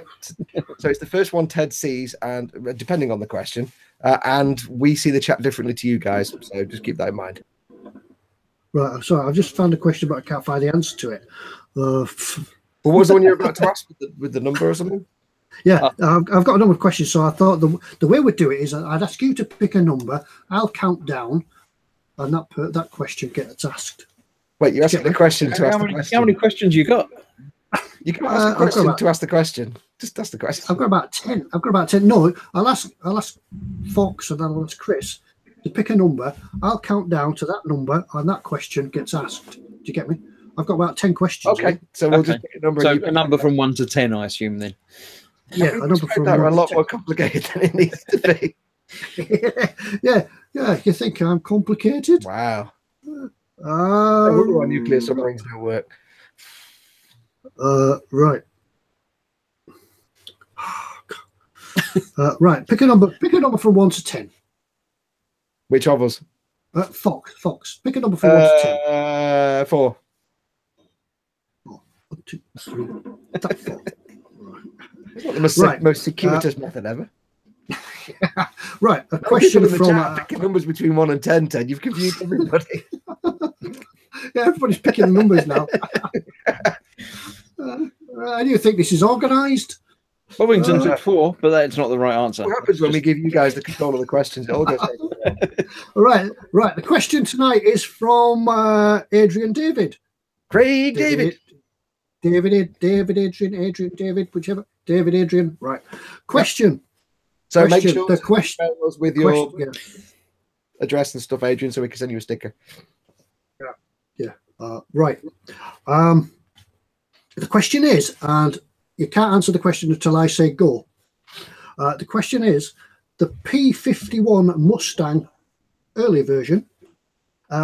So it's the first one Ted sees, and depending on the question, and we see the chat differently to you guys. So just keep that in mind. Right. I'm sorry. I've just found a question, but I can't find the answer to it. What was the one you were about to ask with the number or something? Yeah, I've got a number of questions. So I thought the way we'd do it is I'd ask you to pick a number. I'll count down, and that question gets asked. Wait, you're asking the question to ask the question. How many questions you got? You can ask the question to ask the question. Just ask the question. I've got about 10. No, I'll ask Fox and then I'll ask Chris to pick a number. I'll count down to that number, and that question gets asked. Do you get me? I've got about 10 questions. Okay, so we'll just pick a number. So a number from 1 to 10, I assume then. Yeah, a number from that are a lot more complicated than it needs to be. yeah. You think I'm complicated? Wow. I wonder why nuclear submarines don't work. Right. Right. Pick a number from 1 to 10. Which of us? Fox. Pick a number from 1 to 10. 4. 1, 2, 3. That's 4. It's not the most circuitous method ever. Yeah. Right. A question from picking numbers between 1 and 10, Ted. You've confused everybody. Yeah, everybody's picking the numbers now. How do you think this is organised? Bovington took 4, but that's not the right answer. What happens when we give you guys the control of the questions? It all goes Right. The question tonight is from Adrian David. Craig David. David, Adrian, David, whichever. David, Adrian. Right. Question. So make sure the question was with your address and stuff, Adrian, so we can send you a sticker. Yeah. Right. The question is, and you can't answer the question until I say go. The question is, the P51 Mustang early version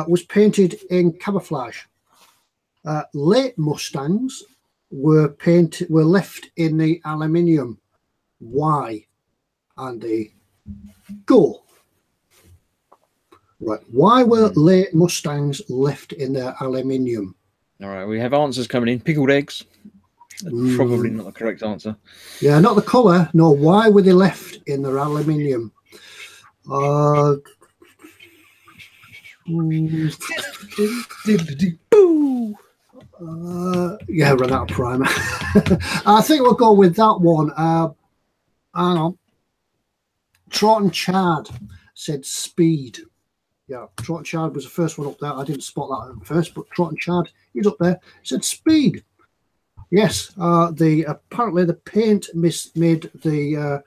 was painted in camouflage. Late Mustangs were left in the aluminium. Why? Andy, go. Right. Why were late Mustangs left in their aluminium? All right, we have answers coming in. Pickled eggs. Probably not the correct answer. Yeah, not the colour. No, why were they left in their aluminium? Yeah, run out of primer. I think we'll go with that one. Hang on. Trot and Chard said speed. Yeah, Trot and Chard was the first one up there. I didn't spot that at first, but Trot and Chard, he's up there. Said speed. Yes, apparently the paint made the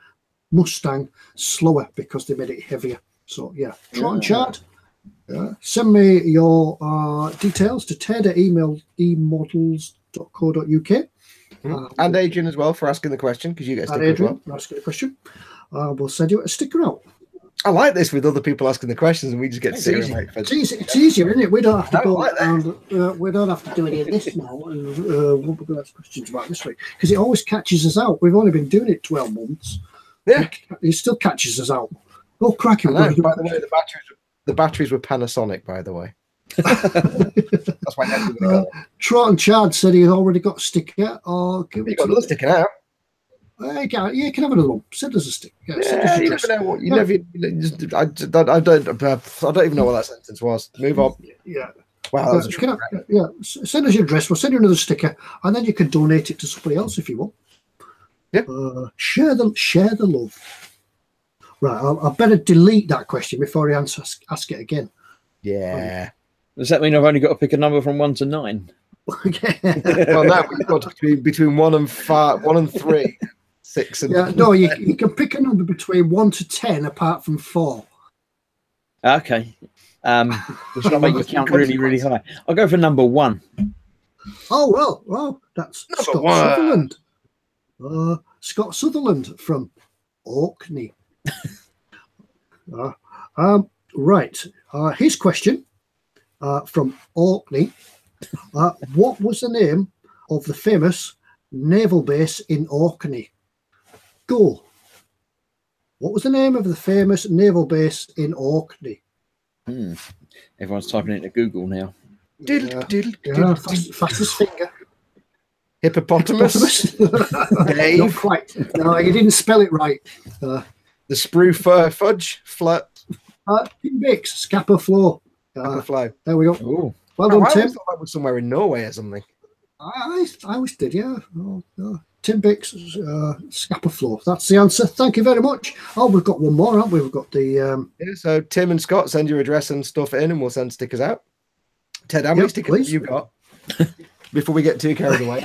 Mustang slower because they made it heavier. So yeah, Trot and Chard. Send me your details to Ted at emodels.co.uk. And Adrian as well for asking the question, because you get a sticker as well. For asking the question. We'll send you a sticker out. I like this with other people asking the questions and we just get to see it. It's easier, isn't it? We don't have to go around. We don't have to do any of this now. And what we're going to ask questions about this week, because it always catches us out. We've only been doing it 12 months. Yeah, it still catches us out. Oh, cracking! By the way, the batteries were Panasonic. By the way, that's why. Trot and Chad said he's already got a sticker. You got another sticker now. You can have another one. Send us a stick. Yeah, send us Yeah, your you address. never know what you never. I don't even know what that sentence was. Move on. Yeah. Wow, that was a trick. Send us your address. We'll send you another sticker, and then you can donate it to somebody else if you want. Yeah. Share the love. Right. I better delete that question before I ask it again. Yeah. Does that mean I've only got to pick a number from 1 to 9? Well, now we've got to be between 1 and 5, 1 and 3, 6 and. Yeah. No, you can pick a number between 1 to 10, apart from 4. Okay. Should I make you count really, really high? I'll go for number 1. Oh well, that's Number Scott 1. Sutherland. Scott Sutherland from Orkney. Right. His question from Orkney. What was the name of the famous naval base in Orkney? Go. What was the name of the famous naval base in Orkney? Everyone's typing it into Google now. Fastest finger. Hippopotamus. Dave. Not quite. No, you didn't spell it right. The sprue fudge. Flat. Bix. Scapa Flow. Flow. There we go. Oh. Well done, I Tim. always thought that was somewhere in Norway or something. I always did, yeah. Tim Bix, Scapa Flow. That's the answer. Thank you very much. Oh, we've got one more, haven't we? We've got the... Yeah, so Tim and Scott, send your address and stuff in and we'll send stickers out. Ted, how many stickers have you got? Before we get too carried away,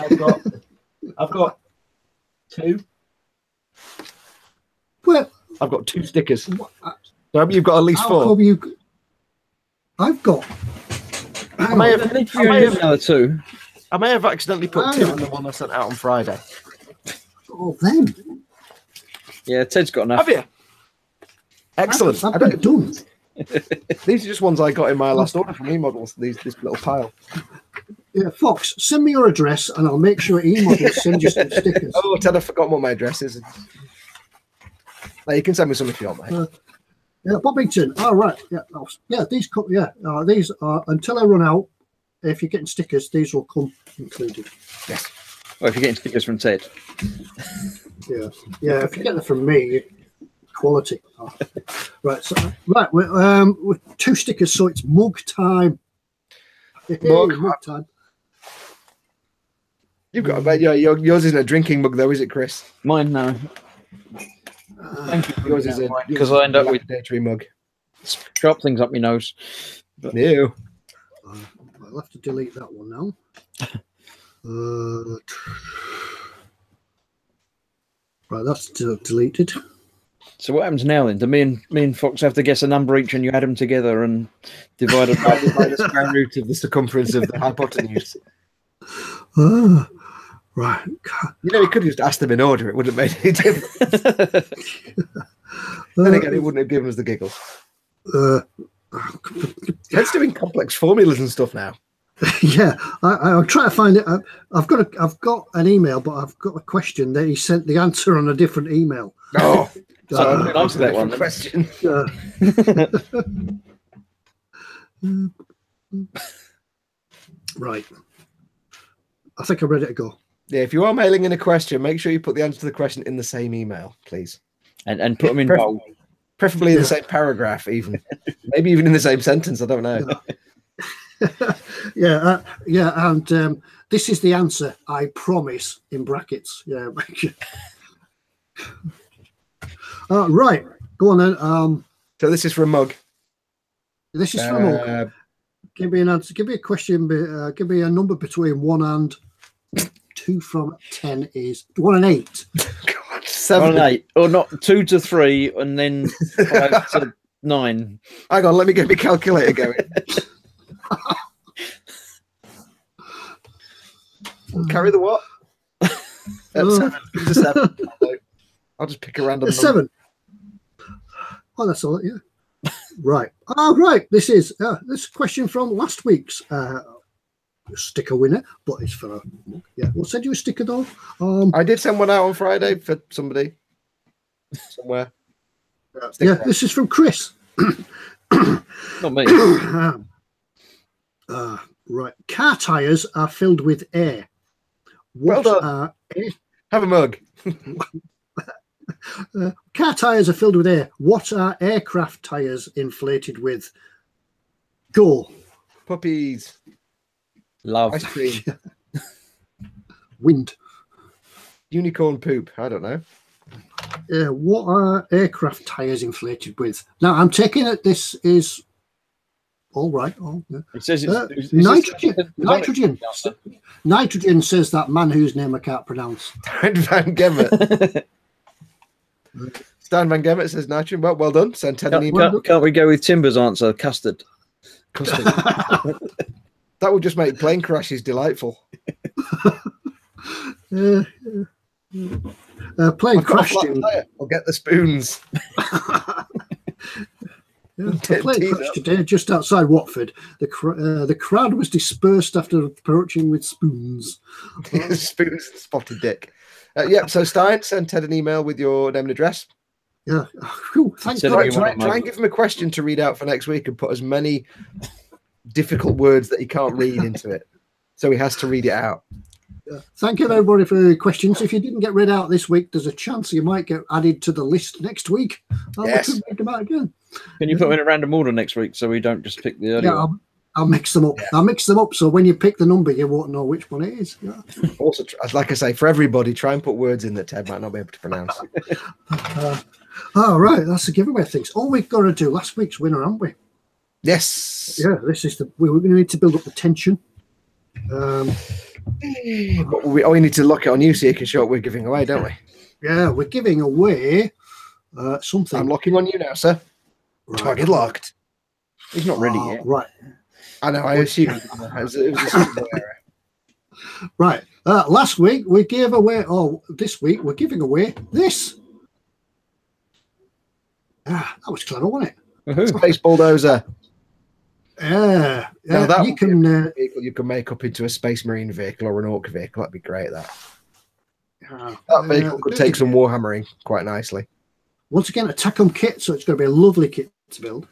I've got 2. Well, I've got 2 stickers. So you've got at least 4. I've got... I may have another 2. I may have accidentally put 2 in the one I sent out on Friday. Oh, then. Yeah, Ted's got enough. Have you? Excellent. I've been done. These are just ones I got in my last order from eModels, this little pile. Yeah, Fox, send me your address and I'll make sure eModels send you some stickers. Oh, Ted, I've forgotten what my address is. You can send me some if you want, mate. Yeah, Bobbington. All right. Yeah, these are until I run out. If you're getting stickers, these will come included. Yes. Well, if you're getting stickers from Ted. Yeah. If you get them from me, quality. Right. So with 2 stickers, so it's mug time. Mug time. You've got yours isn't a drinking mug though, is it, Chris? Mine, no. Thank you. Yours is because I end up with a mug. Sharp things up my nose. But... Ew. I'll have to delete that one now. Right, that's deleted. So what happens now then? Do me and Fox have to guess a number each, and you add them together and divide it by the square root of the circumference of the hypotenuse? Right. You know, you could have just asked them in order. It wouldn't have made any difference. Then again, it wouldn't have given us the giggles. Ted's doing complex formulas and stuff now. Yeah, I'll try to find it. I've got an email, but I've got a question that he sent the answer on a different email. Oh, so I'm going to answer that one. Question. Right. I think I'm ready to go. Yeah, if you are mailing in a question, make sure you put the answer to the question in the same email, please. And put them in bold. Preferably in the same paragraph, even. Maybe even in the same sentence, I don't know. Yeah, and this is the answer, I promise, in brackets. Yeah. Right, go on then. So this is for a mug. This is for a mug. Give me an answer. Give me a question. Give me a number between 1 and 2 from 10 is 1 and 8. God, 7 and 8, or not 2 to 3, and then 5 to 9. Hang on, let me get my calculator going. Carry the what? 7. It's a 7. I'll just pick a random number. 7. Oh, that's all. Yeah. Right. Oh, right. This is this question from last week's sticker winner, but it's for a mug. Yeah, we'll send you a sticker though. I did send one out on Friday for somebody somewhere. Yeah, this is from Chris. Not me. Right. Car tires are filled with air. What Well done. Have a mug. Car tyres are filled with air. What are aircraft tyres inflated with? Go. Puppies. Love. Ice cream. Wind. Unicorn poop. I don't know. What are aircraft tyres inflated with? Now, I'm taking it this is all right. Oh, yeah. It says it's nitrogen. Nitrogen. Nitrogen says that man whose name I can't pronounce. Stan Van Gemmet. Stan Van Gemmet says nitrogen. Well done. Send Ted an email. Can't we go with Timber's answer? Custard. Custard. That would just make plane crashes delightful. Plane crashed in. I'll get the spoons. A plane crashed today just outside Watford. The crowd was dispersed after approaching with spoons. Spoons and spotted dick. Yeah, so Stein, send Ted an email with your name and address. Yeah. Whew, thank God. Try and give him a question to read out for next week and put as many difficult words that he can't read into it. So he has to read it out. Thank you, everybody, for your questions. If you didn't get read out this week, there's a chance you might get added to the list next week. Yes. We could read them out again. Can you put them in a random order next week so we don't just pick the early one? I'll mix them up. I'll mix them up so when you pick the number, you won't know which one it is. Yeah. Also, like I say, for everybody, try and put words in that Ted might not be able to pronounce. Right, that's the giveaway things. All we've got to do last week's winner, haven't we? Yes. Yeah, this is we're going to need to build up the tension. We need to lock it on you so you can show what we're giving away, don't we? Yeah, we're giving away something. I'm locking on you now, sir. Right. Target locked. He's not ready yet. Right. I know, I assume it was a simple error. Right. Last week we gave away, this week we're giving away this. That was clever, wasn't it? Space bulldozer. Yeah. Now that you can vehicle you can make up into a Space Marine vehicle or an Orc vehicle. That'd be great. That vehicle could take some warhammering quite nicely. Once again, a Tacom kit, so it's going to be a lovely kit to build.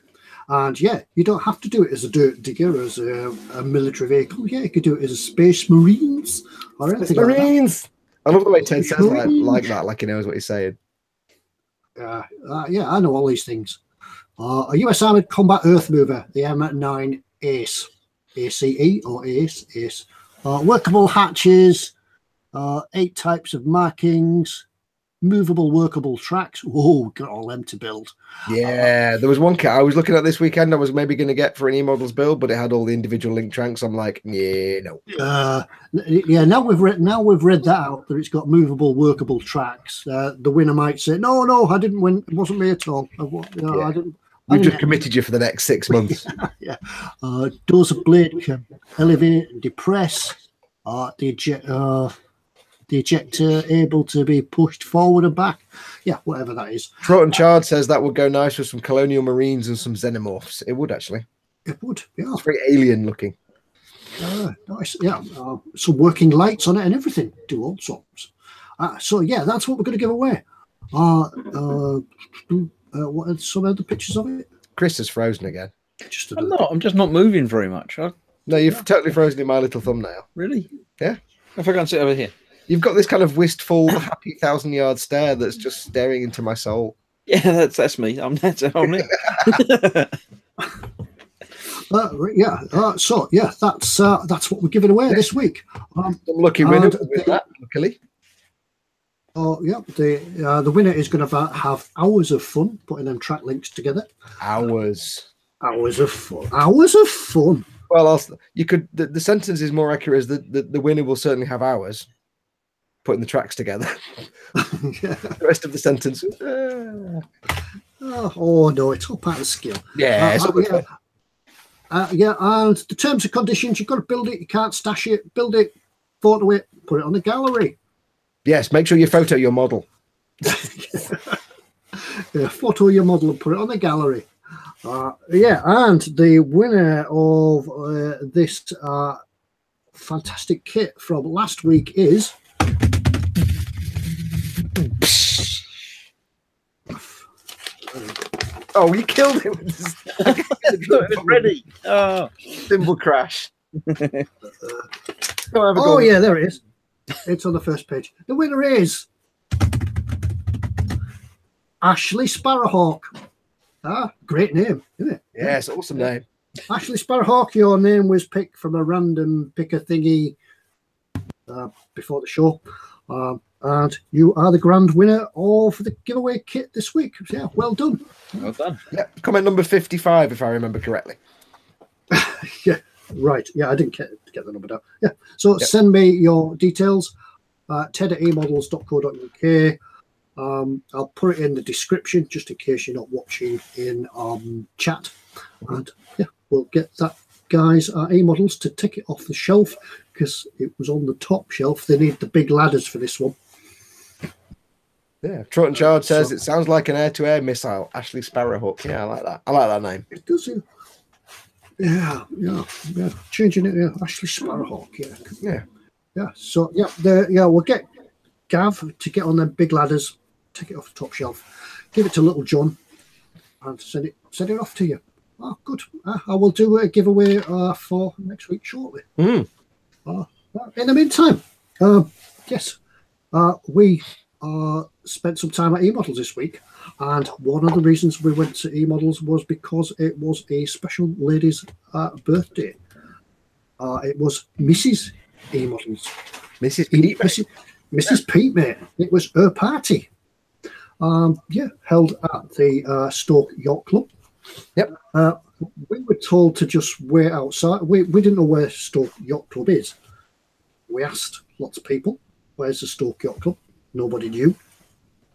And yeah, you don't have to do it as a dirt digger, as a military vehicle. Yeah, you could do it as a Space Marines or anything like that. I love the way Ted says like that, like he knows what he's saying. Yeah, I know all these things. A US Armored Combat Earth Mover, the M9 Ace. ACE or Ace. Workable hatches, 8 types of markings, movable workable tracks. Whoa, got all them to build. Yeah, there was one kit I was looking at this weekend I was maybe going to get for an eModels build, but it had all the individual link tracks. I'm like, yeah, no. Now we've read that out, that it's got movable workable tracks. The winner might say, no, I didn't win. It wasn't me at all. I didn't. We've just committed you for the next 6 months. Yeah. Doors of blade can elevate and depress. The ejector able to be pushed forward and back. Yeah, whatever that is. Trot and Chard says that would go nice with some Colonial Marines and some Xenomorphs. It would actually. It would, yeah. It's very alien looking. Nice, yeah. Some working lights on it and everything. Do all sorts. So yeah, that's what we're going to give away. What are some other pictures of it? Chris is frozen again. I'm just not moving very much. No, you've totally frozen in my little thumbnail. Really? Yeah. If I go and sit over here. You've got this kind of wistful, happy 1,000-yard stare that's just staring into my soul. Yeah, that's me. I'm it. So that's what we're giving away this week. Some lucky winner with that, luckily. Oh yeah, the winner is going to have hours of fun putting them track links together. Hours of fun. Well, you could. The sentence is more accurate. As the winner will certainly have hours putting the tracks together. Yeah. The rest of the sentence. Oh no, it's all part of the skill. Yeah. And the terms and conditions: you've got to build it. You can't stash it. Build it, photo it, put it on the gallery. Yes, make sure you photo your model. Photo your model and put it on the gallery. And the winner of this fantastic kit from last week is Oh, you killed him. Ready. Symbol crash. Yeah, there it is. It's on the first page. The winner is Ashley Sparrowhawk. Ah, great name, isn't it? Yes, awesome name. Ashley Sparrowhawk, your name was picked from a random picker thingy before the show. And you are the grand winner of the giveaway kit this week. Yeah, well done. Well done. Yeah, comment number 55, if I remember correctly. Yeah, right. Yeah, I didn't get the number down. Yeah, so send me your details. Ted at eModels.co.uk. I'll put it in the description just in case you're not watching in chat. And yeah, we'll get that guys at eModels to take it off the shelf because it was on the top shelf. They need the big ladders for this one. Yeah, Trot Chard says it sounds like an air-to-air missile. Ashley Sparrowhawk. Yeah, I like that. I like that name. It does. Yeah. Changing it. Yeah, Ashley Sparrowhawk. Yeah. So we'll get Gav to get on them big ladders, take it off the top shelf, give it to Little John, and send it off to you. Oh, good. I will do a giveaway for next week shortly. In the meantime, yes, we spent some time at eModels this week, and one of the reasons we went to eModels was because it was a special lady's birthday. It was Mrs. eModels. Mrs. Pete, mate. It was her party. Held at the Stoke Yacht Club. Yep. We were told to just wait outside. We didn't know where Stoke Yacht Club is. We asked lots of people, where's the Stoke Yacht Club? Nobody knew.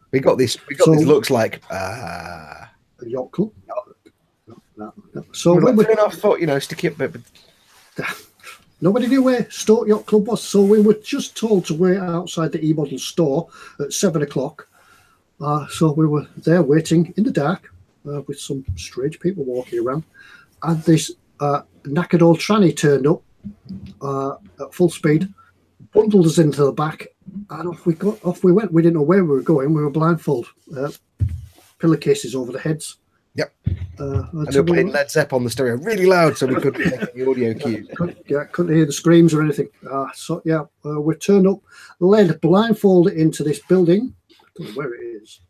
We got these looks like a yacht club. No. So we were enough thought, stick it, but nobody knew where Stoke Yacht Club was, so we were just told to wait outside the eModels store at 7 o'clock. So we were there waiting in the dark with some strange people walking around, and this knackered old tranny turned up at full speed, bundled us into the back, and off we went. We didn't know where we were going. We were blindfolded, pillowcases over the heads. Yep. And they were playing Led Zepp on the stereo really loud, so we couldn't make the audio cues. Couldn't hear the screams or anything. We turned up, led blindfolded into this building. I don't know where it is.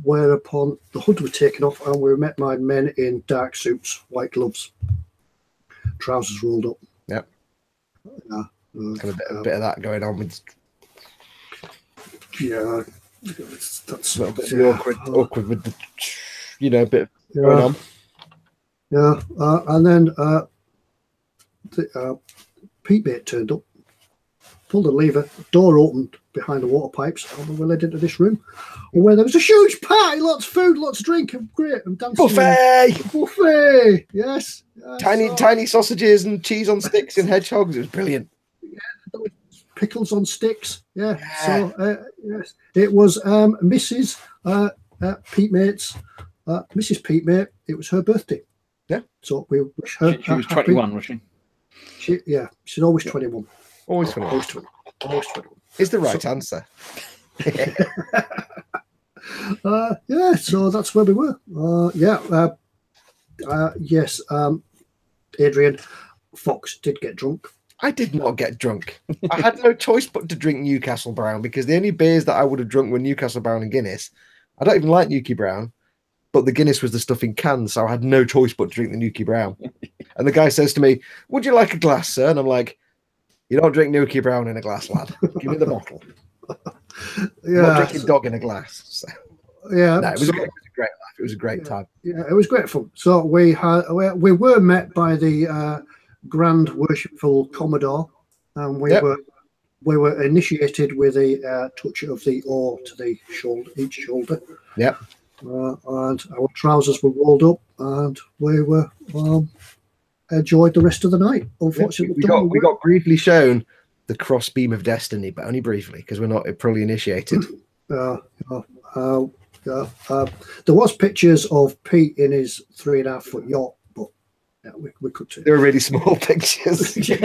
Whereupon the hood was taken off, and we met my men in dark suits, white gloves, trousers rolled up. Yep. Got a bit of that going on with. Yeah, that's a little bit awkward with the, bit going on. Yeah, and then the Pete mate turned up, pulled the lever, door opened behind the water pipes, and we were led into this room where there was a huge party, lots of food, lots of drink, and great, and dancing. Buffet, yes. Tiny sausages and cheese on sticks and hedgehogs. It was brilliant. Yeah, pickles on sticks. Yeah. So yes, it was Mrs. Pete mate's. Mrs. Pete mate. It was her birthday. Yeah. So we wish her. She was 21, was she? She's always 21. Always 21. Always 21. Is the right answer. So that's where we were. Yes. Adrian Fox did get drunk. I did not get drunk. I had no choice but to drink Newcastle Brown because the only beers that I would have drunk were Newcastle Brown and Guinness. I don't even like Newcastle Brown, but the Guinness was the stuff in cans, so I had no choice but to drink the Newcastle Brown. And the guy says to me, "Would you like a glass, sir?" And I'm like, "You don't drink Newcastle Brown in a glass, lad. Give me the bottle." I'm not drinking dog in a glass. So. Yeah, no, it was a great laugh. It was a great time. Yeah, it was great fun. So we were met by the Grand Worshipful Commodore, and we were initiated with a touch of the oar to the shoulder, each shoulder. Yep. And our trousers were rolled up, and we were enjoyed the rest of the night. Unfortunately, we got briefly shown the cross beam of destiny, but only briefly because we're not fully initiated. There was pictures of Pete in his 3.5-foot yacht, but we could see. They were really small pictures. They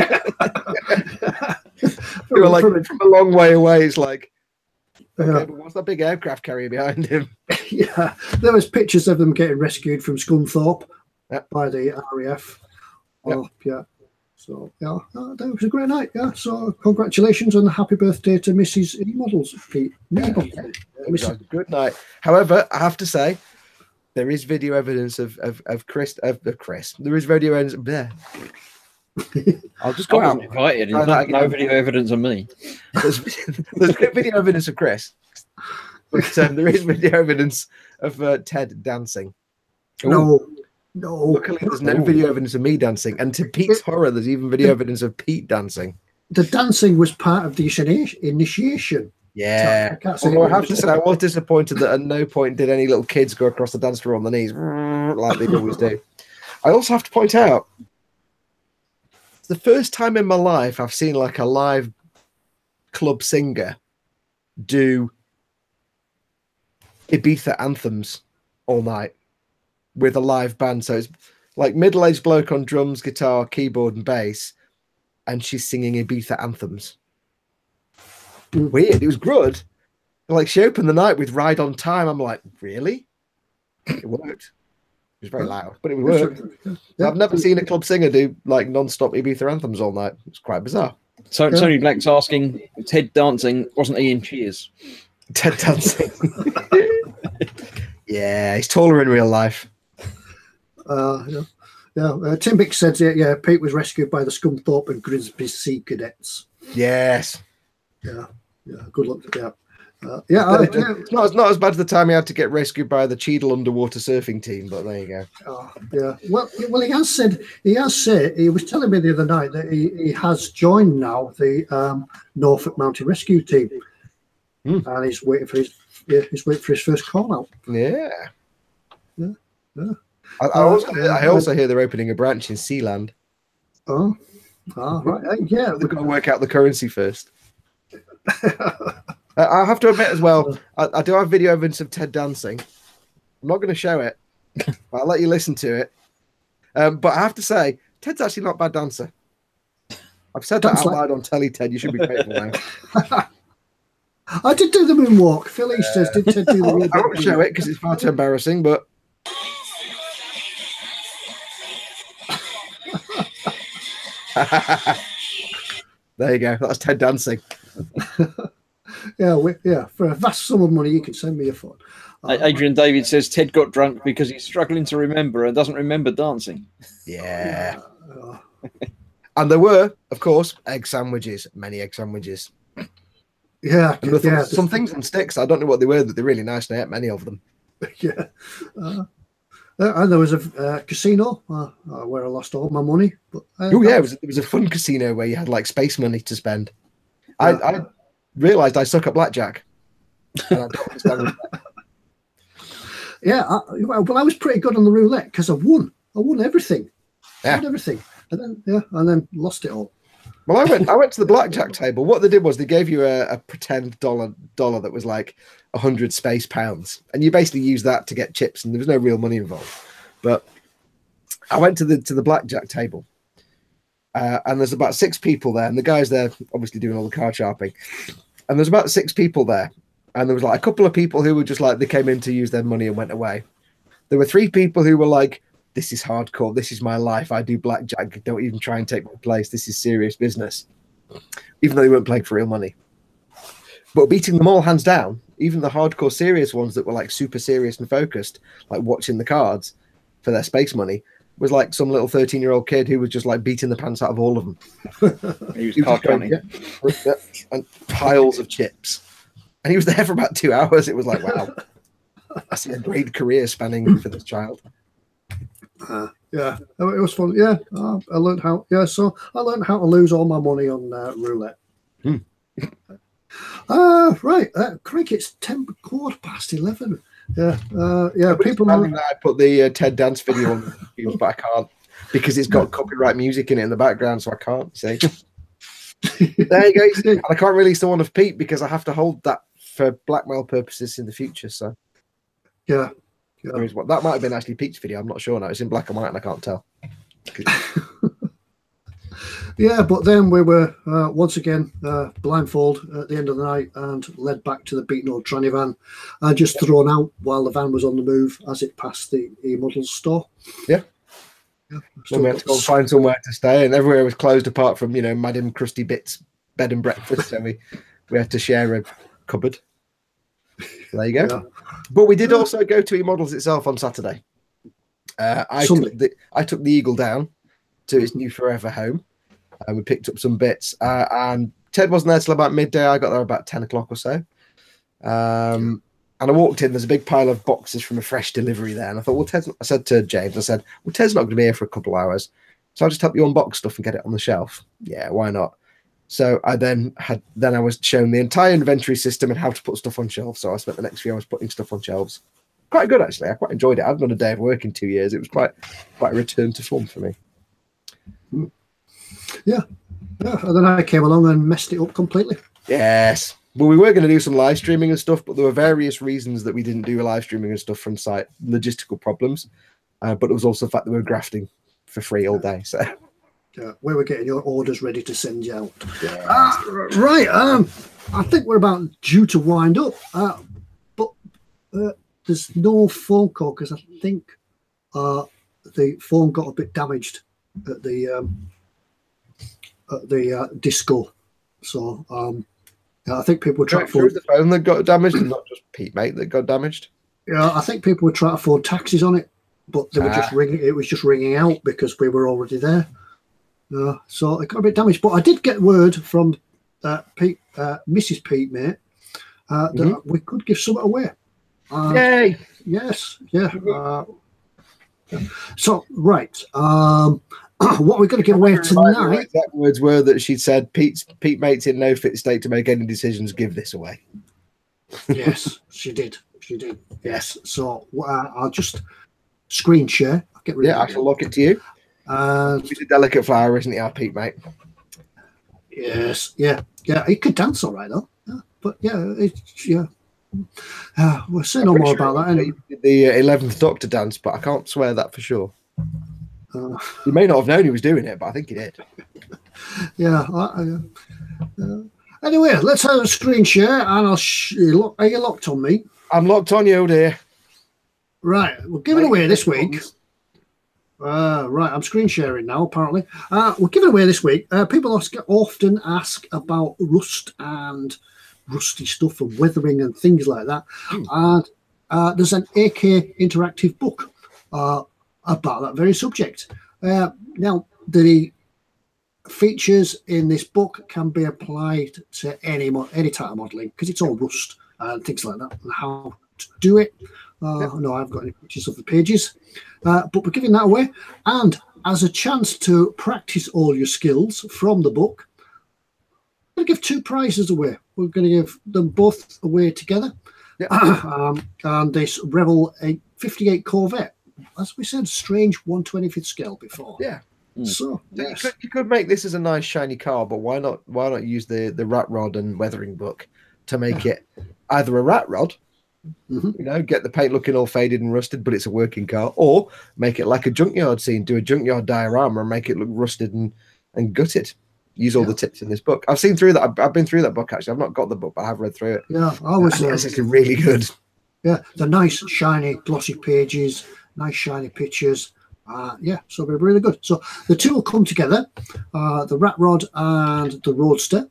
were like from a long way away. It's like, okay, but what's that big aircraft carrier behind him? Yeah, there was pictures of them getting rescued from Scunthorpe by the RAF. Yep. So yeah, that was a great night. Yeah, so congratulations and happy birthday to Mrs. eModels, Pete. It was a good night. However, I have to say, there is video evidence of Chris. There is video evidence. There. I'll just go I out. wasn't invited. Try that No again. video evidence of me. There's video evidence of Chris, but there is video evidence of Ted dancing. No. Luckily, there's no video evidence of me dancing, and to Pete's horror, there's even video evidence of Pete dancing. The dancing was part of the initiation. Yeah. I can't say Although I have to say, I was disappointed that at no point did any little kids go across the dance floor on their knees like they always do. I also have to point out, it's the first time in my life I've seen like a live club singer do Ibiza anthems all night with a live band. So it's like middle-aged bloke on drums, guitar, keyboard, and bass, and she's singing Ibiza anthems. Weird. It was good. Like she opened the night with Ride on Time. I'm like, really? It worked. It was very loud, but it worked. Yeah. I've never seen a club singer do like non-stop Ibiza anthems all night. It's quite bizarre. So Tony Black's asking, Ted dancing, wasn't he in Cheers? Ted dancing. Yeah, he's taller in real life. Tim Bick said, yeah, Pete was rescued by the Scunthorpe and Grimsby Sea Cadets. Yes. Yeah, good luck. Yeah. It's not as bad as the time he had to get rescued by the Cheadle underwater surfing team, but there you go. Yeah. Well, he has said he was telling me the other night that he has joined now the Norfolk Mountain Rescue Team, and he's waiting for his first call out. Yeah. Yeah. I also hear they're opening a branch in Sealand. Oh, right. Yeah, They've got to work out the currency first. I have to admit as well, I do have video evidence of Ted dancing. I'm not going to show it, but I'll let you listen to it. But I have to say, Ted's actually not a bad dancer. I've said that out loud on telly, Ted. You should be grateful now. I did do the moonwalk. Phil Easters did Ted do the moonwalk. I won't show it because it's far too embarrassing, but... There you go. That's Ted dancing. Yeah. For a vast sum of money, you can send me a phone. Adrian David says Ted got drunk because he's struggling to remember and doesn't remember dancing. Yeah. And there were, of course, egg sandwiches. Many egg sandwiches. Yeah. And some things on sticks. I don't know what they were, but they're really nice. And I ate many of them. Yeah. And there was a casino where I lost all my money. But it was a fun casino where you had like space money to spend. I realised I suck at blackjack. And I don't understand that. Yeah, I was pretty good on the roulette because I won everything. Yeah. I won everything, and then lost it all. Well, I went to the blackjack table. What they did was they gave you a pretend dollar that was like 100 space pounds, and you basically use that to get chips, and there was no real money involved. But I went to the blackjack table, and there's about 6 people there, and the guy's there obviously doing all the card sharping, and there's about 6 people there, and there was like a couple of people who were just like they came in to use their money and went away. There were 3 people who were like, this is hardcore. This is my life. I do blackjack. Don't even try and take my place. This is serious business. Even though they weren't playing for real money. But beating them all hands down, even the hardcore serious ones that were like super serious and focused, like watching the cards for their space money, was like some little 13-year-old kid who was just like beating the pants out of all of them. He was card counting. And piles of chips. And he was there for about 2 hours. It was like, wow. I see a great career spanning for this child. Yeah, it was fun. Yeah, I learned how. Yeah, so I learned how to lose all my money on roulette. Right, Craig, it's 11:15. Yeah. People know that I put the Ted dance video on, but I can't because it's got copyright music in it in the background, so I can't see. There you go. You see? And I can't release the one of Pete because I have to hold that for blackmail purposes in the future. So yeah. That might have been actually Pete's video. I'm not sure now. It's in black and white, and I can't tell. Yeah, but then we were once again blindfold at the end of the night and led back to the beaten old tranny van and just thrown out while the van was on the move as it passed the eModels store. Yeah. Then we had to go and find somewhere to stay, and everywhere was closed apart from, Madam Krusty Bit's bed and breakfast. So we had to share a cupboard. There you go. Yeah. But we did also go to eModels itself on Saturday. I took the Eagle down to its new forever home, and we picked up some bits. And Ted wasn't there till about midday. I got there about 10 o'clock or so. And I walked in. There's a big pile of boxes from a fresh delivery there, and I thought, I said to James, Ted's not going to be here for a couple of hours, so I'll just help you unbox stuff and get it on the shelf. Yeah, why not? So I I was shown the entire inventory system and how to put stuff on shelves. So I spent the next few hours putting stuff on shelves. Quite good, actually. I quite enjoyed it. I've done a day of work in 2 years. It was quite a return to form for me. Yeah. And then I came along and messed it up completely. Yes. Well, we were going to do some live streaming and stuff, but there were various reasons that we didn't do live streaming and stuff from site, logistical problems. But it was also the fact that we were grafting for free all day. So we were getting your orders ready to send you out. Yeah. Right. I think we're about due to wind up. But there's no phone call because I think the phone got a bit damaged at the disco. So I think people were trying to phone. The phone that got damaged, and not just Pete Mate that got damaged. Yeah, I think people were trying to phone taxis on it, but they were just ringing. It was just ringing out because we were already there. So it got a bit damaged. But I did get word from Mrs. Pete Mate that we could give something away. Yay! Yes, yeah. So right, what we're going to give away tonight? The exact words were that she said, "Pete Mate's in no fit state to make any decisions. Give this away." Yes, she did. She did. Yes. So I'll just screen share. I'll get rid of I shall lock it to you. He's a delicate flower, isn't he, our Pete Mate? Yes. Yeah. He could dance all right though. Yeah. But we'll say no more about that. Anyway. The 11th Doctor dance, but I can't swear that for sure. You may not have known he was doing it, but I think he did. Yeah. Anyway, let's have a screen share, and I'll. Are you locked on me? I'm locked on you, dear. Right, we're giving away this week. Right, I'm screen sharing now. Apparently, we're giving away this week. People often ask about rust and rusty stuff and weathering and things like that. And there's an AK interactive book about that very subject. Now, the features in this book can be applied to any type of modelling because it's all rust and things like that, and how to do it. No, I haven't got any pictures of the pages, but we're giving that away. And as a chance to practice all your skills from the book, we're going to give 2 prizes away. We're going to give them both away together. And this Rebel 58 Corvette, as we said, strange 125th scale before. Yeah. So yes. You could make this as a nice shiny car, but why not use the rat rod and weathering book to make it either a rat rod, get the paint looking all faded and rusted, but it's a working car, or make it like a junkyard scene, do a junkyard diorama and make it look rusted and gutted. Use all the tips in this book. I've seen through that. I've been through that book actually. I've not got the book, but I have read through it. Yeah, I was. It's really good. Yeah, the nice shiny glossy pages, nice shiny pictures. So they're really good. So the 2 will come together, the rat rod and the roadster.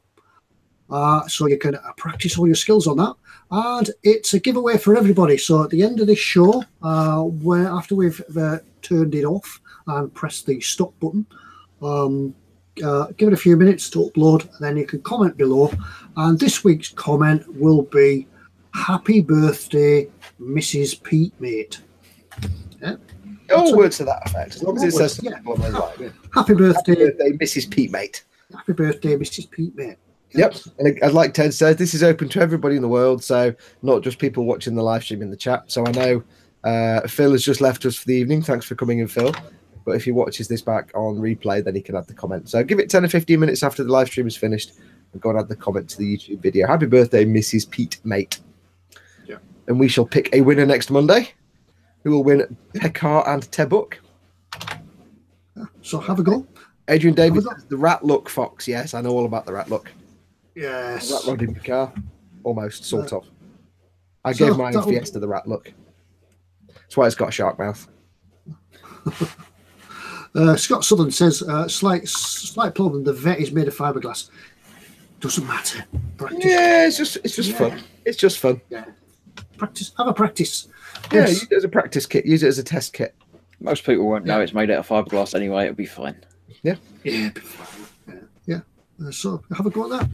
So you can practice all your skills on that. And it's a giveaway for everybody. So at the end of this show, after we've turned it off and pressed the stop button, give it a few minutes to upload, and then you can comment below. And this week's comment will be, "Happy birthday, Mrs. Pete Mate." Yeah. All words to that effect, as long as it says Happy birthday, Mrs. Pete Mate. Happy birthday, Mrs. Pete Mate. Yep. And as like Ted says, this is open to everybody in the world, so not just people watching the live stream in the chat. So I know Phil has just left us for the evening. Thanks for coming in, Phil. But if he watches this back on replay, then he can add the comment. So give it 10 or 15 minutes after the live stream is finished and go and add the comment to the YouTube video. Happy birthday, Mrs. Pete Mate. Yeah. And we shall pick a winner next Monday, who will win Pekar and Tebuk. So have a go. Adrian Davis, the rat look fox. Yes, I know all about the rat look. Yes. Rat rod in Pekar. Almost, sort of. I gave mine a Fiesta the rat look. That's why it's got a shark mouth. Scott Sutherland says, slight problem. The vet is made of fiberglass. Doesn't matter. Practice. Yeah, it's just fun. It's just fun. Yeah. Practice. Have a practice. Yeah, Yes. use it as a practice kit. Use it as a test kit. Most people won't know it's made out of fiberglass anyway. It'll be fine. Yeah. So have a go at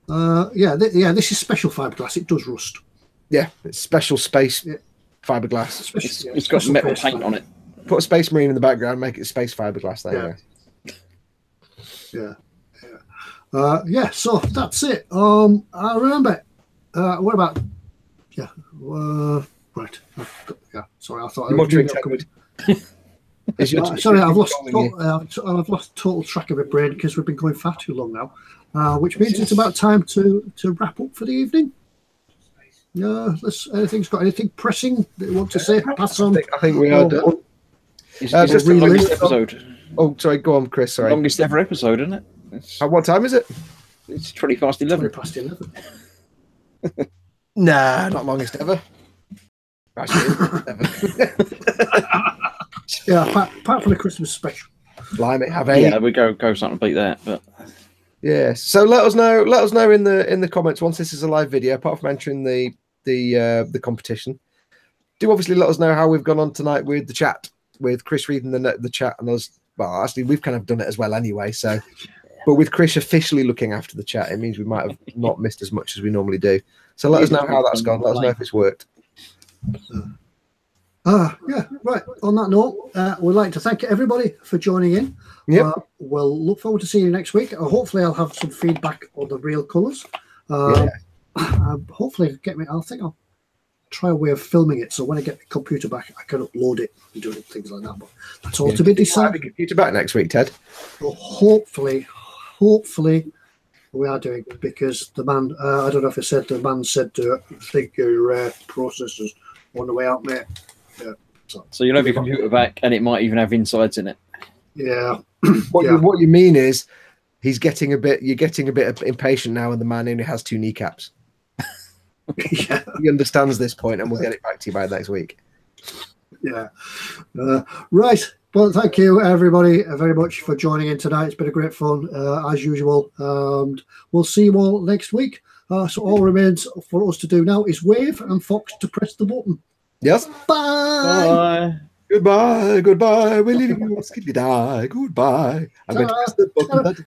that. This is special fiberglass. It does rust. Yeah, it's special space fiberglass. It's got metal paint on it. Put a Space Marine in the background, make it space fiberglass. There you go. So that's it. I remember. What about? Right. Sorry, I thought. Sorry, I've lost total track of my brain because we've been going far too long now, which means it's about time to wrap up for the evening. Anything's got anything pressing that you want to say? Pass on. I think we are done. Is this the longest episode? Oh, sorry. Go on, Chris. Sorry. Longest ever episode, isn't it? At what time is it? It's 20 past 11. 20 past 11. Nah, not longest ever. Actually, apart from the Christmas special. Blimey, we go something beat that, but yeah. So let us know in the comments once this is a live video. Apart from entering the competition, do obviously let us know how we've gone on tonight with the chat, with Chris reading the chat and us. Well, actually, we've kind of done it as well anyway. So, but with Chris officially looking after the chat, it means we might have not missed as much as we normally do. So let us know how that's gone. Let us know if it's worked. Right. On that note, we'd like to thank everybody for joining in. Yep. We'll look forward to seeing you next week. Hopefully, I'll have some feedback on the real colours. Hopefully, I'll try a way of filming it, so when I get the computer back, I can upload it and do things like that. But that's all to be decided. Have the computer back next week, Ted. Well, hopefully, we are doing, because the man. I don't know if I said, the man said, "I think your processor's on the way out, mate." Yeah. So you'll have your computer back, and it might even have insides in it. Yeah. What you mean is, you're getting a bit impatient now, and the man only has 2 kneecaps. Yeah. He understands this point, and we'll get it back to you by next week. Yeah. Right. Well, thank you, everybody, very much for joining in tonight. It's been a great fun, as usual. And we'll see you all next week. So all remains for us to do now is wave and Fox to press the button. Yes. Bye. Goodbye. We're leaving you. Skidly die. Goodbye. I'm going to press the button.